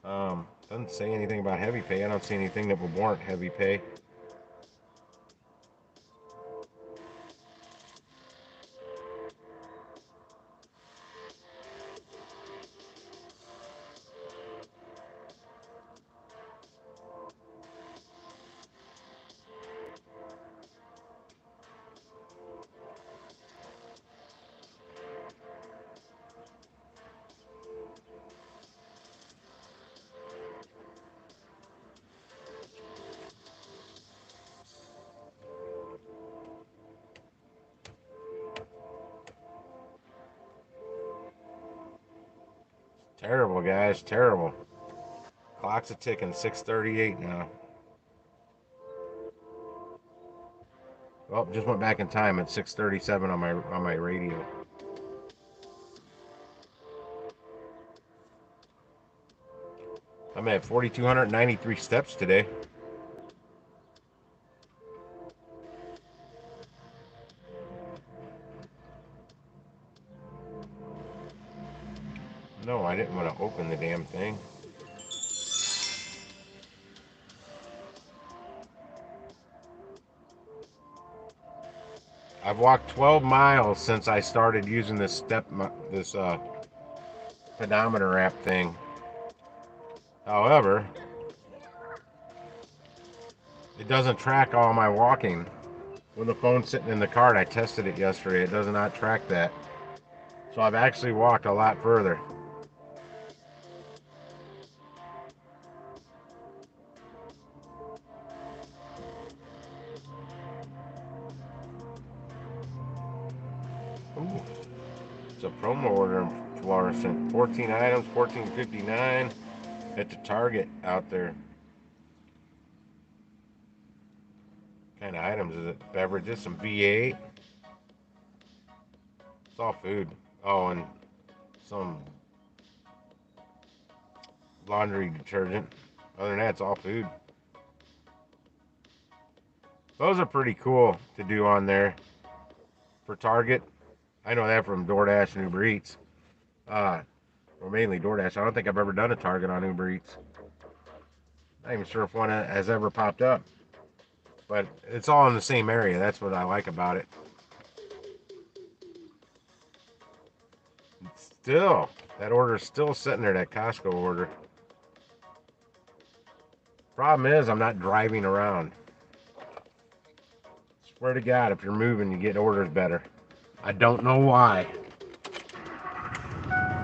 Doesn't say anything about heavy pay. I don't see anything that would warrant heavy pay. Terrible, guys. Terrible. Clock's a ticking. 6:38 now. Well, just went back in time at 6:37 on my radio. I'm at 4,293 steps today. No, I didn't want to open the damn thing. I've walked 12 miles since I started using this pedometer app thing. However, it doesn't track all my walking. When the phone's sitting in the cart, I tested it yesterday. It does not track that. So I've actually walked a lot further. Ooh, it's a promo order in fluorescent. 14 items, $14.59 at the Target out there. What kind of items is it? Beverages, some V8. It's all food. Oh, and some laundry detergent. Other than that, it's all food. Those are pretty cool to do on there for Target. I know that from DoorDash and Uber Eats. Or mainly DoorDash. I don't think I've ever done a Target on Uber Eats. Not even sure if one has ever popped up. But it's all in the same area. That's what I like about it. Still, that order's still sitting there, that Costco order. Problem is, I'm not driving around. Swear to God, if you're moving, you get orders better. I don't know why.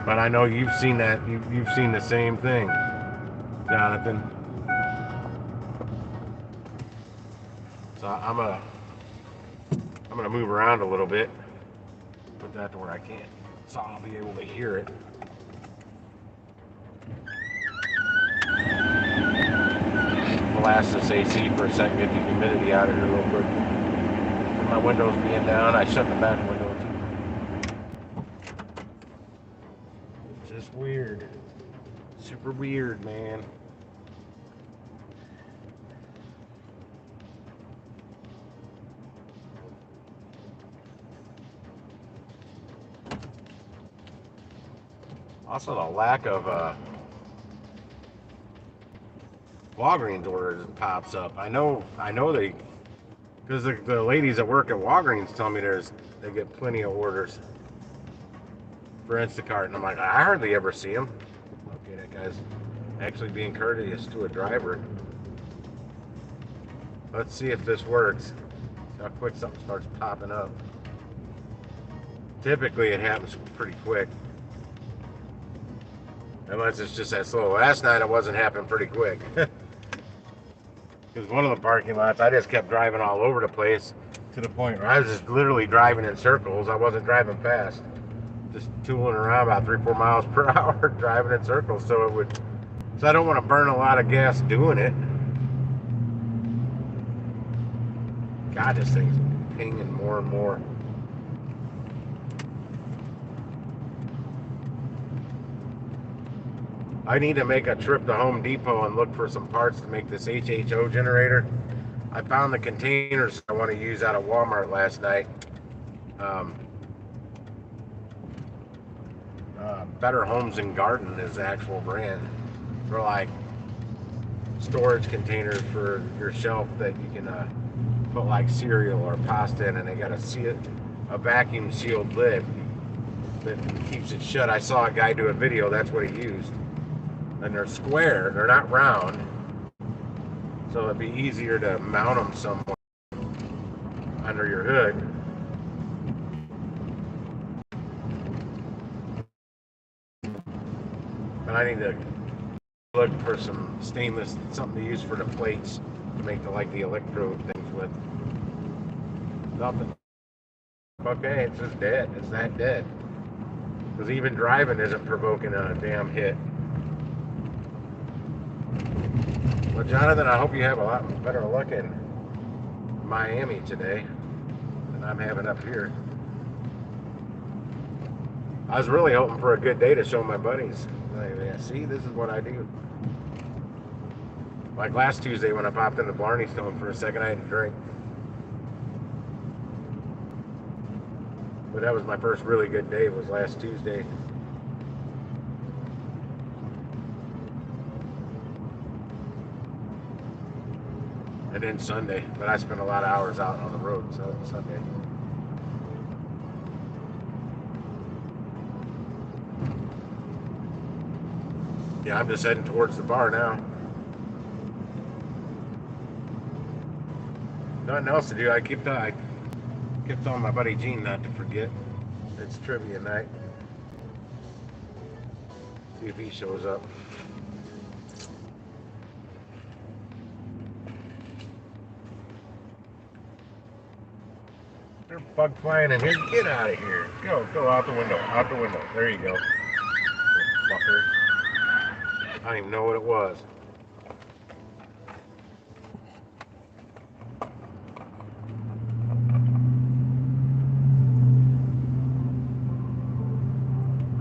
But I know you've seen that. You've seen the same thing, Jonathan. So I'm gonna move around a little bit. Put that to where I can't, so I'll be able to hear it. Blast this AC for a second, get the humidity out of here real quick. With my windows being down, I shut the back window too. It's just weird. Super weird, man. Also, the lack of Walgreens orders pops up. I know they, because the ladies that work at Walgreens tell me they get plenty of orders for Instacart, and I'm like, I hardly ever see them. Okay, that guy's actually being courteous to a driver. Let's see if this works. See how quick something starts popping up. Typically, it happens pretty quick. Unless it's just that slow. Last night, it wasn't happening pretty quick. Because one of the parking lots, I just kept driving all over the place to the point where I was just literally driving in circles. I wasn't driving fast. Just tooling around about 3-4 miles per hour, driving in circles. So I don't want to burn a lot of gas doing it. God, this thing's pinging more and more. I need to make a trip to Home Depot and look for some parts to make this HHO generator. I found the containers I want to use out of Walmart last night. Better Homes and Garden is the actual brand. They're like storage containers for your shelf that you can put like cereal or pasta in, and they got a vacuum sealed lid that keeps it shut. I saw a guy do a video, that's what he used. And they're square, they're not round, so it'd be easier to mount them somewhere under your hood. But I need to look for some stainless, something to use for the plates to make the electrode things with. Nothing. Okay, it's just dead. It's that dead. Because even driving isn't provoking a damn hit. Well, Jonathan, I hope you have a lot better luck in Miami today than I'm having up here. I was really hoping for a good day to show my buddies. Like, yeah, see, this is what I do. Like last Tuesday when I popped into Blarney Stone for a second, I had a drink. But that was my first really good day, was last Tuesday. And then Sunday, but I spent a lot of hours out on the road Sunday. Yeah, I'm just heading towards the bar now. Nothing else to do. I kept telling my buddy Gene not to forget. It's trivia night. See if he shows up. There's a bug flying in here. Get out of here. Go out the window. Out the window. There you go. Fucker. I don't even know what it was.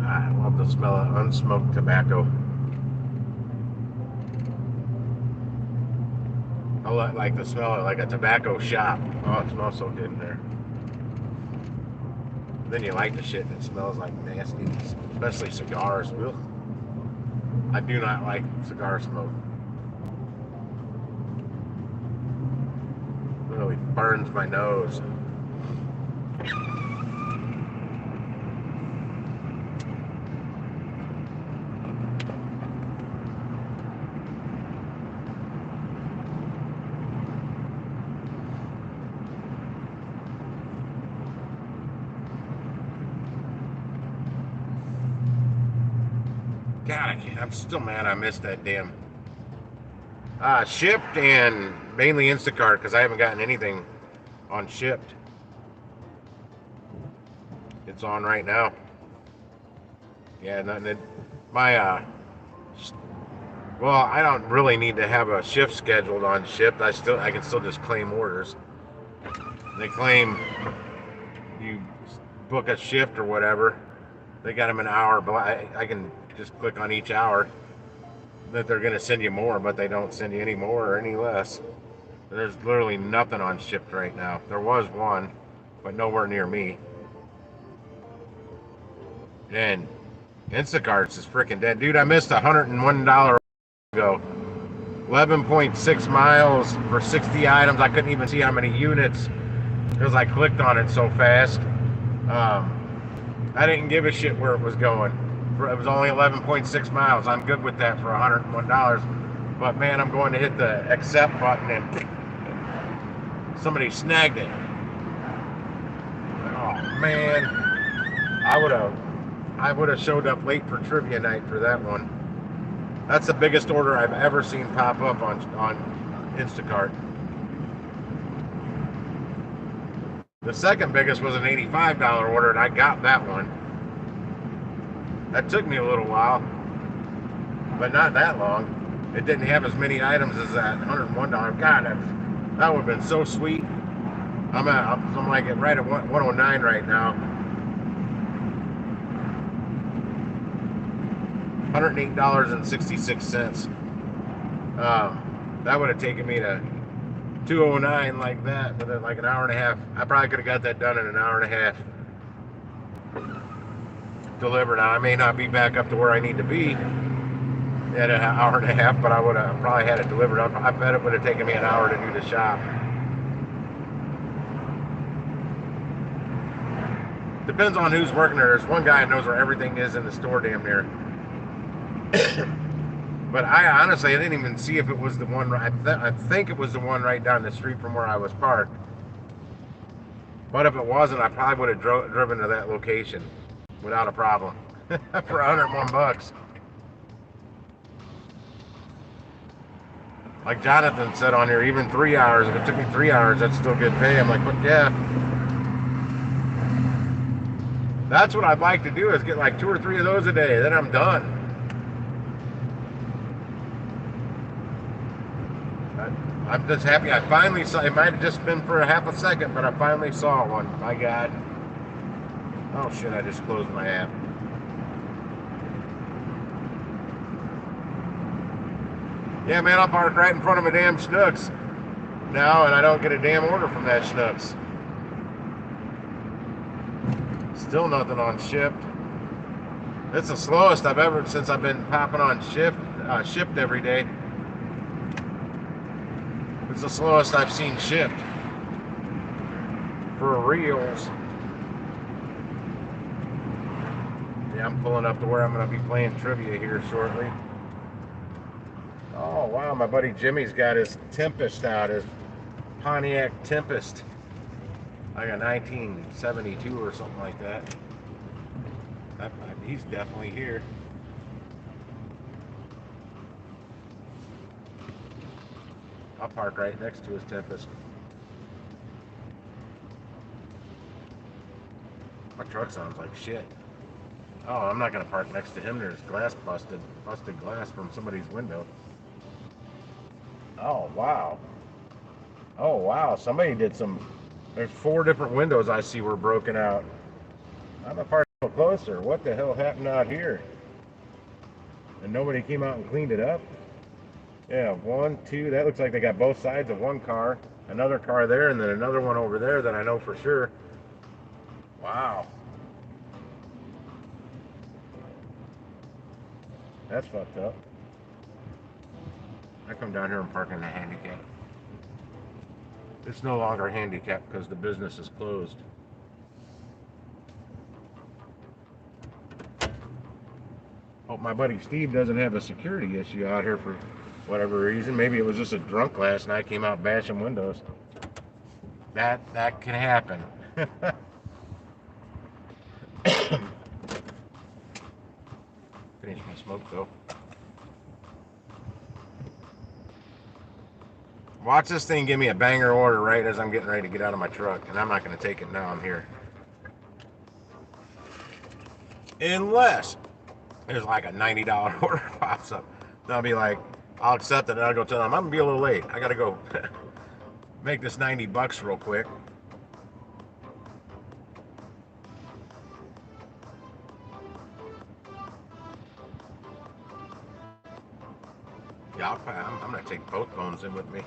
I love the smell of unsmoked tobacco. I like the smell of like a tobacco shop. Oh, it smells so good in there. Then you light the shit and it smells like nasty, especially cigars. Ugh. I do not like cigar smoke. It really burns my nose. God, I'm still mad I missed that damn Shipt and mainly Instacart because I haven't gotten anything on Shipt. It's on right now. Yeah, nothing. My well, I don't really need to have a shift scheduled on Shipt. I can still just claim orders. They claim you book a shift or whatever. They got them an hour, but I can just click on each hour that they're going to send you more, but they don't send you any more or any less. There's literally nothing on Shipt right now. There was one, but nowhere near me. And Instacart's is freaking dead. Dude, I missed $101 ago. 11.6 miles for 60 items. I couldn't even see how many units because I clicked on it so fast. I didn't give a shit where it was going. It was only 11.6 miles. I'm good with that for $101. But man, I'm going to hit the accept button and somebody snagged it. Oh man, I would have showed up late for trivia night for that one. That's the biggest order I've ever seen pop up on Instacart. The second biggest was an $85 order, and I got that one. That took me a little while, but not that long. It didn't have as many items as that $101. God, that would have been so sweet. I'm like right at 109 right now. $108.66. That would have taken me to 209 like that, within like an hour and a half. I probably could have got that done in an hour and a half. Delivered. Now, I may not be back up to where I need to be at an hour and a half, but I would have probably had it delivered up. I bet it would have taken me an hour to do the shop. Depends on who's working there. There's one guy that knows where everything is in the store damn near. But I honestly, I didn't even see if it was the one. I think it was the one right down the street from where I was parked. But if it wasn't, I probably would have driven to that location without a problem for $101. Like Jonathan said on here, even 3 hours. If it took me 3 hours, that's still good pay. I'm like, but yeah. That's what I'd like to do, is get like 2 or 3 of those a day. Then I'm done. I'm just happy I finally saw. It might have just been for a half a second, but I finally saw one. My God. Oh shit, I just closed my app. Yeah, man, I'll park right in front of a damn Schnucks now, and I don't get a damn order from that Schnucks. Still nothing on Shipt. It's the slowest I've ever, since I've been popping on Shipt every day. It's the slowest I've seen shipped. For reals. Yeah, I'm pulling up to where I'm going to be playing trivia here shortly. Oh, wow, my buddy Jimmy's got his Tempest out, his Pontiac Tempest. Like a 1972 or something like that. He's definitely here. I'll park right next to his Tempest. My truck sounds like shit. Oh, I'm not gonna park next to him. There's glass busted glass from somebody's window. Oh wow. Oh wow. Somebody did some. There's 4 different windows I see were broken out. I'm gonna park a little closer. What the hell happened out here? And nobody came out and cleaned it up? Yeah, 1, 2. That looks like they got both sides of one car. Another car there, and then another one over there that I know for sure. Wow. That's fucked up. I come down here and park in the handicap. It's no longer handicapped because the business is closed. Hope my buddy Steve doesn't have a security issue out here for whatever reason. Maybe it was just a drunk last night, came out bashing windows. That can happen. Finish my smoke though. Watch this thing give me a banger order right as I'm getting ready to get out of my truck, and I'm not going to take it now. I'm here. Unless there's like a $90 order pops up. Then I'll be like, I'll accept it and I'll go tell them I'm going to be a little late. I got to go make this $90 real quick. Yeah, I'm going to take both phones in with me.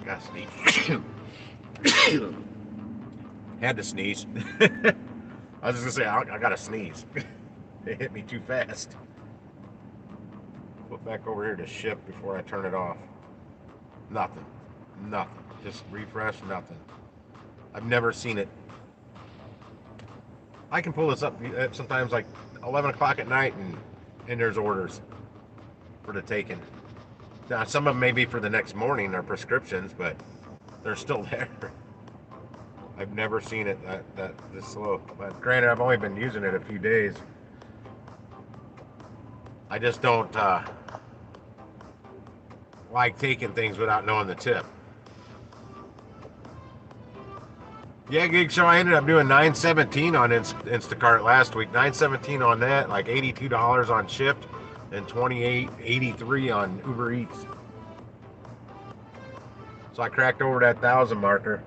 Got to sneeze. Had to sneeze. I was just going to say, I got to sneeze. It hit me too fast. Flip back over here to ship before I turn it off. Nothing. Nothing. Just refresh, nothing. I've never seen it. I can pull this up sometimes like 11 o'clock at night and there's orders for the taking. Now, some of them may be for the next morning or prescriptions, but they're still there. I've never seen it that this slow. But granted, I've only been using it a few days. I just don't like taking things without knowing the tip. Yeah, Gig Show, I ended up doing $9.17 on Instacart last week. $9.17 on that, like $82 on Shipt, and $28.83 on Uber Eats. So I cracked over that 1,000 marker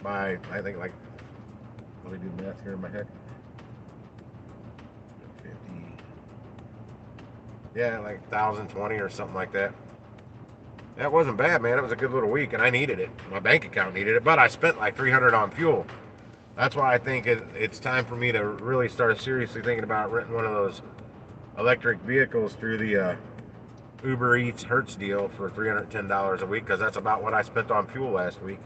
by, I think, like, let me do math here in my head. 50. Yeah, like 1,020 or something like that. That wasn't bad, man. It was a good little week, and I needed it. My bank account needed it, but I spent like $300 on fuel. That's why I think it's time for me to really start seriously thinking about renting one of those electric vehicles through the Uber Eats Hertz deal for $310 a week, because that's about what I spent on fuel last week.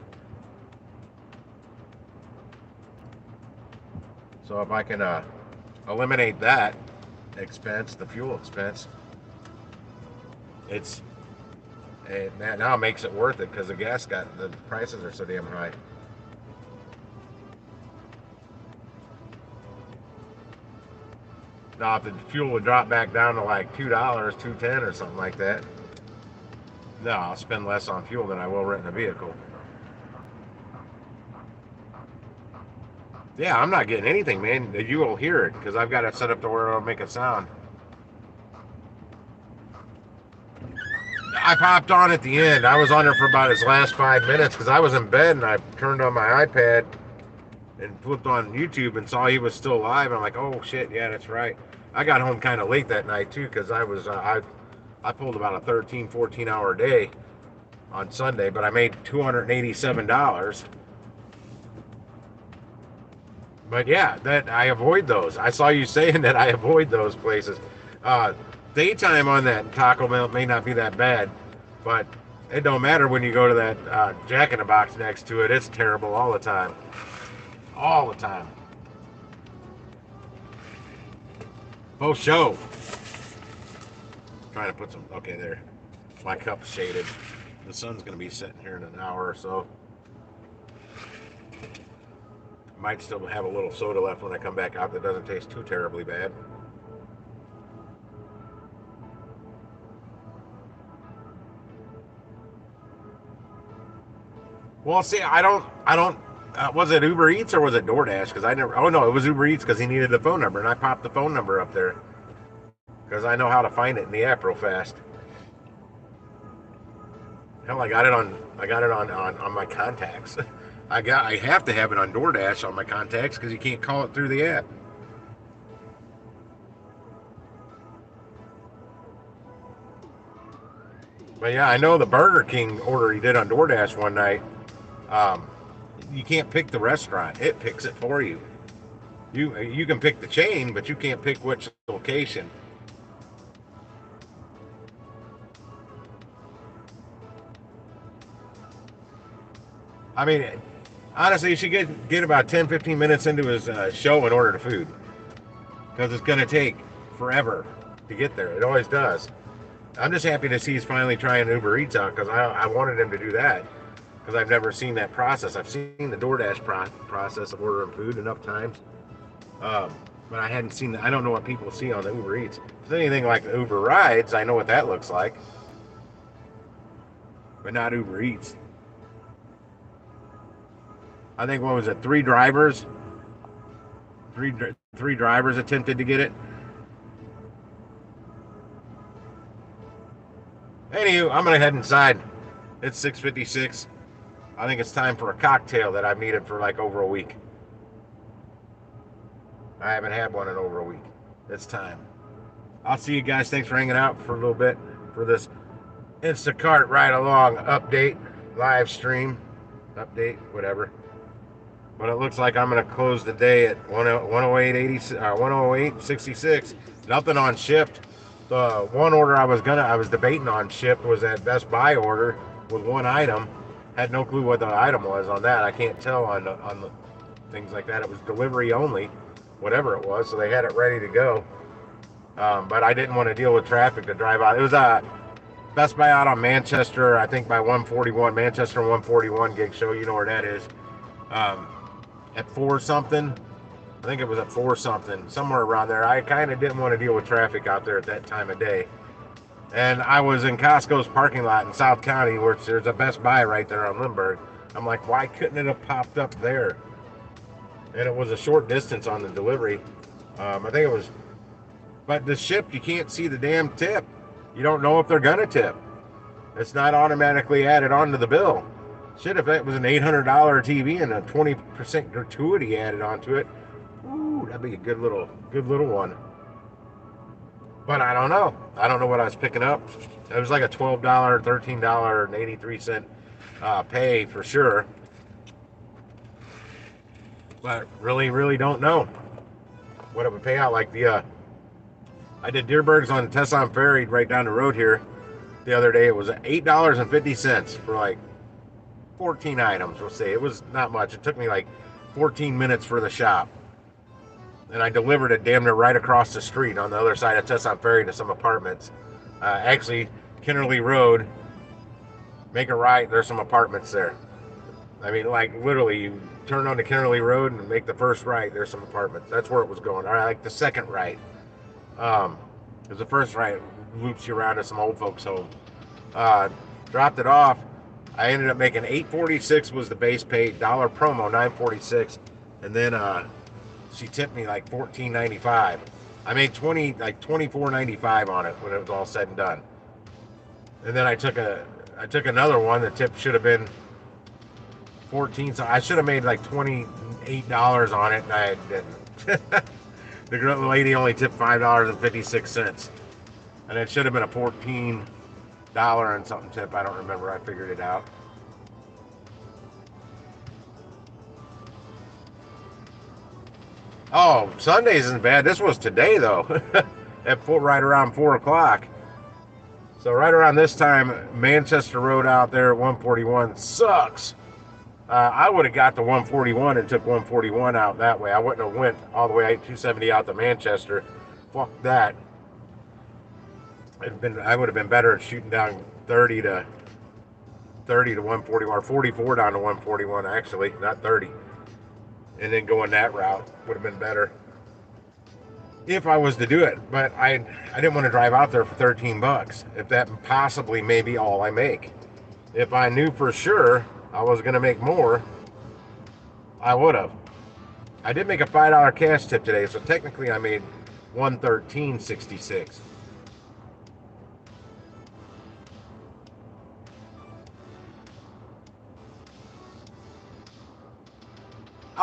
So if I can eliminate that expense, the fuel expense, that now makes it worth it, because the prices are so damn high. Now, if the fuel would drop back down to like $2, $2.10 or something like that, no, I'll spend less on fuel than I will renting a vehicle. Yeah, I'm not getting anything, man. You will hear it, because I've got it set up to where it'll make a sound. I popped on at the end. I was on there for about his last 5 minutes because I was in bed and I turned on my iPad and flipped on YouTube and saw he was still live. I'm like, oh shit, yeah, that's right. I got home kind of late that night too, because I was I pulled about a 13-14 hour day on Sunday, but I made $287. But yeah, that I avoid those. I saw you saying that I avoid those places. Uh, Daytime on that Taco Bell may not be that bad, but it don't matter when you go to that Jack in the Box next to it. It's terrible all the time. All the time. Oh, show. Trying to put some. Okay, there. My cup's shaded. The sun's going to be setting here in an hour or so. Might still have a little soda left when I come back out that doesn't taste too terribly bad. Well, see, I don't. Was it Uber Eats or was it DoorDash? Because I never. Oh no, it was Uber Eats because he needed the phone number, and I popped the phone number up there because I know how to find it in the app real fast. Hell, I got it on my contacts. I have to have it on DoorDash on my contacts because you can't call it through the app. But yeah, I know the Burger King order he did on DoorDash one night. You can't pick the restaurant; it picks it for you. You can pick the chain, but you can't pick which location. I mean, honestly, you should get about 10-15 minutes into his show and order the food because it's going to take forever to get there. It always does. I'm just happy to see he's finally trying Uber Eats out because I wanted him to do that because I've never seen that process. I've seen the DoorDash process of ordering food enough times, but I hadn't seen. I don't know what people see on the Uber Eats. If it's anything like the Uber Rides, I know what that looks like, but not Uber Eats. I think what was it? Three drivers attempted to get it. Anywho, I'm gonna head inside. It's 6:56. I think it's time for a cocktail that I've needed for like over a week. I haven't had one in over a week. It's time. I'll see you guys. Thanks for hanging out for a little bit for this Instacart Ride Along update, live stream, update, whatever. But it looks like I'm going to close the day at 108.66. Nothing on Shipt. The one order I was debating on Shipt was that Best Buy order with one item. Had no clue what the item was on that. I can't tell on the things like that. It was delivery only, whatever it was. So they had it ready to go. But I didn't want to deal with traffic to drive out. It was a Best Buy out on Manchester, I think by 141, Manchester 141 gig show. You know where that is. At 4 something. I think it was at 4 something, somewhere around there. I kind of didn't want to deal with traffic out there at that time of day. And I was in Costco's parking lot in South County, where there's a Best Buy right there on Lindbergh. I'm like, why couldn't it have popped up there? And it was a short distance on the delivery. I think it was, but the Shipt, you can't see the damn tip. You don't know if they're gonna tip. It's not automatically added onto the bill. Shit, if it was an $800 TV and a 20% gratuity added onto it, ooh, that'd be a good little one. But I don't know. I don't know what I was picking up. It was like a $12, $13.83 pay for sure. But really don't know what it would pay out. Like I did Deerberg's on Tesson Ferry right down the road here the other day. It was $8.50 for like 14 items, we'll say. It was not much. It took me like 14 minutes for the shop. And I delivered it damn near right across the street on the other side of Tesson Ferry to some apartments. Actually, Kennerly Road, make a right, there's some apartments there. I mean, like literally, you turn onto Kennerly Road and make the first right, there's some apartments. That's where it was going. All right, like the second right. Because the first right loops you around to some old folks' home. Dropped it off. I ended up making $8.46 was the base pay, dollar promo $9.46, and then she tipped me like $14.95. I made $24.95 on it when it was all said and done. And then I took another one. The tip should have been $14, so I should have made like $28 on it, and I didn't. The lady only tipped $5.56, and it should have been a $14 and something tip. I don't remember. I figured it out. Oh, Sundays isn't bad. This was today though, right around 4 o'clock. So right around this time, Manchester Road out there at 141 sucks. I would have got to 141 and took 141 out that way. I wouldn't have went all the way 270 out to Manchester. Fuck that. I would have been better at shooting down 30 to 141, or 44 down to 141 actually, not 30. And then going that route would have been better if I was to do it. But I didn't want to drive out there for 13 bucks. If that possibly may be all I make. If I knew for sure I was going to make more, I would have. I did make a $5 cash tip today, so technically I made $113.66.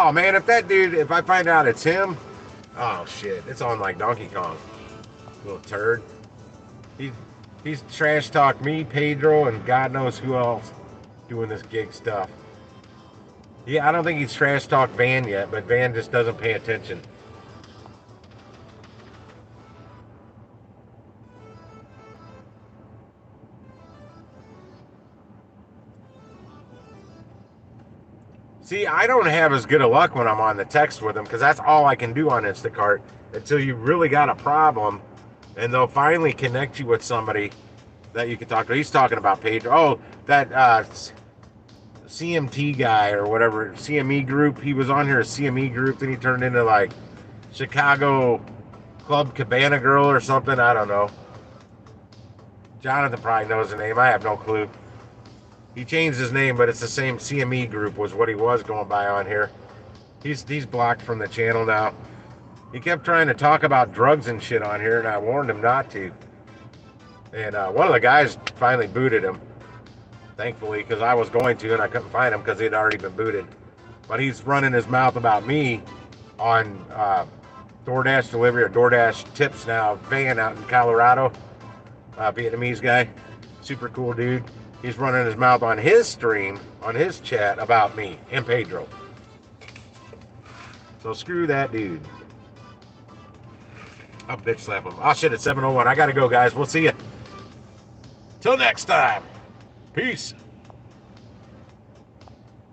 Oh man, if I find out it's him, oh shit, it's on like Donkey Kong. Little turd. He's trash talked me, Pedro, and God knows who else doing this gig stuff. Yeah, I don't think he's trash talked Van yet, but Van just doesn't pay attention. See, I don't have as good a luck when I'm on the text with them because that's all I can do on Instacart until you really got a problem and they'll finally connect you with somebody that you can talk to. He's talking about Pedro. Oh, that CMT guy or whatever, CME group. He was on here as CME group, then he turned into like Chicago Club Cabana Girl or something. I don't know. Jonathan probably knows the name. I have no clue. He changed his name, but it's the same. CME group was what he was going by on here. He's blocked from the channel now. He kept trying to talk about drugs and shit on here, and I warned him not to. And one of the guys finally booted him, thankfully, because I was going to, and I couldn't find him because he'd already been booted. But he's running his mouth about me on DoorDash delivery or DoorDash tips now. Van out in Colorado, Vietnamese guy, super cool dude. He's running his mouth on his stream, on his chat about me and Pedro. So screw that dude. I'll bitch slap him. Oh shit, it's 7:01. I gotta go, guys. We'll see you. Till next time. Peace.